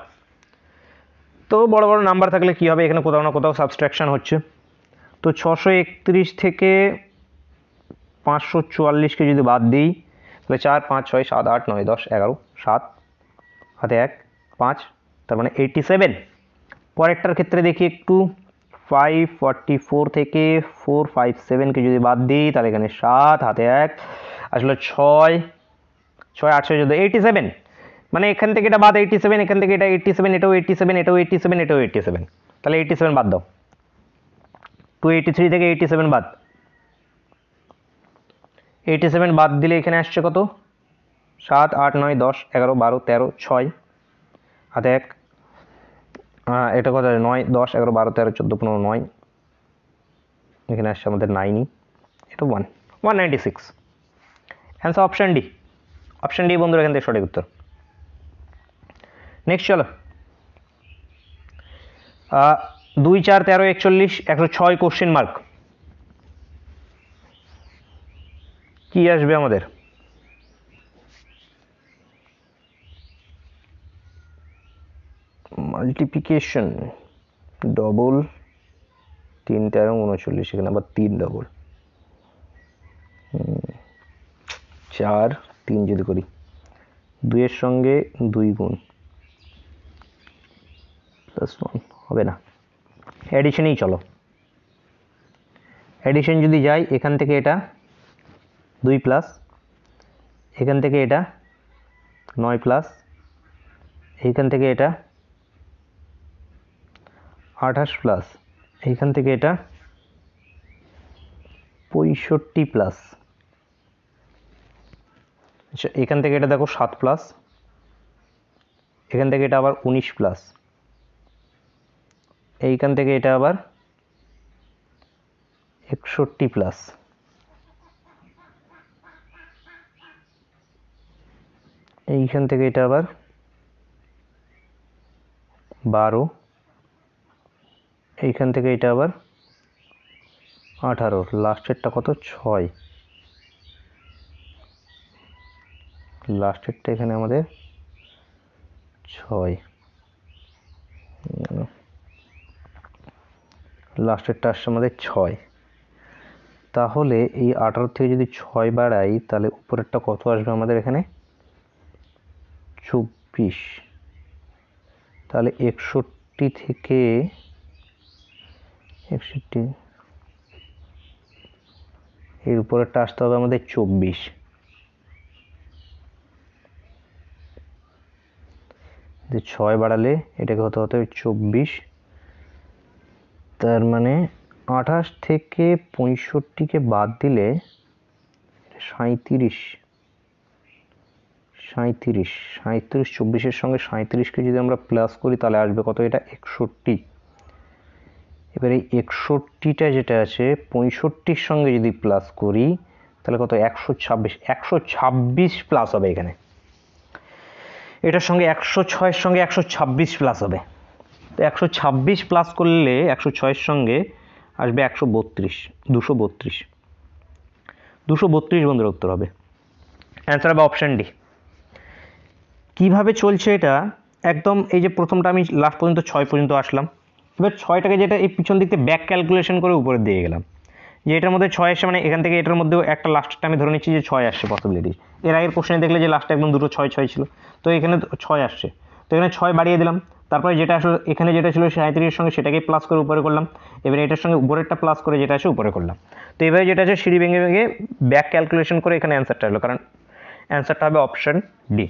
তো বড় বড় নাম্বার থাকলে কি হবে, এখানে কোথাও না কোথাও সাবস্ট্রাকশন হচ্ছে। তো 631 থেকে 544কে যদি বাদ দিই, তাহলে 4, 5, 6, 7, 8, 9, 10, 11, 7 হাতে 1, 5, তার মানে 87। পরেরটার ক্ষেত্রে দেখি একটু, 544 থেকে 457কে যদি বাদ দিই, তাহলে এখানে 7 হাতে 1, আসলে 6, 6, 8, 6, 14, 87। মানে এখান থেকে এটা বাদ 87, এখান থেকে এটা 87, এটাও 87, এটাও 87, এটাও 87, তাহলে 87 বাদ দাও, 283 থেকে 87 বাদ, 87 বাদ দিলে এখানে আসছে কত, 7, 8, 9, 10, 11, 12, 13, 6 হাতে 1, এটা কত 9, 10, 11, 12, 13, 14, 15, 9, এখানে আসছে আমাদের 9ই, এটা 196। Answer option D. Option D বন্ধুরা এখান থেকে সঠিক উত্তর। নেক্সট চলো, 2, 4, 13, 41, 106 কোশ্চেন মার্ক, কি আসবে আমাদের, মাল্টিপ্লিকেশন, ডবল, 3, 13, 39, এখানে আবার 3 ডবল, 4, 3 যদি করি, 2-এর সঙ্গে 2 গুণ প্লাস 1 হবে না, অ্যাডিশনেই চলো। অ্যাডিশন যদি যাই, এখান থেকে এটা 2 প্লাস, এখান থেকে এটা 9 প্লাস, এইখান থেকে এটা 28 প্লাস, এইখান থেকে এটা 65 প্লাস, আচ্ছা এখান থেকে এটা দেখো 7 প্লাস, এখান থেকে এটা আবার 19 প্লাস, এইখান থেকে এটা আবার 61 প্লাস, এইখান থেকে এটা আবার 12, এইখান থেকে এটা আবার 18, লাস্টেরটা কত 6, লাস্টেরটা এখানে আমাদের 6, লাস্টেরটা আসছে আমাদের 6, তাহলে এই 18 থেকে যদি 6 বাড়াই তাহলে উপরেরটা কত আসবে আমাদের এখানে 24, তাহলে 61 থেকে 61 এর উপরেরটা আসতে হবে আমাদের 24, যে 6 বাড়ালে এটাকে হতে হতে 24, তার মানে 28 থেকে 65কে বাদ দিলে 37, 24-এর সঙ্গে 37কে যদি আমরা প্লাস করি তাহলে আসবে কত, এটা 61। এবারে 61টা যেটা আছে 65-র সঙ্গে যদি প্লাস করি তাহলে কত 126 প্লাস হবে এখানে, এটার সঙ্গে 106-এর সঙ্গে 126 প্লাস হবে, তো 126 প্লাস করলে 106-এর সঙ্গে আসবে 232 বন্ধুর উত্তর হবে। অ্যান্সার হবে অপশান ডি। কীভাবে চলছে এটা একদম, এই যে প্রথমটা আমি লাস্ট পর্যন্ত 6 পর্যন্ত আসলাম, এবার 6টাকে যেটা এই পিছন দিক থেকে ব্যাক ক্যালকুলেশন করে উপরে দিয়ে গেলাম, যে এটার মধ্যে 6 আসে, মানে এখান থেকে এটার মধ্যেও একটা লাস্টটা আমি ধরে নিচ্ছি যে 6 আসছে পসিবিলিটি। এর আগের কোশ্চেনে দেখলে যে লাস্টে একদম দুটো 6 ছিল, তো এখানে 6 আসছে, তো এখানে 6 বাড়িয়ে দিলাম, তারপরে যেটা আসলে এখানে যেটা ছিল 37-এর সঙ্গে সেটাকে প্লাস করে উপরে করলাম, এবারে এটার সঙ্গে উপরেরটা প্লাস করে যেটা আছে উপরে করলাম, তো এবারে যেটা আছে সিঁড়ি ভেঙে ভেঙে ব্যাক ক্যালকুলেশন করে এখানে অ্যান্সারটা হলো, কারণ অ্যান্সারটা হবে অপশান ডি।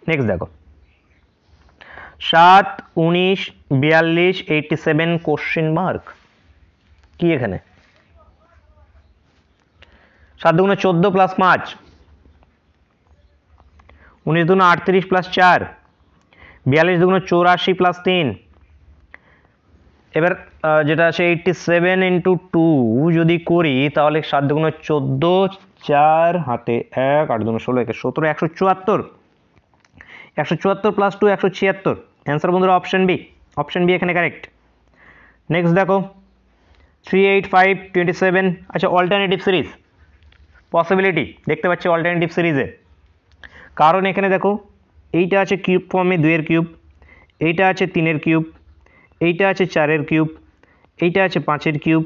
নেক্সট দেখো, 7, 19, 42, 87 কোশ্চেন মার্ক কি এখানে? 7 দুগুণে 14 প্লাস 5, 19 দুগুণে 38 প্লাস 4, 42 দুগুণে 84 প্লাস 3, এবার যেটা আছে 87 ইন্টু 2 যদি করি তাহলে 7 দুগুণে 14, 4 হাতে 1, 8 দুগুণে 16, 17, 174, 174 প্লাস 2 176। অ্যান্সার বন্ধুরা অপশন বি, অপশন বি এখানে কারেক্ট। নেক্সট দেখো 3, 8, 5, 27, আচ্ছা অল্টারনেটিভ সিরিজ পসিবিলিটি দেখতে পাচ্ছি অল্টারনেটিভ সিরিজে, কারণ এখানে দেখো এইটা আছে কিউব ফর্মে 2-এর কিউব, এইটা আছে 3-এর কিউব, এইটা আছে 4-এর কিউব, এইটা আছে 5-এর কিউব,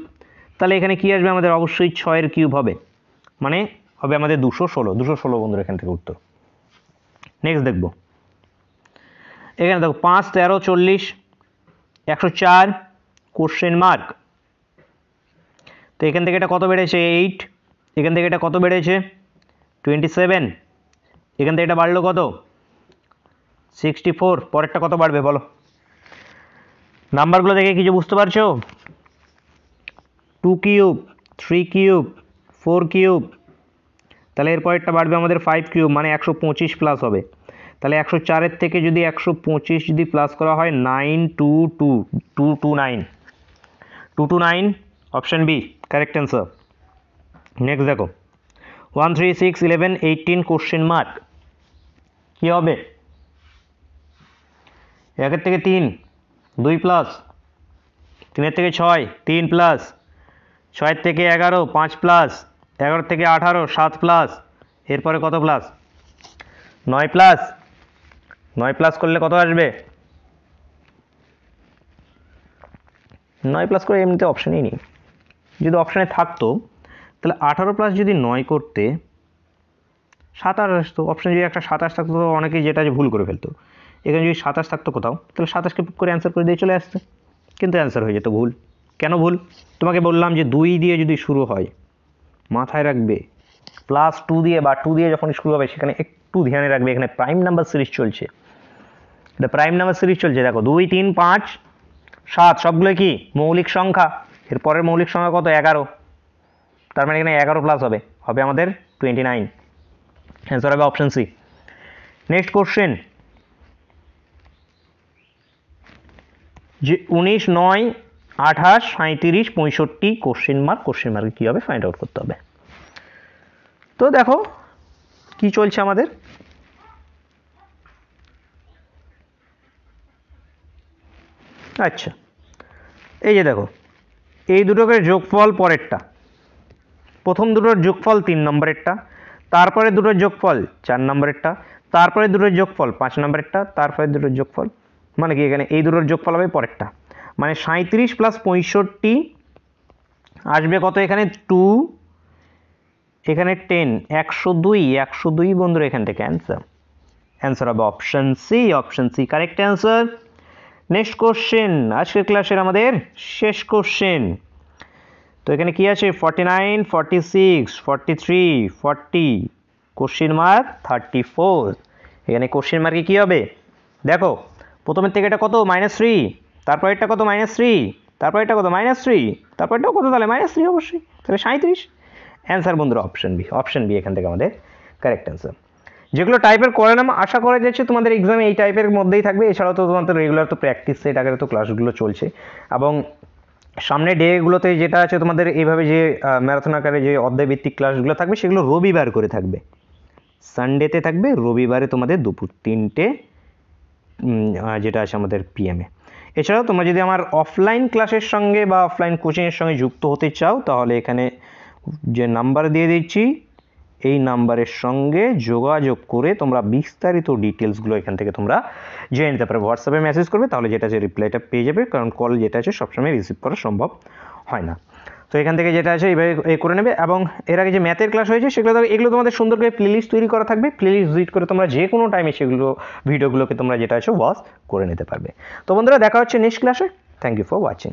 তাহলে এখানে কি আসবে আমাদের অবশ্যই 6-এর কিউব হবে, মানে হবে আমাদের 216 বন্ধুরা এখান থেকে উত্তর। নেক্সট দেখবো এখানে দেখো 5, 13, 40, 104 কোশ্চেন মার্ক, তো এখান থেকে এটা কত বেড়েছে 8, এখান থেকে এটা কত বেড়েছে 27, এখান থেকে এটা বাড়লো কত 64, পরেরটা কত বাড়বে বলো? নাম্বারগুলো দেখে কিছু বুঝতে পারছো? 2 কিউব, 3 কিউব, 4 কিউব, তাহলে এর পরেরটা বাড়বে আমাদের 5 কিউব, মানে 125 প্লাস হবে, তাহলে 104-এর থেকে যদি 125 যদি প্লাস করা হয় 229 option B correct answer. Next দেখো 1, 3, 6, 11, 18 কোশ্চেন মার্ক কি হবে? 1-এর থেকে 3 2 প্লাস, 3-এর থেকে 6 3 প্লাস, 6-এর থেকে 11 5 প্লাস, 11 থেকে 18 7 প্লাস, এরপরে কত প্লাস 9 প্লাস, 9 প্লাস করলে কত আসবে? 9 প্লাস করে এমনিতে অপশানই নেই, যদি অপশানে থাকতো তাহলে 18 প্লাস যদি 9 করতে 27 আসতো, অপশানে যদি একটা 27 থাকতো তো অনেকেই যেটা ভুল করে ফেলতো, এখানে যদি 27 থাকতো কোথাও তাহলে 27কে পুক করে অ্যান্সার করে দিয়ে চলে আসতো, কিন্তু অ্যান্সার হয়ে যেত ভুল। কেন ভুল? তোমাকে বললাম যে 2 দিয়ে যদি শুরু হয় মাথায় রাখবে প্লাস 2 দিয়ে বা 2 দিয়ে যখন শুরু হবে সেখানে একটু ধ্যানে রাখবে, এখানে প্রাইম নাম্বার সিরিজ চলছে, এটা প্রাইম নাম্বার সিরিজ চলছে, দেখো 2, 3, 5, 7 সবগুলো কি মৌলিক সংখ্যা, এর পরের মৌলিক সংখ্যা কত 11, তার মানে এখানে 11 প্লাস হবে আমাদের 29, অ্যান্সার হবে অপশন সি। নেক্সট কোশ্চেন যে 19, 9, 28, 37, 65 কোশ্চেন মার্ক কী হবে ফাইন্ড আউট করতে হবে। তো দেখো কি চলছে আমাদের, আচ্ছা এই যে দেখো এই দুটোকে যোগফল পরেরটা, প্রথম দুটোর যোগফল 3 নম্বরেরটা, তারপরে দুটোর যোগফল 4 নম্বরেরটা, তারপরে দুটোর যোগফল 5 নম্বরেরটা, তারপরে দুটোর যোগফল মানে কি এখানে এই দুটোর যোগফল হবে পরেরটা, মানে 37 প্লাস 65 আসবে কত, এখানে 2, এখানে 10, 102 বন্ধুরা এখান থেকে অ্যান্সার হবে option C correct answer. Next question, আজকের ক্লাসের আমাদের শেষ কোশ্চেন। তো এখানে কি আছে 49, 46, 43, 40, কোশ্চেন মার্ক 34। এখানে কোশ্চেন মার্কে কি হবে দেখো, প্রথমের থেকে এটা কত -3, তারপর এটা কত -3, তারপর এটা কত -3, তারপর এটাও কত, তাহলে -3 অবশ্যই, তাহলে 37। অ্যান্সার বন্ধুরা অপশন বি এখান থেকে আমাদের কারেক্ট অ্যান্সার। যেগুলো টাইপের করে নাম আশা করা যাচ্ছে তোমাদের এক্সামে এই টাইপের মধ্যেই থাকবে, এছাড়াও তো তোমাদের রেগুলার তো প্র্যাকটিস সেট আকারে তো ক্লাসগুলো চলছে, এবং সামনে ডেগুলোতে যেটা আছে তোমাদের এইভাবে যে ম্যারাথন আকারে যে অধ্যায়ভিত্তিক ক্লাসগুলো থাকবে সেগুলো রবিবার করে থাকবে, সানডেতে থাকবে, রবিবারে তোমাদের দুপুর 3টে যেটা আছে আমাদের পিএমে। এছাড়াও তোমরা যদি আমার অফলাইন ক্লাসের সঙ্গে বা অফলাইন কোচিংয়ের সঙ্গে যুক্ত হতে চাও, তাহলে এখানে যে নাম্বার দিয়ে দিচ্ছি এই নাম্বারের সঙ্গে যোগাযোগ করে তোমরা বিস্তারিত ডিটেলসগুলো এখান থেকে তোমরা জেনে নিতে পারবে। হোয়াটসঅ্যাপে মেসেজ করবে, তাহলে যেটা আছে রিপ্লাইটা পেয়ে যাবে, কারণ কল যেটা আছে সবসময় রিসিভ করা সম্ভব হয় না। তো এখান থেকে যেটা আছে এইভাবে করে নেবে, এবং এর আগে যে ম্যাথের ক্লাস হয়েছে এগুলো তোমাদের সুন্দর করে প্লেলিস্ট তৈরি করা থাকবে, প্লেলিস্ট ভিজিট করে তোমরা যে কোনো টাইমে সেগুলো ভিডিওগুলোকে তোমরা যেটা আছে ওয়াচ করে নিতে পারবে। তো বন্ধুরা দেখা হচ্ছে নেক্সট ক্লাসে, থ্যাংক ইউ ফর ওয়াচিং।